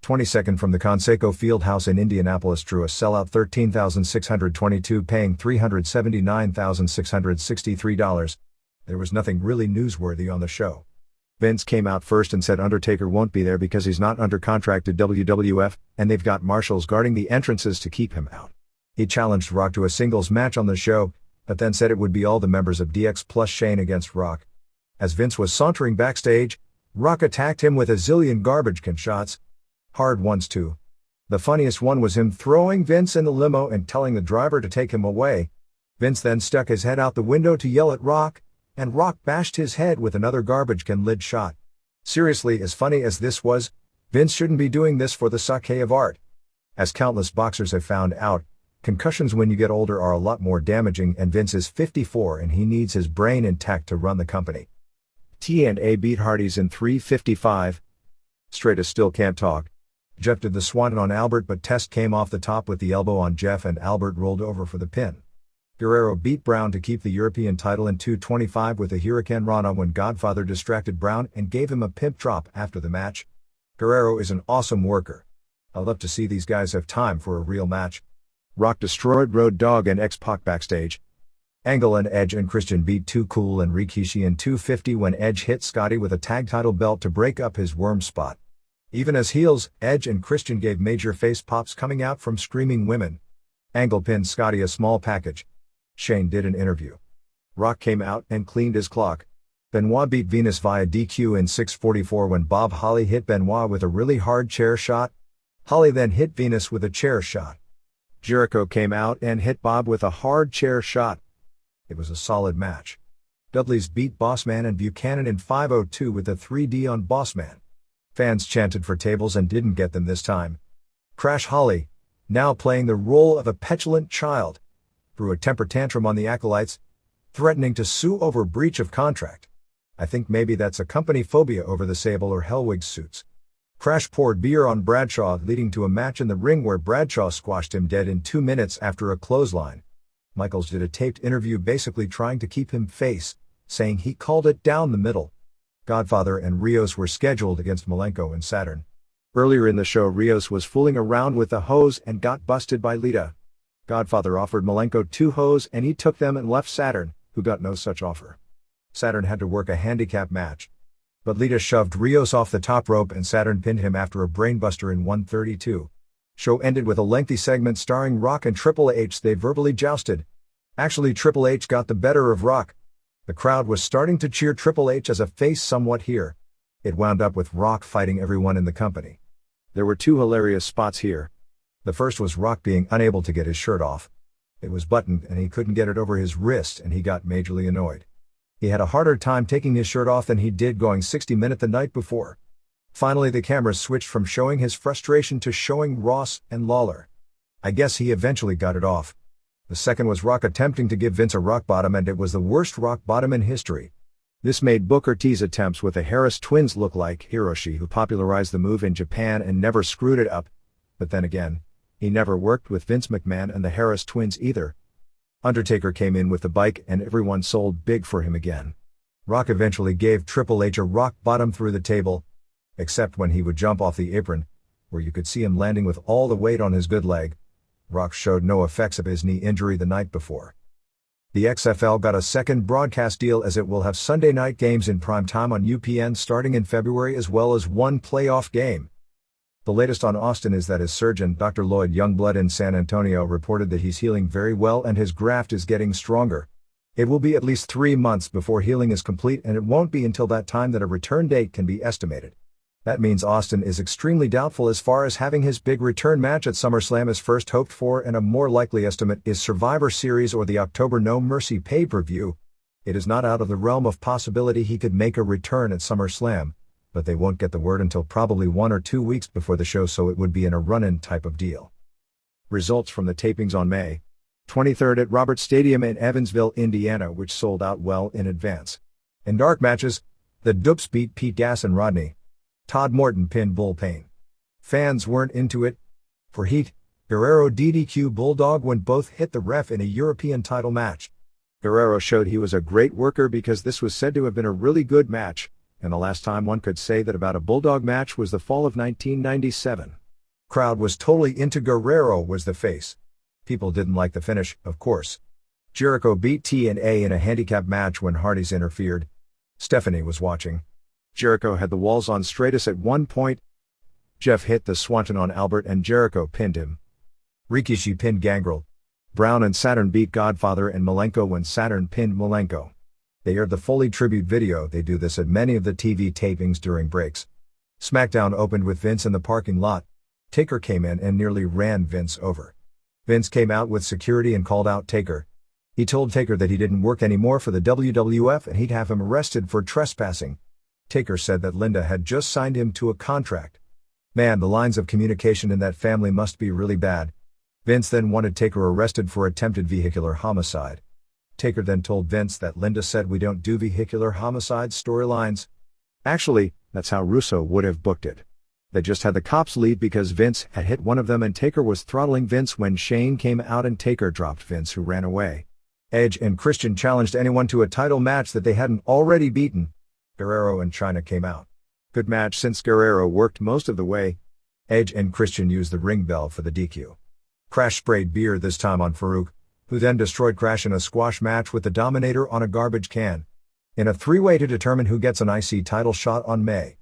22nd from the Conseco Fieldhouse in Indianapolis drew a sellout 13,622, paying $379,663. There was nothing really newsworthy on the show. Vince came out first and said Undertaker won't be there because he's not under contract to WWF, and they've got marshals guarding the entrances to keep him out. He challenged Rock to a singles match on the show, but then said it would be all the members of DX plus Shane against Rock. As Vince was sauntering backstage, Rock attacked him with a zillion garbage can shots. Hard ones too. The funniest one was him throwing Vince in the limo and telling the driver to take him away. Vince then stuck his head out the window to yell at Rock, and Rock bashed his head with another garbage can lid shot. Seriously, as funny as this was, Vince shouldn't be doing this for the sake of art. As countless boxers have found out, concussions when you get older are a lot more damaging, and Vince is 54 and he needs his brain intact to run the company. T&A beat Hardys in 3:55. Straight as still can't talk. Jeff did the swanton on Albert, but Test came off the top with the elbow on Jeff and Albert rolled over for the pin. Guerrero beat Brown to keep the European title in 2:25 with a Hurricane Rana when Godfather distracted Brown and gave him a pimp drop after the match. Guerrero is an awesome worker. I love to see these guys have time for a real match. Rock destroyed Road Dogg and X-Pac backstage. Angle and Edge and Christian beat Too Cool and Rikishi in 2:50 when Edge hit Scotty with a tag title belt to break up his worm spot. Even as heels, Edge and Christian gave major face pops coming out from screaming women. Angle pinned Scotty a small package. Shane did an interview. Rock came out and cleaned his clock. Benoit beat Venus via DQ in 6:44 when Bob Holly hit Benoit with a really hard chair shot. Holly then hit Venus with a chair shot. Jericho came out and hit Bob with a hard chair shot. It was a solid match. Dudley's beat Bossman and Buchanan in 5:02 with a 3D on Bossman. Fans chanted for tables and didn't get them this time. Crash Holly, now playing the role of a petulant child, threw a temper tantrum on the acolytes, threatening to sue over breach of contract. I think maybe that's a company phobia over the Sable or Hellwig suits. Crash poured beer on Bradshaw, leading to a match in the ring where Bradshaw squashed him dead in 2 minutes after a clothesline. Michaels did a taped interview basically trying to keep him face, saying he called it down the middle. Godfather and Rios were scheduled against Malenko and Saturn. Earlier in the show, Rios was fooling around with the hose and got busted by Lita. Godfather offered Malenko 2 hose and he took them and left Saturn, who got no such offer. Saturn had to work a handicap match. But Lita shoved Rios off the top rope and Saturn pinned him after a brainbuster in 1:32. Show ended with a lengthy segment starring Rock and Triple H. They verbally jousted. Actually, Triple H got the better of Rock. The crowd was starting to cheer Triple H as a face somewhat here. It wound up with Rock fighting everyone in the company. There were 2 hilarious spots here. The first was Rock being unable to get his shirt off. It was buttoned and he couldn't get it over his wrist and he got majorly annoyed. He had a harder time taking his shirt off than he did going 60-minute the night before. Finally the cameras switched from showing his frustration to showing Ross and Lawler. I guess he eventually got it off. The second was Rock attempting to give Vince a rock bottom, and it was the worst rock bottom in history. This made Booker T's attempts with the Harris twins look like Hiroshi, who popularized the move in Japan and never screwed it up. But then again, he never worked with Vince McMahon and the Harris twins either. Undertaker came in with the bike and everyone sold big for him again. Rock eventually gave Triple H a rock bottom through the table, except when he would jump off the apron, where you could see him landing with all the weight on his good leg. Rock showed no effects of his knee injury the night before. The XFL got a second broadcast deal, as it will have Sunday night games in prime time on UPN starting in February, as well as one playoff game. The latest on Austin is that his surgeon, Dr. Lloyd Youngblood in San Antonio, reported that he's healing very well and his graft is getting stronger. It will be at least 3 months before healing is complete, and it won't be until that time that a return date can be estimated. That means Austin is extremely doubtful as far as having his big return match at SummerSlam as first hoped for, and a more likely estimate is Survivor Series or the October No Mercy pay-per-view. It is not out of the realm of possibility he could make a return at SummerSlam, but they won't get the word until probably 1 or 2 weeks before the show, so it would be in a run-in type of deal. Results from the tapings on May 23rd at Roberts Stadium in Evansville, Indiana, which sold out well in advance. In dark matches, the Dupes beat Pete Gas and Rodney. Todd Morton pinned Bull Payne. Fans weren't into it. For heat, Guerrero DDQ Bulldog when both hit the ref in a European title match. Guerrero showed he was a great worker because this was said to have been a really good match, and the last time one could say that about a Bulldog match was the fall of 1997. Crowd was totally into Guerrero was the face. People didn't like the finish, of course. Jericho beat TNA in a handicap match when Hardys interfered. Stephanie was watching. Jericho had the walls on straightest at one point. Jeff hit the Swanton on Albert and Jericho pinned him. Rikishi pinned Gangrel. Brown and Saturn beat Godfather and Malenko when Saturn pinned Malenko. They aired the Foley tribute video. They do this at many of the TV tapings during breaks. SmackDown opened with Vince in the parking lot. Taker came in and nearly ran Vince over. Vince came out with security and called out Taker. He told Taker that he didn't work anymore for the WWF and he'd have him arrested for trespassing. Taker said that Linda had just signed him to a contract. Man, the lines of communication in that family must be really bad. Vince then wanted Taker arrested for attempted vehicular homicide. Taker then told Vince that Linda said we don't do vehicular homicide storylines. Actually, that's how Russo would have booked it. They just had the cops leave because Vince had hit one of them and Taker was throttling Vince when Shane came out and Taker dropped Vince, who ran away. Edge and Christian challenged anyone to a title match that they hadn't already beaten. Guerrero and Chyna came out. Good match since Guerrero worked most of the way. Edge and Christian used the ring bell for the DQ. Crash sprayed beer this time on Farouk, who then destroyed Crash in a squash match with the Dominator on a garbage can. In a three-way to determine who gets an IC title shot on May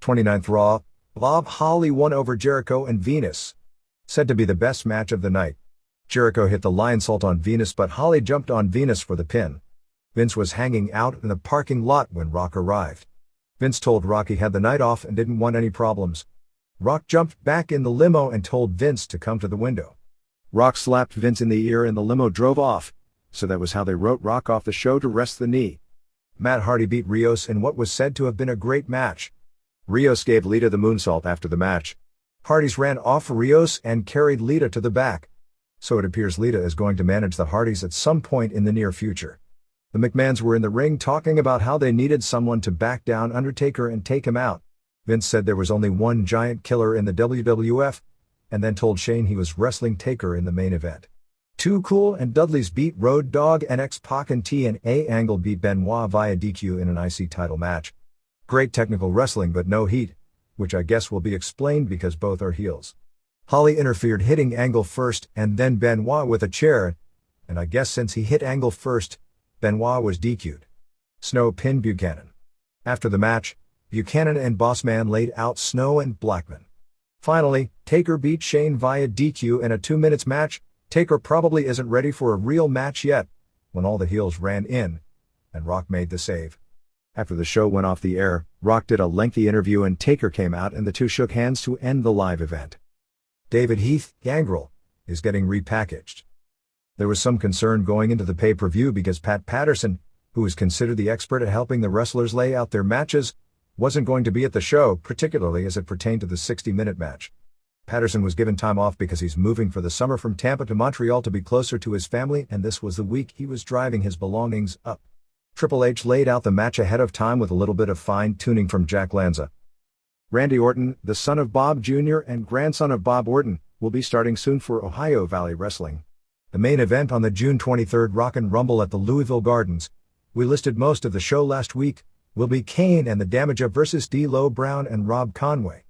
29th Raw, Bob Holly won over Jericho and Venus. Said to be the best match of the night. Jericho hit the lion salt on Venus, but Holly jumped on Venus for the pin. Vince was hanging out in the parking lot when Rock arrived. Vince told Rock he had the night off and didn't want any problems. Rock jumped back in the limo and told Vince to come to the window. Rock slapped Vince in the ear and the limo drove off, so that was how they wrote Rock off the show to rest the knee. Matt Hardy beat Rios in what was said to have been a great match. Rios gave Lita the moonsault after the match. Hardys ran off Rios and carried Lita to the back. So it appears Lita is going to manage the Hardys at some point in the near future. The McMahons were in the ring talking about how they needed someone to back down Undertaker and take him out. Vince said there was only one giant killer in the WWF, and then told Shane he was wrestling Taker in the main event. Too Cool and Dudley's beat Road Dogg and X-Pac, and TNA Angle beat Benoit via DQ in an IC title match. Great technical wrestling but no heat, which I guess will be explained because both are heels. Holly interfered, hitting Angle first and then Benoit with a chair, and I guess since he hit Angle first, Benoit was DQ'd. Snow pinned Buchanan. After the match, Buchanan and Bossman laid out Snow and Blackman. Finally, Taker beat Shane via DQ in a 2 minutes match. Taker probably isn't ready for a real match yet, when all the heels ran in, and Rock made the save. After the show went off the air, Rock did a lengthy interview and Taker came out and the two shook hands to end the live event. David Heath, Gangrel, is getting repackaged. There was some concern going into the pay-per-view because Pat Patterson, who is considered the expert at helping the wrestlers lay out their matches, wasn't going to be at the show, particularly as it pertained to the 60-minute match. Patterson was given time off because he's moving for the summer from Tampa to Montreal to be closer to his family, and this was the week he was driving his belongings up. Triple H laid out the match ahead of time with a little bit of fine-tuning from Jack Lanza. Randy Orton, the son of Bob Jr. and grandson of Bob Orton, will be starting soon for Ohio Valley Wrestling. The main event on the June 23rd Rock and Rumble at the Louisville Gardens, we listed most of the show last week, will be Kane and the Damaja vs. D'Lo Brown and Rob Conway.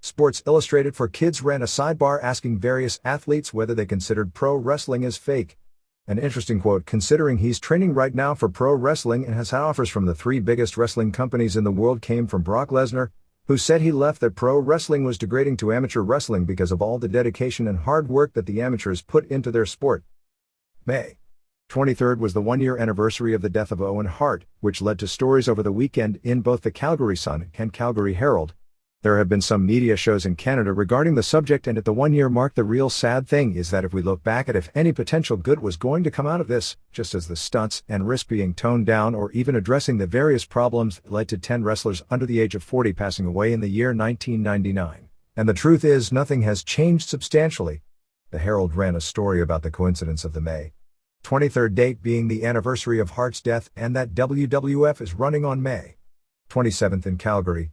Sports Illustrated for Kids ran a sidebar asking various athletes whether they considered pro wrestling as fake. An interesting quote considering he's training right now for pro wrestling and has had offers from the three biggest wrestling companies in the world came from Brock Lesnar, who said he left that pro wrestling was degrading to amateur wrestling because of all the dedication and hard work that the amateurs put into their sport. May 23rd was the one-year anniversary of the death of Owen Hart, which led to stories over the weekend in both the Calgary Sun and Calgary Herald. There have been some media shows in Canada regarding the subject, and at the one-year mark the real sad thing is that if we look back at if any potential good was going to come out of this, just as the stunts and risk being toned down or even addressing the various problems that led to 10 wrestlers under the age of 40 passing away in the year 1999. And the truth is nothing has changed substantially. The Herald ran a story about the coincidence of the May 23rd date being the anniversary of Hart's death and that WWF is running on May 27th in Calgary.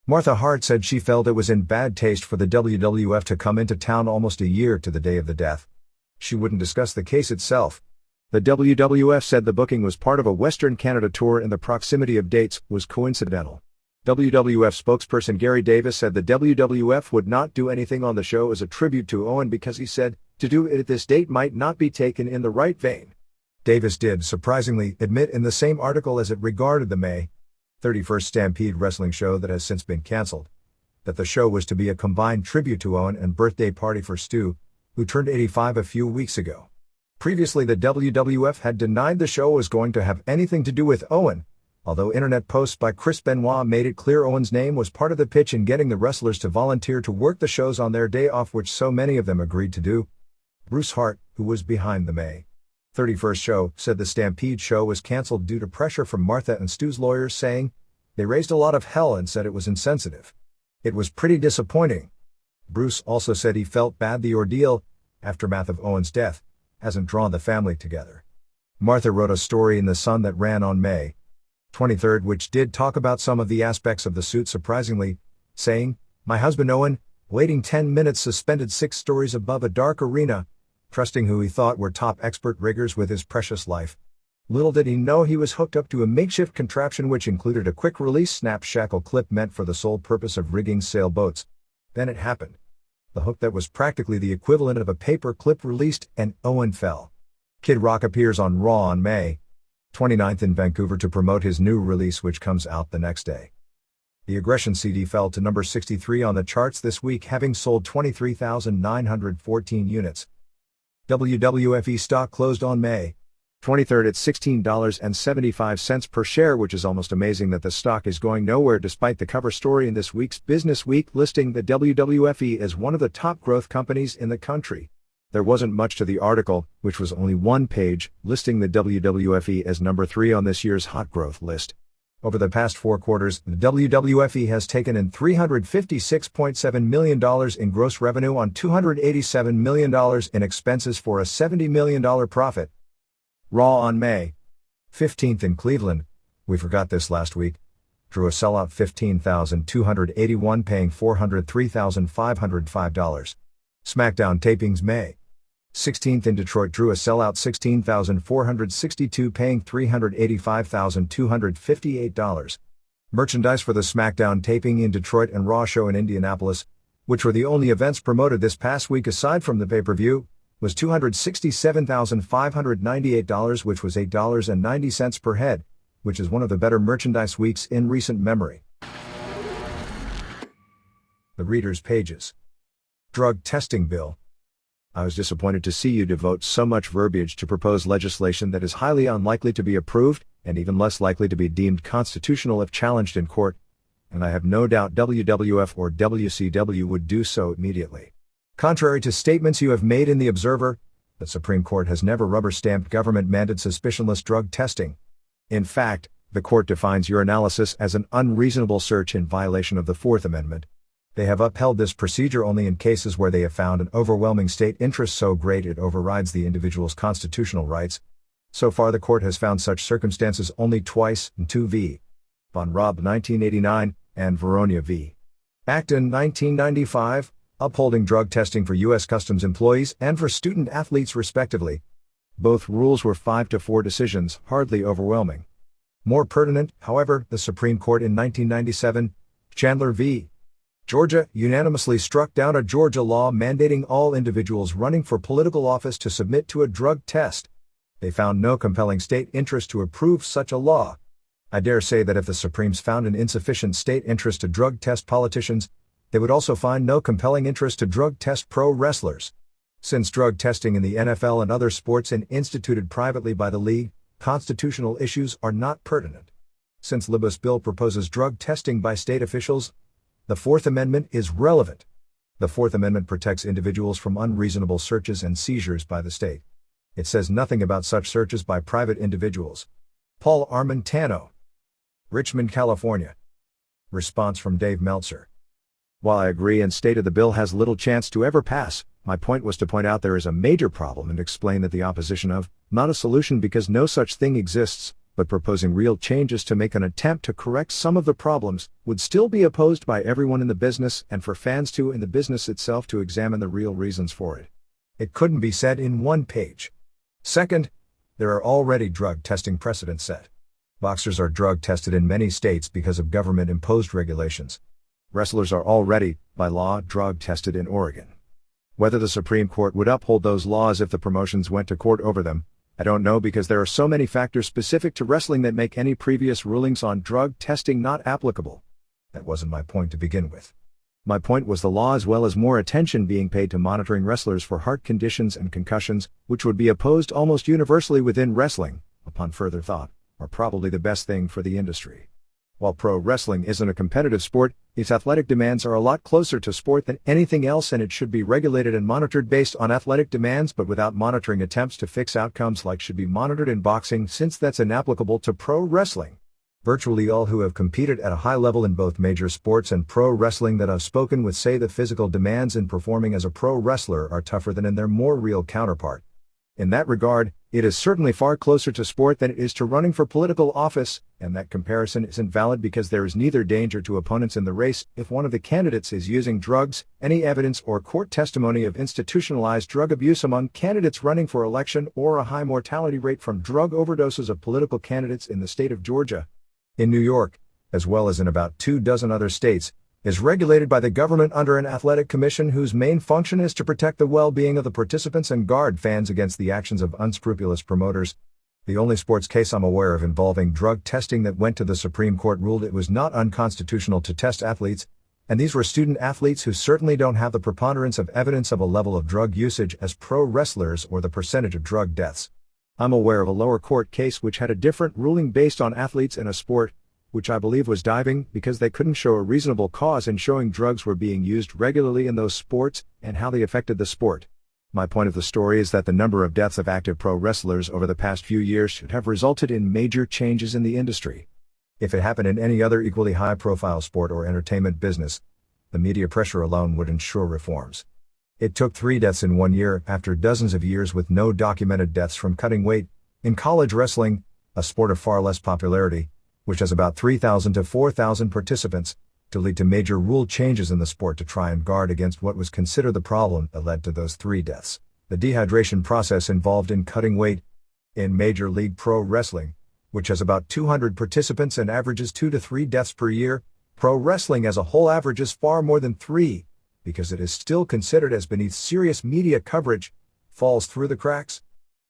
Martha Hart said she felt it was in bad taste for the WWF to come into town almost a year to the day of the death. She wouldn't discuss the case itself. The WWF said the booking was part of a Western Canada tour and the proximity of dates was coincidental. WWF spokesperson Gary Davis said the WWF would not do anything on the show as a tribute to Owen because he said, to do it at this date might not be taken in the right vein. Davis did surprisingly admit in the same article as it regarded the May 31st Stampede Wrestling show that has since been cancelled, that the show was to be a combined tribute to Owen and birthday party for Stu, who turned 85 a few weeks ago. Previously the WWF had denied the show was going to have anything to do with Owen, although internet posts by Chris Benoit made it clear Owen's name was part of the pitch in getting the wrestlers to volunteer to work the shows on their day off, which so many of them agreed to do. Bruce Hart, who was behind the May 31st show, said the Stampede show was cancelled due to pressure from Martha and Stu's lawyers, saying, "They raised a lot of hell and said it was insensitive. It was pretty disappointing." Bruce also said he felt bad the ordeal, aftermath of Owen's death, hasn't drawn the family together. Martha wrote a story in The Sun that ran on May 23rd which did talk about some of the aspects of the suit surprisingly, saying, "My husband Owen, waiting 10 minutes suspended 6 stories above a dark arena, trusting who he thought were top expert riggers with his precious life. Little did he know he was hooked up to a makeshift contraption which included a quick-release snap shackle clip meant for the sole purpose of rigging sailboats. Then it happened. The hook that was practically the equivalent of a paper clip released, and Owen fell." Kid Rock appears on Raw on May 29th in Vancouver to promote his new release, which comes out the next day. The Aggression CD fell to number 63 on the charts this week, having sold 23,914 units. WWFE stock closed on May 23rd at $16.75 per share, which is almost amazing that the stock is going nowhere despite the cover story in this week's Business Week listing the WWFE as one of the top growth companies in the country. There wasn't much to the article, which was only one page, listing the WWFE as number 3 on this year's hot growth list. Over the past 4 quarters, the WWFE has taken in $356.7 million in gross revenue on $287 million in expenses for a $70 million profit. Raw on May 15th in Cleveland, we forgot this last week, drew a sellout 15,281 paying $403,505. SmackDown tapings May 16th in Detroit drew a sellout 16,462 paying $385,258. Merchandise for the SmackDown taping in Detroit and Raw show in Indianapolis, which were the only events promoted this past week aside from the pay-per-view, was $267,598, which was $8.90 per head, which is one of the better merchandise weeks in recent memory. The readers' pages. Drug testing bill. I was disappointed to see you devote so much verbiage to propose legislation that is highly unlikely to be approved, and even less likely to be deemed constitutional if challenged in court, and I have no doubt WWF or WCW would do so immediately. Contrary to statements you have made in the Observer, the Supreme Court has never rubber-stamped government-mandated suspicionless drug testing. In fact, the court defines urinalysis as an unreasonable search in violation of the Fourth Amendment. They have upheld this procedure only in cases where they have found an overwhelming state interest so great it overrides the individual's constitutional rights. So far the court has found such circumstances only twice, in 2 v. Von Raab 1989, and Veronia v. Acton 1995, upholding drug testing for U.S. Customs employees and for student athletes respectively. Both rules were 5-4 decisions, hardly overwhelming. More pertinent, however, the Supreme Court in 1997, Chandler v. Georgia, unanimously struck down a Georgia law mandating all individuals running for political office to submit to a drug test. They found no compelling state interest to approve such a law. I dare say that if the Supremes found an insufficient state interest to drug test politicians, they would also find no compelling interest to drug test pro wrestlers. Since drug testing in the NFL and other sports and instituted privately by the league, constitutional issues are not pertinent. Since Libus bill proposes drug testing by state officials, the Fourth Amendment is relevant. The Fourth Amendment protects individuals from unreasonable searches and seizures by the state. It says nothing about such searches by private individuals. Paul Armentano, Richmond, California. Response from Dave Meltzer. While I agree and stated the bill has little chance to ever pass, my point was to point out there is a major problem and explain that the opposition of, not a solution because no such thing exists, but proposing real changes to make an attempt to correct some of the problems, would still be opposed by everyone in the business and for fans too in the business itself to examine the real reasons for it. It couldn't be said in one page. Second, there are already drug testing precedents set. Boxers are drug tested in many states because of government-imposed regulations. Wrestlers are already, by law, drug tested in Oregon. Whether the Supreme Court would uphold those laws if the promotions went to court over them, I don't know because there are so many factors specific to wrestling that make any previous rulings on drug testing not applicable. That wasn't my point to begin with. My point was the law as well as more attention being paid to monitoring wrestlers for heart conditions and concussions, which would be opposed almost universally within wrestling, upon further thought, are probably the best thing for the industry. While pro wrestling isn't a competitive sport, its athletic demands are a lot closer to sport than anything else and it should be regulated and monitored based on athletic demands but without monitoring attempts to fix outcomes like should be monitored in boxing since that's inapplicable to pro wrestling. Virtually all who have competed at a high level in both major sports and pro wrestling that I've spoken with say the physical demands in performing as a pro wrestler are tougher than in their more real counterpart. In that regard, it is certainly far closer to sport than it is to running for political office, and that comparison isn't valid because there is neither danger to opponents in the race if one of the candidates is using drugs, any evidence or court testimony of institutionalized drug abuse among candidates running for election, or a high mortality rate from drug overdoses of political candidates in the state of Georgia. In New York, as well as in about 24 other states, is regulated by the government under an athletic commission whose main function is to protect the well-being of the participants and guard fans against the actions of unscrupulous promoters. The only sports case I'm aware of involving drug testing that went to the Supreme Court ruled it was not unconstitutional to test athletes, and these were student athletes who certainly don't have the preponderance of evidence of a level of drug usage as pro wrestlers or the percentage of drug deaths. I'm aware of a lower court case which had a different ruling based on athletes in a sport, which I believe was diving because they couldn't show a reasonable cause in showing drugs were being used regularly in those sports and how they affected the sport. My point of the story is that the number of deaths of active pro wrestlers over the past few years should have resulted in major changes in the industry. If it happened in any other equally high-profile sport or entertainment business, the media pressure alone would ensure reforms. It took 3 deaths in 1 year after dozens of years with no documented deaths from cutting weight in college wrestling, a sport of far less popularity, which has about 3,000 to 4,000 participants, to lead to major rule changes in the sport to try and guard against what was considered the problem that led to those 3 deaths. The dehydration process involved in cutting weight. In Major League Pro Wrestling, which has about 200 participants and averages 2 to 3 deaths per year, pro wrestling as a whole averages far more than 3, because it is still considered as beneath serious media coverage, falls through the cracks.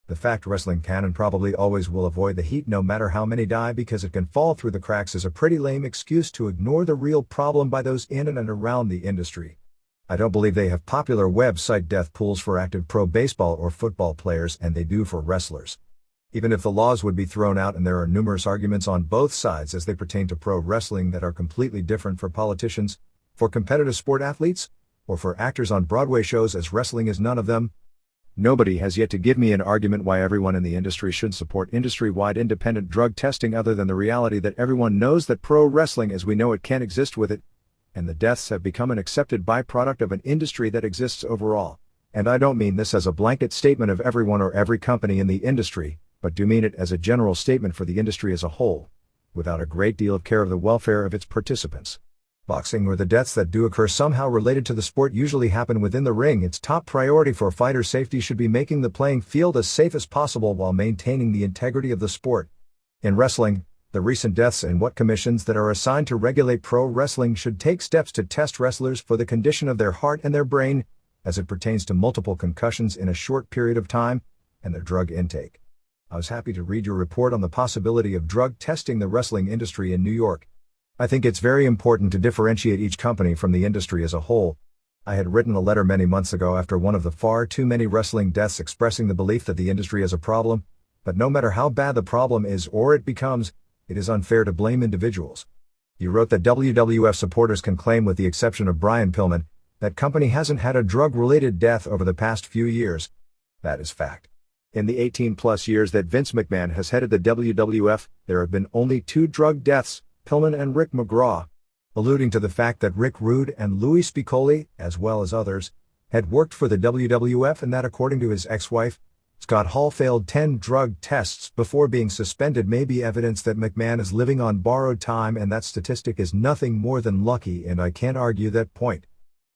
The fact wrestling can and probably always will avoid the heat no matter how many die because it can fall through the cracks is a pretty lame excuse to ignore the real problem by those in and around the industry. I don't believe they have popular website death pools for active pro baseball or football players and they do for wrestlers. Even if the laws would be thrown out and there are numerous arguments on both sides as they pertain to pro wrestling that are completely different for politicians, for competitive sport athletes, or for actors on Broadway shows, as wrestling is none of them. Nobody has yet to give me an argument why everyone in the industry should support industry-wide independent drug testing, other than the reality that everyone knows that pro wrestling as we know it can't exist with it, and the deaths have become an accepted byproduct of an industry that exists overall. And I don't mean this as a blanket statement of everyone or every company in the industry, but do mean it as a general statement for the industry as a whole, without a great deal of care of the welfare of its participants. Boxing, or the deaths that do occur somehow related to the sport, usually happen within the ring. Its top priority for fighter safety should be making the playing field as safe as possible while maintaining the integrity of the sport. In wrestling, the recent deaths and what commissions that are assigned to regulate pro wrestling should take steps to test wrestlers for the condition of their heart and their brain, as it pertains to multiple concussions in a short period of time, and their drug intake. I was happy to read your report on the possibility of drug testing the wrestling industry in New York. I think it's very important to differentiate each company from the industry as a whole. I had written a letter many months ago after one of the far too many wrestling deaths expressing the belief that the industry is a problem, but no matter how bad the problem is or it becomes, it is unfair to blame individuals. You wrote that WWF supporters can claim, with the exception of Brian Pillman, that company hasn't had a drug-related death over the past few years. That is fact. In the 18-plus years that Vince McMahon has headed the WWF, there have been only 2 drug deaths, Pillman and Rick McGraw, alluding to the fact that Rick Rude and Louis Spicolli, as well as others, had worked for the WWF, and that according to his ex-wife, Scott Hall, failed 10 drug tests before being suspended may be evidence that McMahon is living on borrowed time, and that statistic is nothing more than lucky, and I can't argue that point.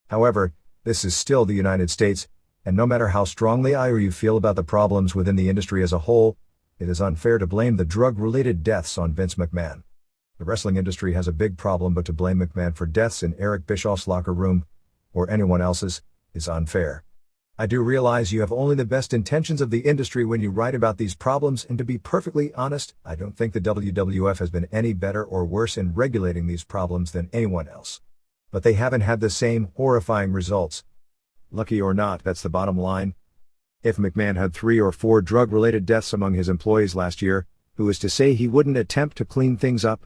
However, this is still the United States, and no matter how strongly I or you feel about the problems within the industry as a whole, it is unfair to blame the drug-related deaths on Vince McMahon. The wrestling industry has a big problem, but to blame McMahon for deaths in Eric Bischoff's locker room, or anyone else's, is unfair. I do realize you have only the best intentions of the industry when you write about these problems, and to be perfectly honest, I don't think the WWF has been any better or worse in regulating these problems than anyone else. But they haven't had the same horrifying results. Lucky or not, that's the bottom line. If McMahon had 3 or 4 drug-related deaths among his employees last year, who is to say he wouldn't attempt to clean things up?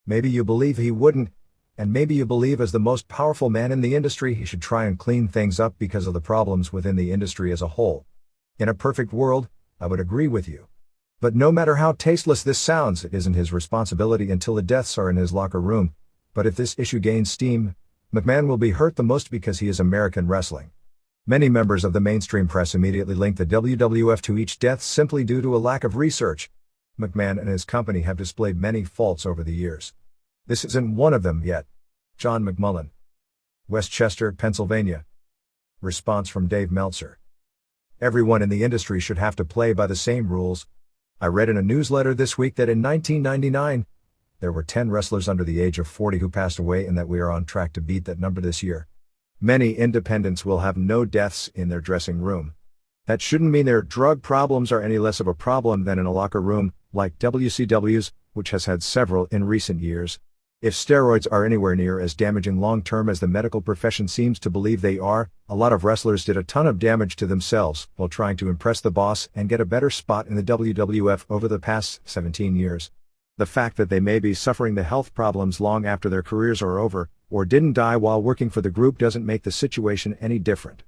Maybe you believe he wouldn't, and maybe you believe as the most powerful man in the industry he should try and clean things up because of the problems within the industry as a whole. In a perfect world, I would agree with you. But no matter how tasteless this sounds, it isn't his responsibility until the deaths are in his locker room. But if this issue gains steam, McMahon will be hurt the most because he is American wrestling. Many members of the mainstream press immediately link the WWF to each death simply due to a lack of research. McMahon and his company have displayed many faults over the years. This isn't one of them yet. John McMullen, Westchester, Pennsylvania. Response from Dave Meltzer. Everyone in the industry should have to play by the same rules. I read in a newsletter this week that in 1999, there were 10 wrestlers under the age of 40 who passed away, and that we are on track to beat that number this year. Many independents will have no deaths in their dressing room. That shouldn't mean their drug problems are any less of a problem than in a locker room, like WCW's, which has had several in recent years. If steroids are anywhere near as damaging long-term as the medical profession seems to believe they are, a lot of wrestlers did a ton of damage to themselves while trying to impress the boss and get a better spot in the WWF over the past 17 years. The fact that they may be suffering the health problems long after their careers are over, or didn't die while working for the group, doesn't make the situation any different.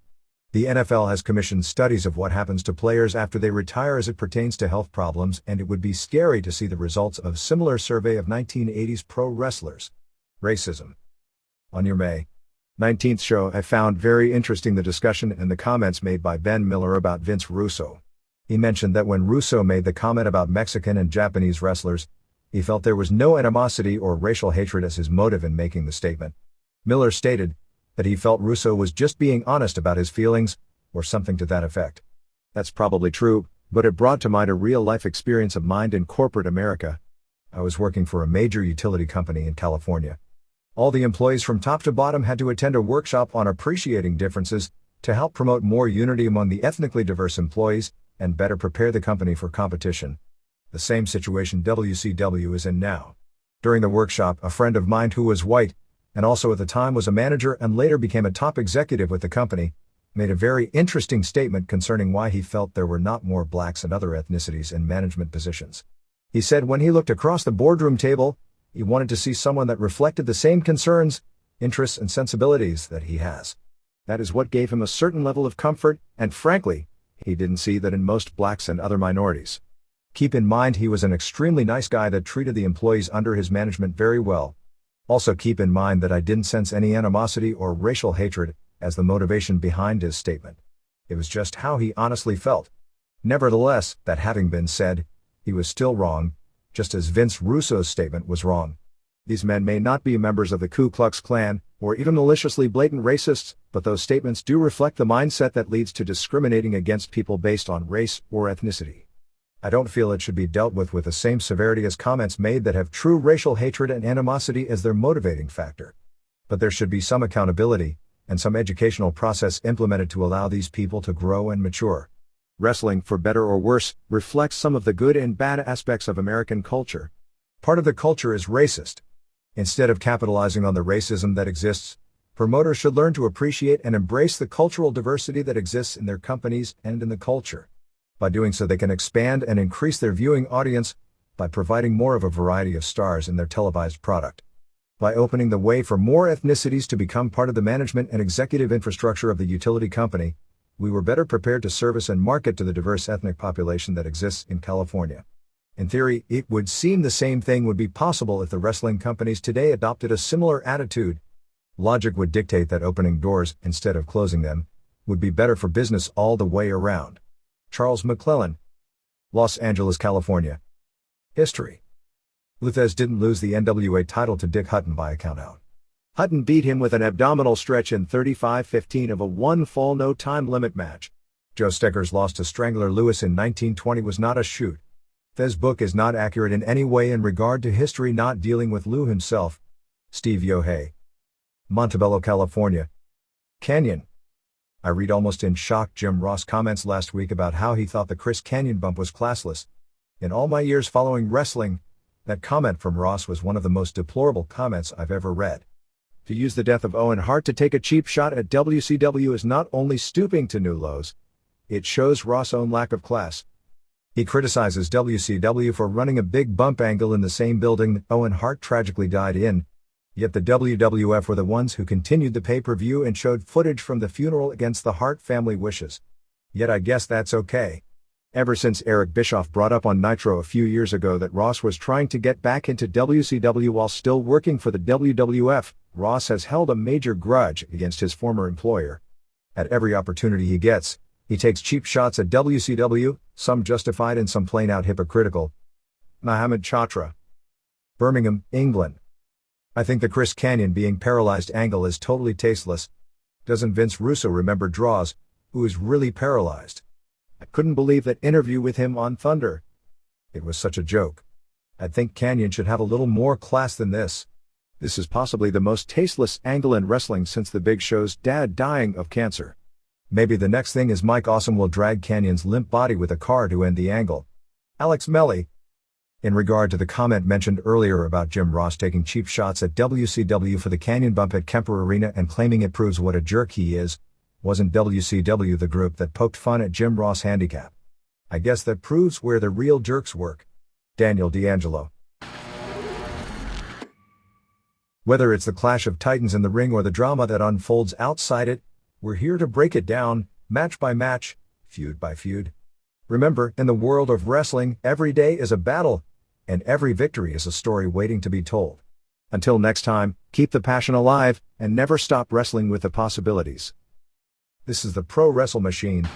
The NFL has commissioned studies of what happens to players after they retire as it pertains to health problems, and it would be scary to see the results of a similar survey of 1980s pro wrestlers. Racism. On your May 19th show, I found very interesting the discussion and the comments made by Ben Miller about Vince Russo. He mentioned that when Russo made the comment about Mexican and Japanese wrestlers, he felt there was no animosity or racial hatred as his motive in making the statement. Miller stated that he felt Russo was just being honest about his feelings, or something to that effect. That's probably true, but it brought to mind a real-life experience of mine in corporate America. I was working for a major utility company in California. All the employees from top to bottom had to attend a workshop on appreciating differences to help promote more unity among the ethnically diverse employees and better prepare the company for competition. The same situation WCW is in now. During the workshop, a friend of mine who was white, and also at the time was a manager and later became a top executive with the company, made a very interesting statement concerning why he felt there were not more blacks and other ethnicities in management positions. He said when he looked across the boardroom table, he wanted to see someone that reflected the same concerns, interests, and sensibilities that he has. That is what gave him a certain level of comfort, and frankly, he didn't see that in most blacks and other minorities. Keep in mind he was an extremely nice guy that treated the employees under his management very well. Also keep in mind that I didn't sense any animosity or racial hatred as the motivation behind his statement. It was just how he honestly felt. Nevertheless, that having been said, he was still wrong, just as Vince Russo's statement was wrong. These men may not be members of the Ku Klux Klan, or even maliciously blatant racists, but those statements do reflect the mindset that leads to discriminating against people based on race or ethnicity. I don't feel it should be dealt with the same severity as comments made that have true racial hatred and animosity as their motivating factor. But there should be some accountability, and some educational process implemented to allow these people to grow and mature. Wrestling, for better or worse, reflects some of the good and bad aspects of American culture. Part of the culture is racist. Instead of capitalizing on the racism that exists, promoters should learn to appreciate and embrace the cultural diversity that exists in their companies and in the culture. By doing so, they can expand and increase their viewing audience by providing more of a variety of stars in their televised product. By opening the way for more ethnicities to become part of the management and executive infrastructure of the utility company, we were better prepared to service and market to the diverse ethnic population that exists in California. In theory, it would seem the same thing would be possible if the wrestling companies today adopted a similar attitude. Logic would dictate that opening doors, instead of closing them, would be better for business all the way around. Charles McClellan, Los Angeles, California. History. Luthez didn't lose the NWA title to Dick Hutton by a countout. Hutton beat him with an abdominal stretch in 35-15 of a one-fall no-time limit match. Joe Stegger's loss to Strangler Lewis in 1920 was not a shoot. Thez book is not accurate in any way in regard to history not dealing with Lou himself. Steve Yohei. Montebello, California. Canyon. I read almost in shock Jim Ross comments last week about how he thought the Chris Canyon bump was classless. In all my years following wrestling, that comment from Ross was one of the most deplorable comments I've ever read. To use the death of Owen Hart to take a cheap shot at WCW is not only stooping to new lows, it shows Ross' own lack of class. He criticizes WCW for running a big bump angle in the same building that Owen Hart tragically died in, yet the WWF were the ones who continued the pay-per-view and showed footage from the funeral against the Hart family wishes. Yet I guess that's okay. Ever since Eric Bischoff brought up on Nitro a few years ago that Ross was trying to get back into WCW while still working for the WWF, Ross has held a major grudge against his former employer. At every opportunity he gets, he takes cheap shots at WCW, some justified and some plain-out hypocritical. Mohammed Chatra. Birmingham, England. I think the Chris Canyon being paralyzed angle is totally tasteless. Doesn't Vince Russo remember Draws, who is really paralyzed? I couldn't believe that interview with him on Thunder. It was such a joke. I think Canyon should have a little more class than this. This is possibly the most tasteless angle in wrestling since the Big Show's dad dying of cancer. Maybe the next thing is Mike Awesome will drag Canyon's limp body with a car to end the angle. Alex Melly. In regard to the comment mentioned earlier about Jim Ross taking cheap shots at WCW for the Canyon bump at Kemper Arena and claiming it proves what a jerk he is, wasn't WCW the group that poked fun at Jim Ross' handicap? I guess that proves where the real jerks work. Daniel D'Angelo. Whether it's the clash of titans in the ring or the drama that unfolds outside it, we're here to break it down, match by match, feud by feud. Remember, in the world of wrestling, every day is a battle, and every victory is a story waiting to be told. Until next time, keep the passion alive, and never stop wrestling with the possibilities. This is the Pro Wrestle Machine.